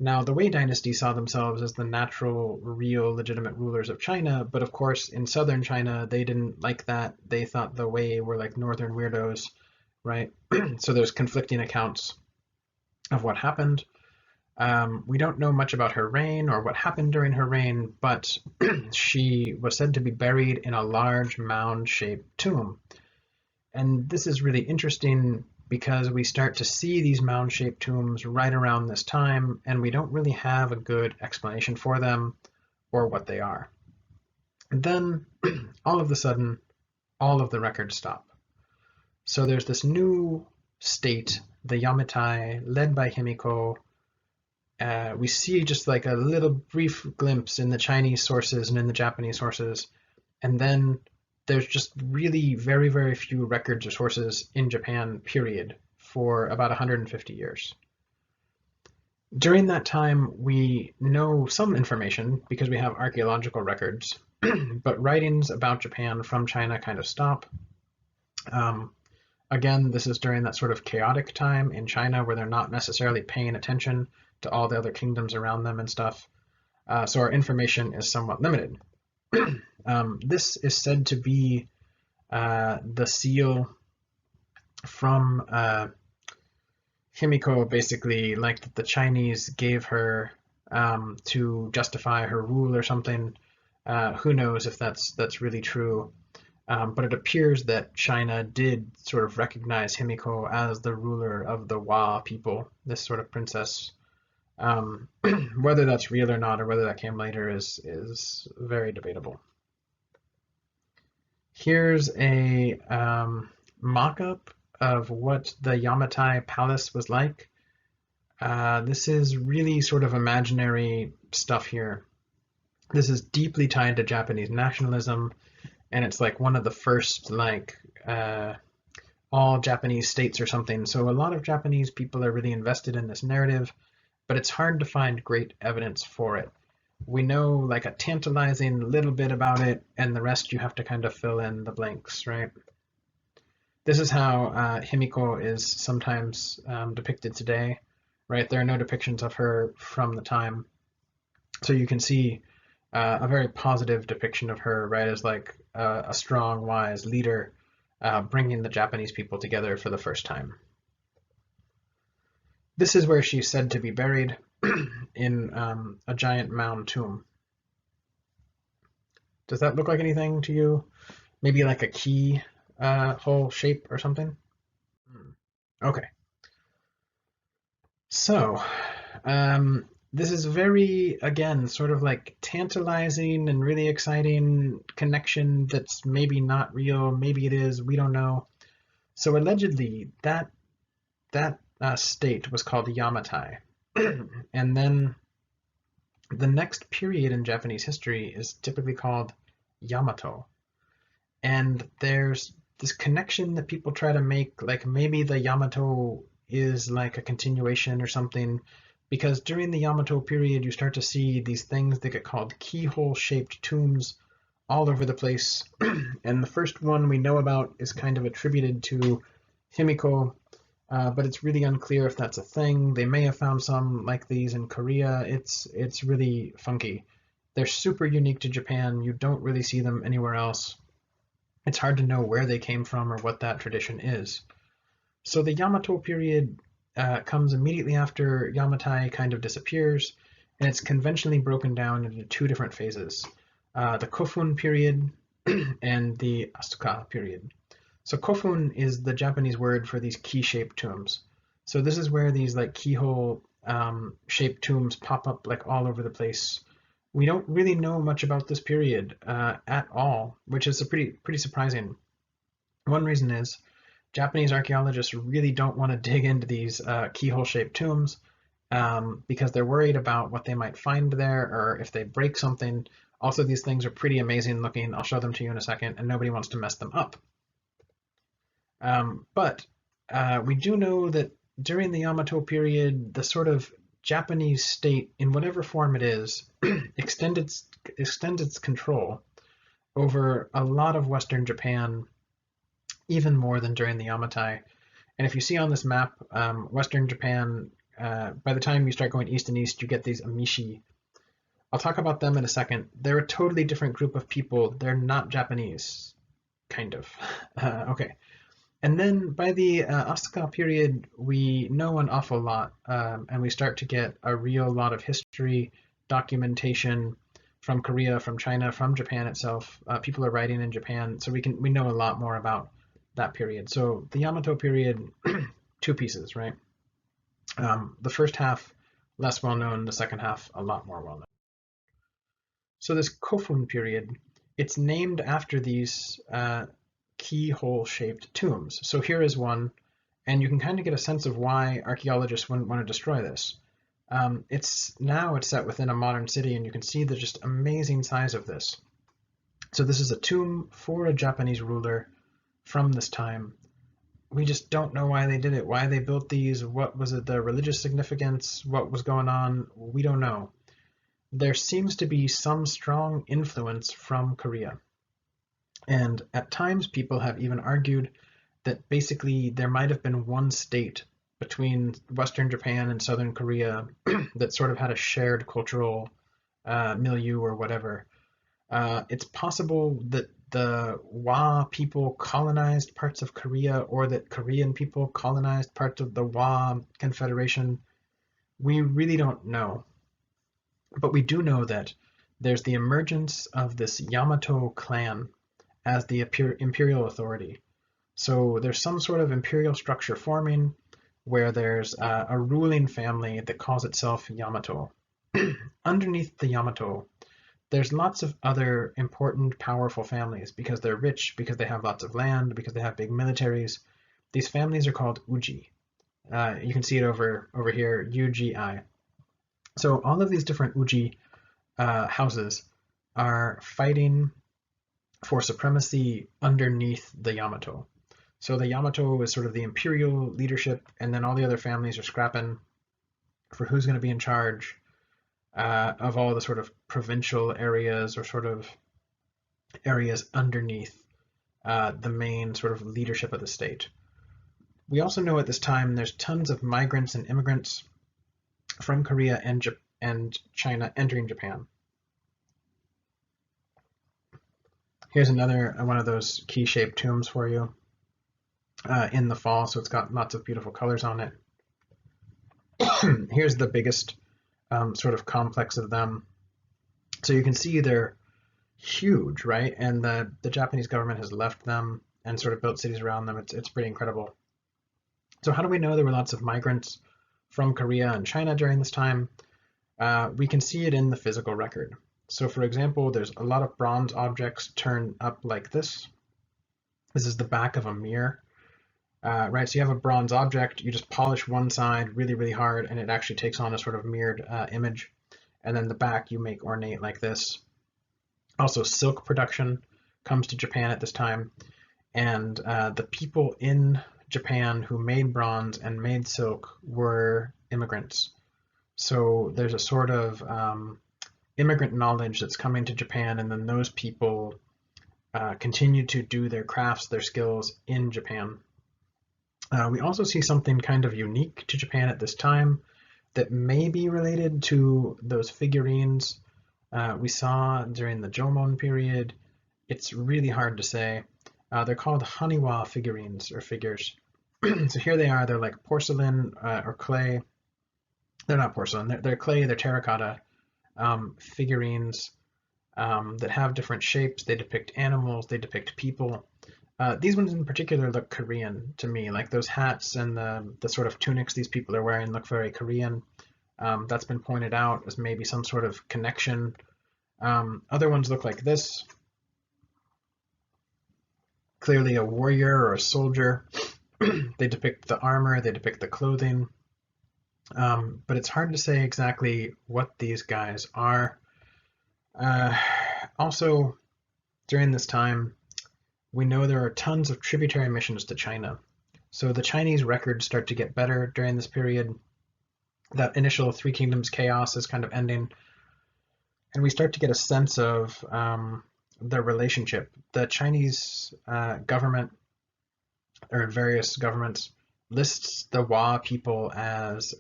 Now, the Wei dynasty saw themselves as the natural, real, legitimate rulers of China, but of course, in southern China, they didn't like that. They thought the Wei were like northern weirdos, right? So there's conflicting accounts of what happened. We don't know much about her reign or what happened during her reign, but she was said to be buried in a large mound-shaped tomb. And this is really interesting because we start to see these mound-shaped tombs right around this time, and we don't really have a good explanation for them or what they are. And then, all of a sudden, all of the records stop. So there's this new state, the Yamatai, led by Himiko. We see just like a little brief glimpse in the Chinese sources and in the Japanese sources, and then there's just really very, very few records or sources in Japan, period, for about 150 years. During that time, we know some information because we have archaeological records, but writings about Japan from China kind of stop. Again, this is during that sort of chaotic time in China where they're not necessarily paying attention to all the other kingdoms around them and stuff. So our information is somewhat limited. This is said to be the seal from Himiko, basically, like the Chinese gave her to justify her rule or something. Who knows if that's really true? But it appears that China did sort of recognize Himiko as the ruler of the Wa people, this sort of princess. Whether that's real or not, or whether that came later, is very debatable. Here's a mock-up of what the Yamatai Palace was like. This is really sort of imaginary stuff here. This is deeply tied to Japanese nationalism, and it's like one of the first like all Japanese states or something. So a lot of Japanese people are really invested in this narrative, but it's hard to find great evidence for it. We know like a tantalizing little bit about it, and the rest you have to kind of fill in the blanks, right? This is how Himiko is sometimes depicted today, right? There are no depictions of her from the time. So you can see a very positive depiction of her, right, as like a strong, wise leader bringing the Japanese people together for the first time. This is where she's said to be buried in a giant mound tomb. Does that look like anything to you? Maybe like a key hole shape or something? Okay. So, this is very, again, sort of like tantalizing and really exciting connection that's maybe not real, maybe it is, we don't know. So allegedly, that state was called Yamatai. And then the next period in Japanese history is typically called Yamato. And there's this connection that people try to make, like maybe the Yamato is like a continuation or something, because during the Yamato period, you start to see these things that get called keyhole-shaped tombs all over the place. And the first one we know about is kind of attributed to Himiko, but it's really unclear if that's a thing. They may have found some like these in Korea. It's really funky. They're super unique to Japan. You don't really see them anywhere else. It's hard to know where they came from or what that tradition is. So the Yamato period comes immediately after Yamatai kind of disappears, and it's conventionally broken down into two different phases, the Kofun period and the Asuka period. So Kofun is the Japanese word for these key-shaped tombs. So this is where these like keyhole shaped tombs pop up like all over the place. We don't really know much about this period at all, which is pretty surprising. One reason is Japanese archaeologists really don't want to dig into these keyhole-shaped tombs because they're worried about what they might find there or if they break something. Also, these things are pretty amazing looking. I'll show them to you in a second, and nobody wants to mess them up. But we do know that during the Yamato period, the sort of Japanese state, in whatever form it is, extends its control over a lot of Western Japan, even more than during the Yamatai. And if you see on this map, Western Japan, by the time you start going east and east, you get these Amishi. I'll talk about them in a second. They're a totally different group of people. They're not Japanese, kind of. Okay. And then by the Asuka period, we know an awful lot, and we start to get a real lot of history, documentation from Korea, from China, from Japan itself. People are writing in Japan, so we know a lot more about that period. So the Yamato period, two pieces, right? The first half, less well known, the second half, a lot more well known. So this Kofun period, it's named after these keyhole-shaped tombs. So here is one, and you can kind of get a sense of why archaeologists wouldn't want to destroy this. It's set within a modern city, and you can see the just amazing size of this. So this is a tomb for a Japanese ruler from this time. We just don't know why they did it, why they built these, what was it, the religious significance, what was going on, we don't know. There seems to be some strong influence from Korea. And at times people have even argued that basically there might have been one state between Western Japan and Southern Korea that sort of had a shared cultural milieu or whatever. It's possible that the Wa people colonized parts of Korea, or that Korean people colonized parts of the Wa Confederation. We really don't know. But we do know that there's the emergence of this Yamato clan as the imperial authority. So there's some sort of imperial structure forming where there's a ruling family that calls itself Yamato. Underneath the Yamato, there's lots of other important, powerful families because they're rich, because they have lots of land, because they have big militaries. These families are called Uji. You can see it over here, UGI. So all of these different Uji houses are fighting for supremacy underneath the Yamato. So the Yamato is sort of the imperial leadership, and then all the other families are scrapping for who's going to be in charge of all the sort of provincial areas or sort of areas underneath the main sort of leadership of the state. We also know at this time there's tons of migrants and immigrants from Korea and China entering Japan. Here's another one of those key-shaped tombs for you in the fall, so it's got lots of beautiful colors on it. Here's the biggest sort of complex of them. So you can see they're huge, right? And the Japanese government has left them and sort of built cities around them. It's pretty incredible. So how do we know there were lots of migrants from Korea and China during this time? We can see it in the physical record. So for example, there's a lot of bronze objects turned up like this. This is the back of a mirror, right? So you have a bronze object, you just polish one side really, really hard, and it actually takes on a sort of mirrored image. And then the back you make ornate like this. Also, silk production comes to Japan at this time, and the people in Japan who made bronze and made silk were immigrants. So there's a sort of immigrant knowledge that's coming to Japan, and then those people continue to do their crafts, their skills in Japan. We also see something kind of unique to Japan at this time that may be related to those figurines we saw during the Jomon period. It's really hard to say. They're called Haniwa figurines or figures. So here they are. They're like porcelain or clay. They're not porcelain. They're clay. They're terracotta figurines that have different shapes. They depict animals. They depict people. These ones in particular look Korean to me. Like those hats and the sort of tunics these people are wearing look very Korean. That's been pointed out as maybe some sort of connection. Other ones look like this. Clearly a warrior or a soldier. They depict the armor, they depict the clothing. But it's hard to say exactly what these guys are. Also, during this time, we know there are tons of tributary missions to China. So the Chinese records start to get better during this period. That initial Three Kingdoms chaos is kind of ending. And we start to get a sense of their relationship. The Chinese government, or various governments, lists the Wa people as,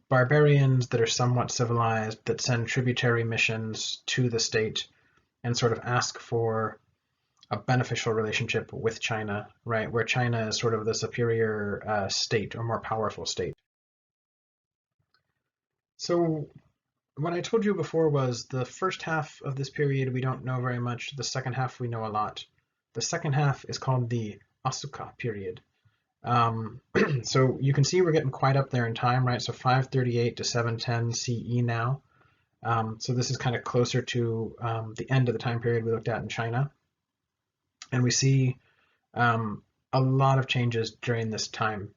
barbarians that are somewhat civilized, that send tributary missions to the state and sort of ask for a beneficial relationship with China, right? Where China is sort of the superior state or more powerful state. So what I told you before was the first half of this period we don't know very much. The second half we know a lot. The second half is called the Asuka period. So you can see we're getting quite up there in time, right? So 538 to 710 CE now. So this is kind of closer to the end of the time period we looked at in China. And we see a lot of changes during this time.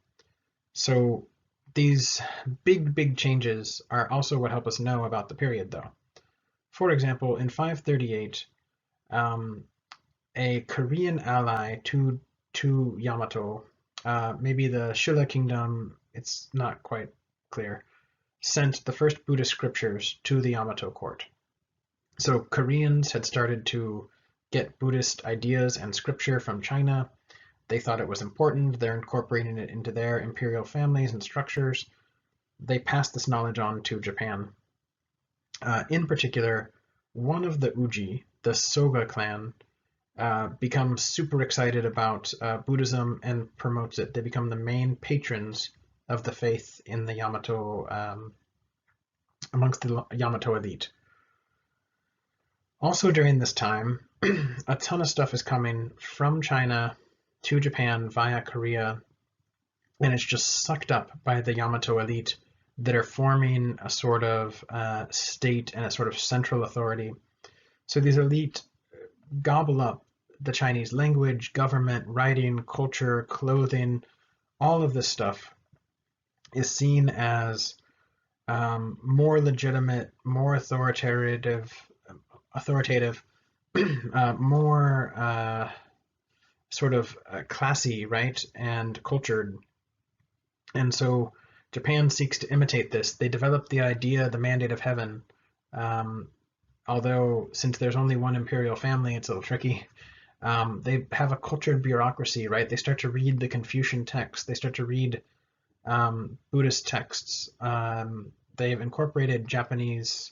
So these big changes are also what help us know about the period, though. For example, in 538, a Korean ally to Yamato, maybe the Shilla kingdom, it's not quite clear, sent the first Buddhist scriptures to the Yamato court. So Koreans had started to get Buddhist ideas and scripture from China. They thought it was important. They're incorporating it into their imperial families and structures. They passed this knowledge on to Japan. In particular, one of the Uji, the Soga clan, becomes super excited about Buddhism and promotes it. They become the main patrons of the faith in the Yamato, amongst the Yamato elite. Also during this time, a ton of stuff is coming from China to Japan via Korea, and it's just sucked up by the Yamato elite that are forming a sort of state and a sort of central authority. So these elite gobble up the Chinese language, government, writing, culture, clothing. All of this stuff is seen as more legitimate, more authoritative, more sort of classy, right, and cultured. And so Japan seeks to imitate this. They develop the idea, the mandate of heaven. Although, since there's only one imperial family, it's a little tricky. They have a cultured bureaucracy, right? They start to read the Confucian texts. They start to read Buddhist texts. They've incorporated Japanese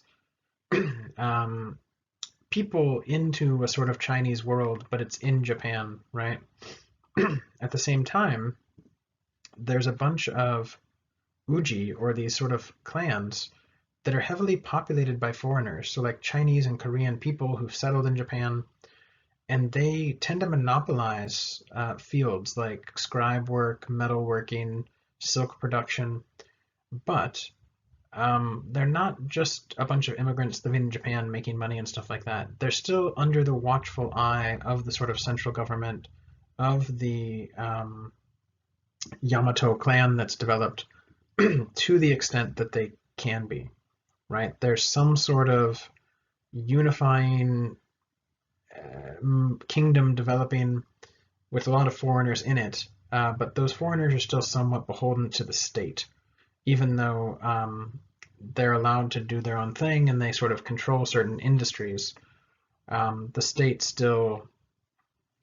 people into a sort of Chinese world, but it's in Japan, right? At the same time, there's a bunch of Uji, or these sort of clans, that are heavily populated by foreigners. So like Chinese and Korean people who've settled in Japan, and they tend to monopolize fields like scribe work, metalworking, silk production. But they're not just a bunch of immigrants living in Japan making money and stuff like that. They're still under the watchful eye of the sort of central government, of the Yamato clan that's developed to the extent that they can be, right? There's some sort of unifying kingdom developing with a lot of foreigners in it, but those foreigners are still somewhat beholden to the state, even though they're allowed to do their own thing and they sort of control certain industries. The state still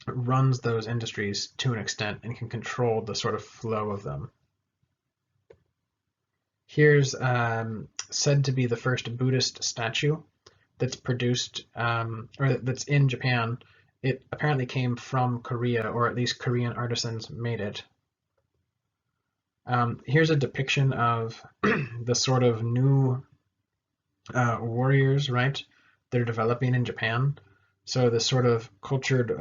runs those industries to an extent and can control the sort of flow of them. Here's said to be the first Buddhist statue that's produced, or that's in Japan. It apparently came from Korea, or at least Korean artisans made it. Here's a depiction of the sort of new warriors, right, that are developing in Japan. So this sort of cultured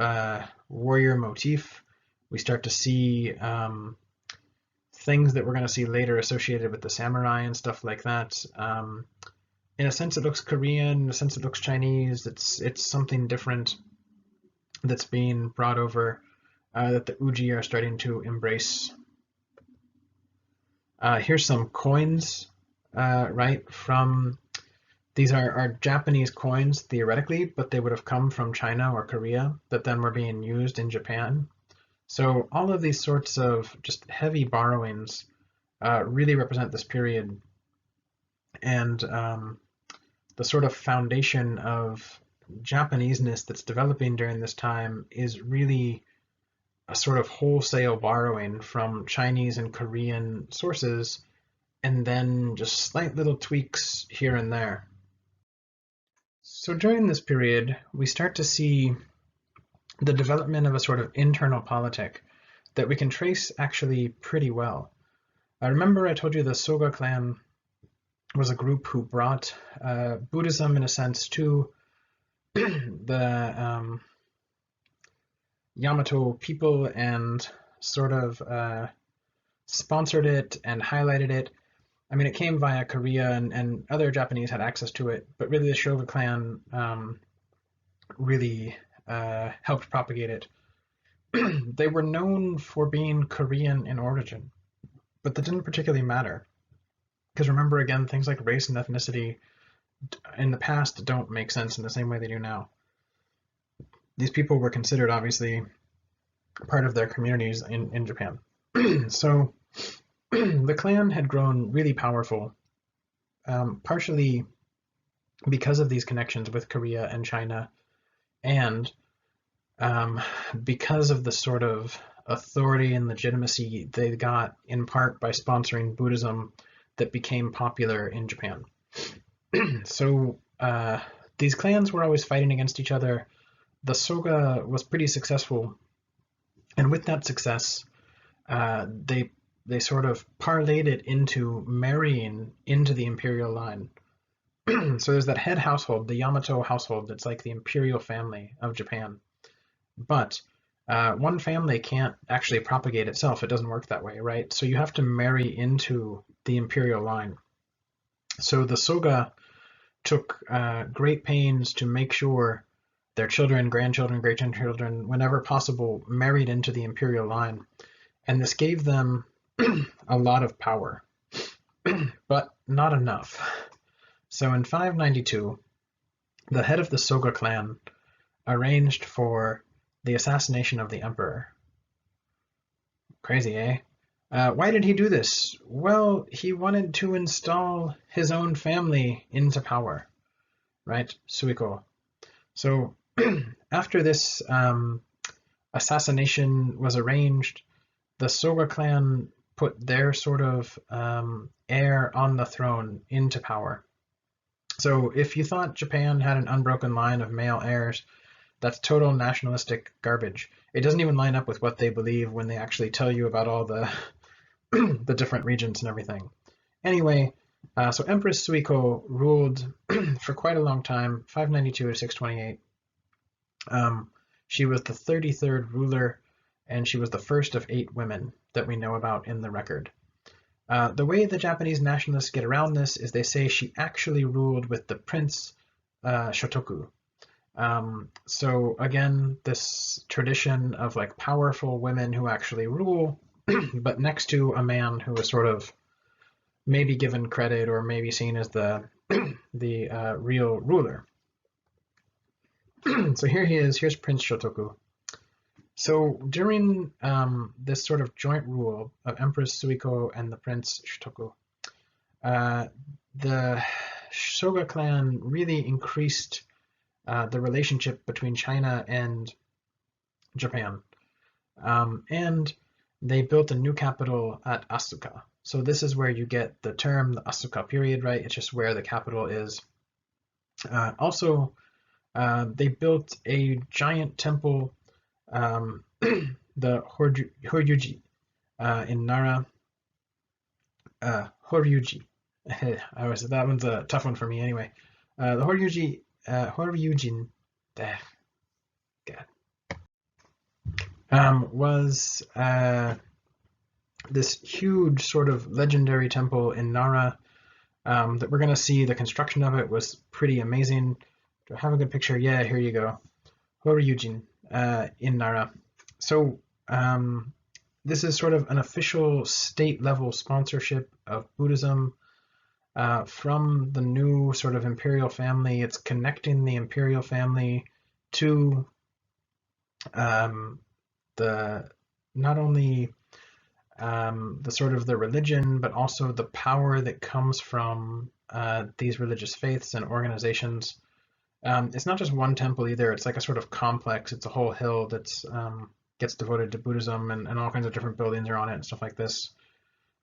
warrior motif, we start to see things that we're going to see later associated with the samurai and stuff like that. In a sense, it looks Korean. In a sense, it looks Chinese. It's something different that's being brought over that the Uji are starting to embrace. Here's some coins, right, from, these are Japanese coins theoretically, but they would have come from China or Korea that then were being used in Japan. So all of these sorts of just heavy borrowings really represent this period, and the sort of foundation of Japaneseness that's developing during this time is really a sort of wholesale borrowing from Chinese and Korean sources, and then just slight little tweaks here and there. So during this period, we start to see the development of a sort of internal politic that we can trace actually pretty well. I remember I told you the Soga clan was a group who brought Buddhism, in a sense, to the Yamato people and sort of sponsored it and highlighted it. I mean, it came via Korea, and other Japanese had access to it, but really the Soga clan really helped propagate it. They were known for being Korean in origin, but that didn't particularly matter. Because remember, again, things like race and ethnicity in the past don't make sense in the same way they do now. These people were considered, obviously, part of their communities in Japan. So the clan had grown really powerful, partially because of these connections with Korea and China, and um, because of the sort of authority and legitimacy they got in part by sponsoring Buddhism that became popular in Japan. So these clans were always fighting against each other. The Soga was pretty successful, and with that success, they sort of parlayed it into marrying into the imperial line. So there's that head household, the Yamato household, that's like the imperial family of Japan. But one family can't actually propagate itself. It doesn't work that way, right? So you have to marry into the imperial line. So the Soga took great pains to make sure their children, grandchildren, great-grandchildren, whenever possible, married into the imperial line. And this gave them a lot of power, but not enough. So in 592, the head of the Soga clan arranged for the assassination of the emperor. Crazy, eh? Why did he do this? Well, he wanted to install his own family into power, right? Suiko. So after this assassination was arranged, the Soga clan put their sort of heir on the throne into power. So if you thought Japan had an unbroken line of male heirs, that's total nationalistic garbage. It doesn't even line up with what they believe when they actually tell you about all the the different regions and everything. Anyway, so Empress Suiko ruled for quite a long time, 592 to 628. She was the 33rd ruler, and she was the first of 8 women that we know about in the record. The way the Japanese nationalists get around this is they say she actually ruled with the Prince Shotoku. So again, this tradition of like powerful women who actually rule, but next to a man who is sort of maybe given credit or maybe seen as the real ruler. So here he is. Here's Prince Shotoku. So during this sort of joint rule of Empress Suiko and the Prince Shotoku, the Soga clan really increased the relationship between China and Japan. And they built a new capital at Asuka. So this is where you get the term, the Asuka period, right? It's just where the capital is. Also, they built a giant temple, the Horyuji in Nara. Horyuji. That one's a tough one for me anyway. The Horyujin, was this huge sort of legendary temple in Nara that we're going to see. The construction of it was pretty amazing. Do I have a good picture? Yeah, here you go. Horyujin in Nara. So this is sort of an official state-level sponsorship of Buddhism from the new sort of imperial family. It's connecting the imperial family to the not only the sort of the religion, but also the power that comes from these religious faiths and organizations. It's not just one temple either. It's like a sort of complex. It's a whole hill that's gets devoted to Buddhism, and all kinds of different buildings are on it and stuff like this.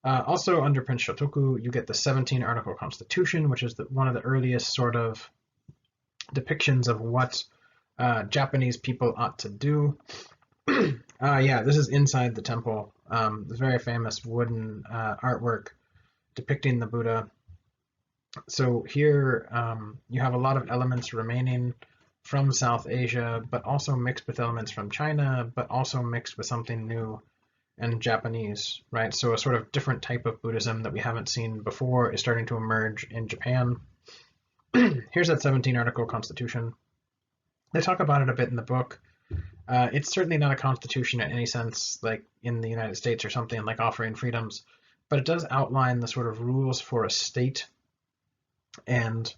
Also, under Prince Shotoku, you get the 17-article constitution, which is one of the earliest sort of depictions of what Japanese people ought to do. Yeah, this is inside the temple. This very famous wooden artwork depicting the Buddha. So here you have a lot of elements remaining from South Asia, but also mixed with elements from China, but also mixed with something new and Japanese, right? So a sort of different type of Buddhism that we haven't seen before is starting to emerge in Japan. Here's that 17-article constitution. They talk about it a bit in the book. It's certainly not a constitution in any sense like in the United States or something like offering freedoms, but it does outline the sort of rules for a state and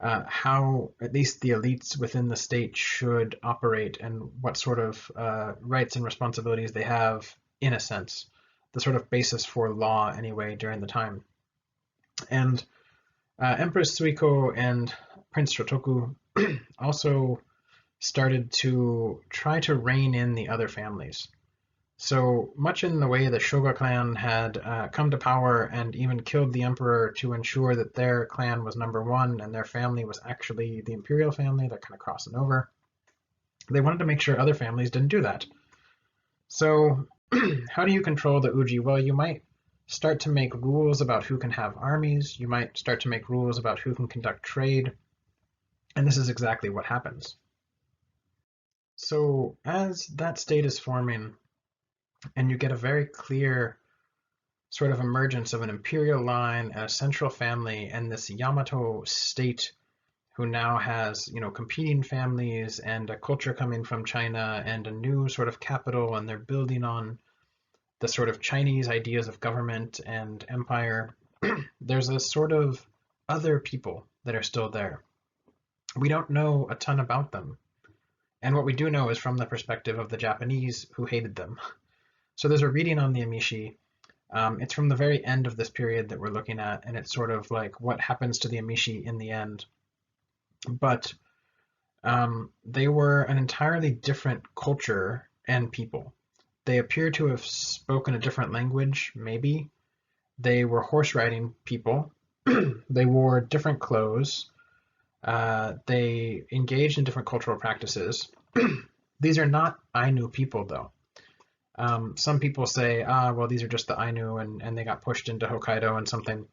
how at least the elites within the state should operate and what sort of rights and responsibilities they have, in a sense, the sort of basis for law anyway during the time. And Empress Suiko and Prince Shotoku also started to try to rein in the other families. So much in the way the Shoga clan had come to power and even killed the emperor to ensure that their clan was number one and their family was actually the imperial family, they're kind of crossing over. They wanted to make sure other families didn't do that. So how do you control the Uji? Well, you might start to make rules about who can have armies. You might start to make rules about who can conduct trade. And this is exactly what happens. So as that state is forming, and you get a very clear sort of emergence of an imperial line and a central family and this Yamato state who now has, competing families and a culture coming from China and a new sort of capital, and they're building on the sort of Chinese ideas of government and empire. There's a sort of other people that are still there. We don't know a ton about them. And what we do know is from the perspective of the Japanese who hated them. So there's a reading on the Emishi. It's from the very end of this period that we're looking at, and it's sort of like what happens to the Emishi in the end. But they were an entirely different culture and people. They appear to have spoken a different language, maybe. They were horse riding people. They wore different clothes. They engaged in different cultural practices. These are not Ainu people, though. Some people say, well, these are just the Ainu and they got pushed into Hokkaido and something,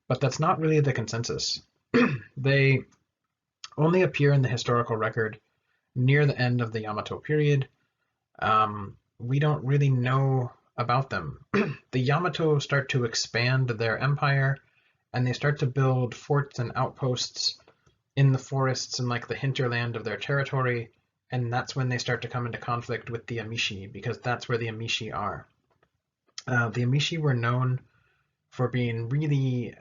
but that's not really the consensus. They only appear in the historical record near the end of the Yamato period. We don't really know about them. The Yamato start to expand their empire, and they start to build forts and outposts in the forests and like the hinterland of their territory, and that's when they start to come into conflict with the Emishi, because that's where the Emishi are. The Emishi were known for being really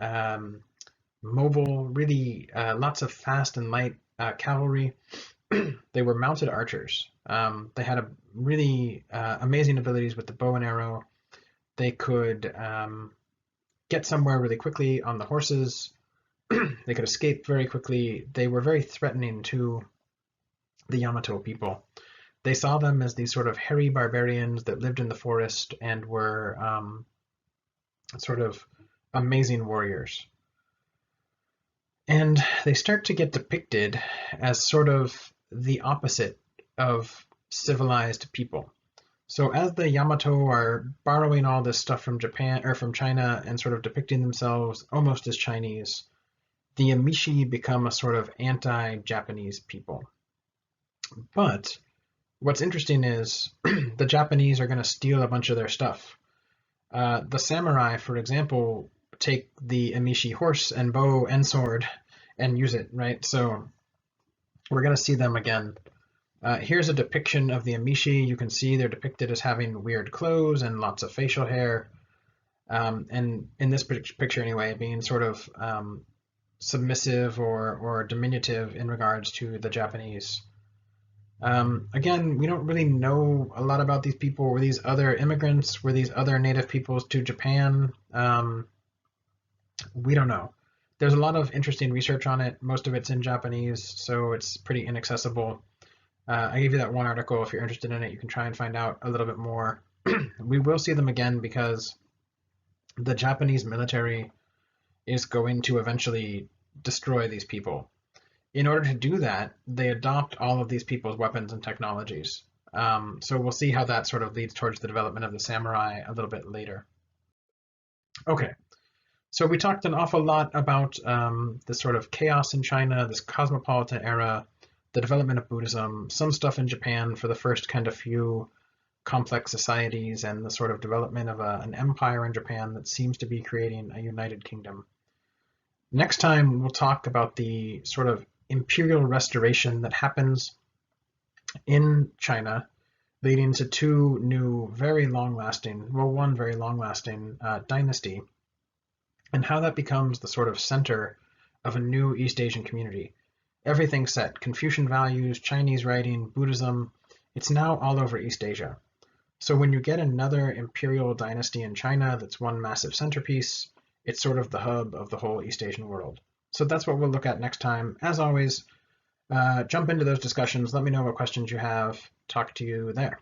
mobile, really lots of fast and light cavalry. They were mounted archers. They had a really amazing abilities with the bow and arrow. They could get somewhere really quickly on the horses. They could escape very quickly. They were very threatening to the Yamato people. They saw them as these sort of hairy barbarians that lived in the forest and were sort of amazing warriors. And they start to get depicted as sort of the opposite of civilized people. So as the Yamato are borrowing all this stuff from Japan or from China and sort of depicting themselves almost as Chinese, the Emishi become a sort of anti-Japanese people. But what's interesting is the Japanese are going to steal a bunch of their stuff. The samurai, for example, take the Emishi horse and bow and sword and use it, right? So we're going to see them again. Here's a depiction of the Emishi. You can see they're depicted as having weird clothes and lots of facial hair. And in this picture anyway, being sort of submissive or diminutive in regards to the Japanese. Again, we don't really know a lot about these people. Were these other immigrants? Were these other native peoples to Japan? We don't know. There's a lot of interesting research on it. Most of it's in Japanese, so it's pretty inaccessible. I gave you that one article. If you're interested in it, you can try and find out a little bit more. We will see them again because the Japanese military is going to eventually destroy these people. In order to do that, they adopt all of these people's weapons and technologies. So we'll see how that sort of leads towards the development of the samurai a little bit later. Okay, so we talked an awful lot about this sort of chaos in China, this cosmopolitan era, the development of Buddhism, some stuff in Japan for the first kind of few complex societies, and the sort of development of an empire in Japan that seems to be creating a united kingdom. Next time, we'll talk about the sort of imperial restoration that happens in China, leading to two new, very long-lasting, well, one very long-lasting dynasty, and how that becomes the sort of center of a new East Asian community. Everything's set. Confucian values, Chinese writing, Buddhism, it's now all over East Asia. So when you get another imperial dynasty in China that's one massive centerpiece, it's sort of the hub of the whole East Asian world. So that's what we'll look at next time. As always, jump into those discussions. Let me know what questions you have. Talk to you there.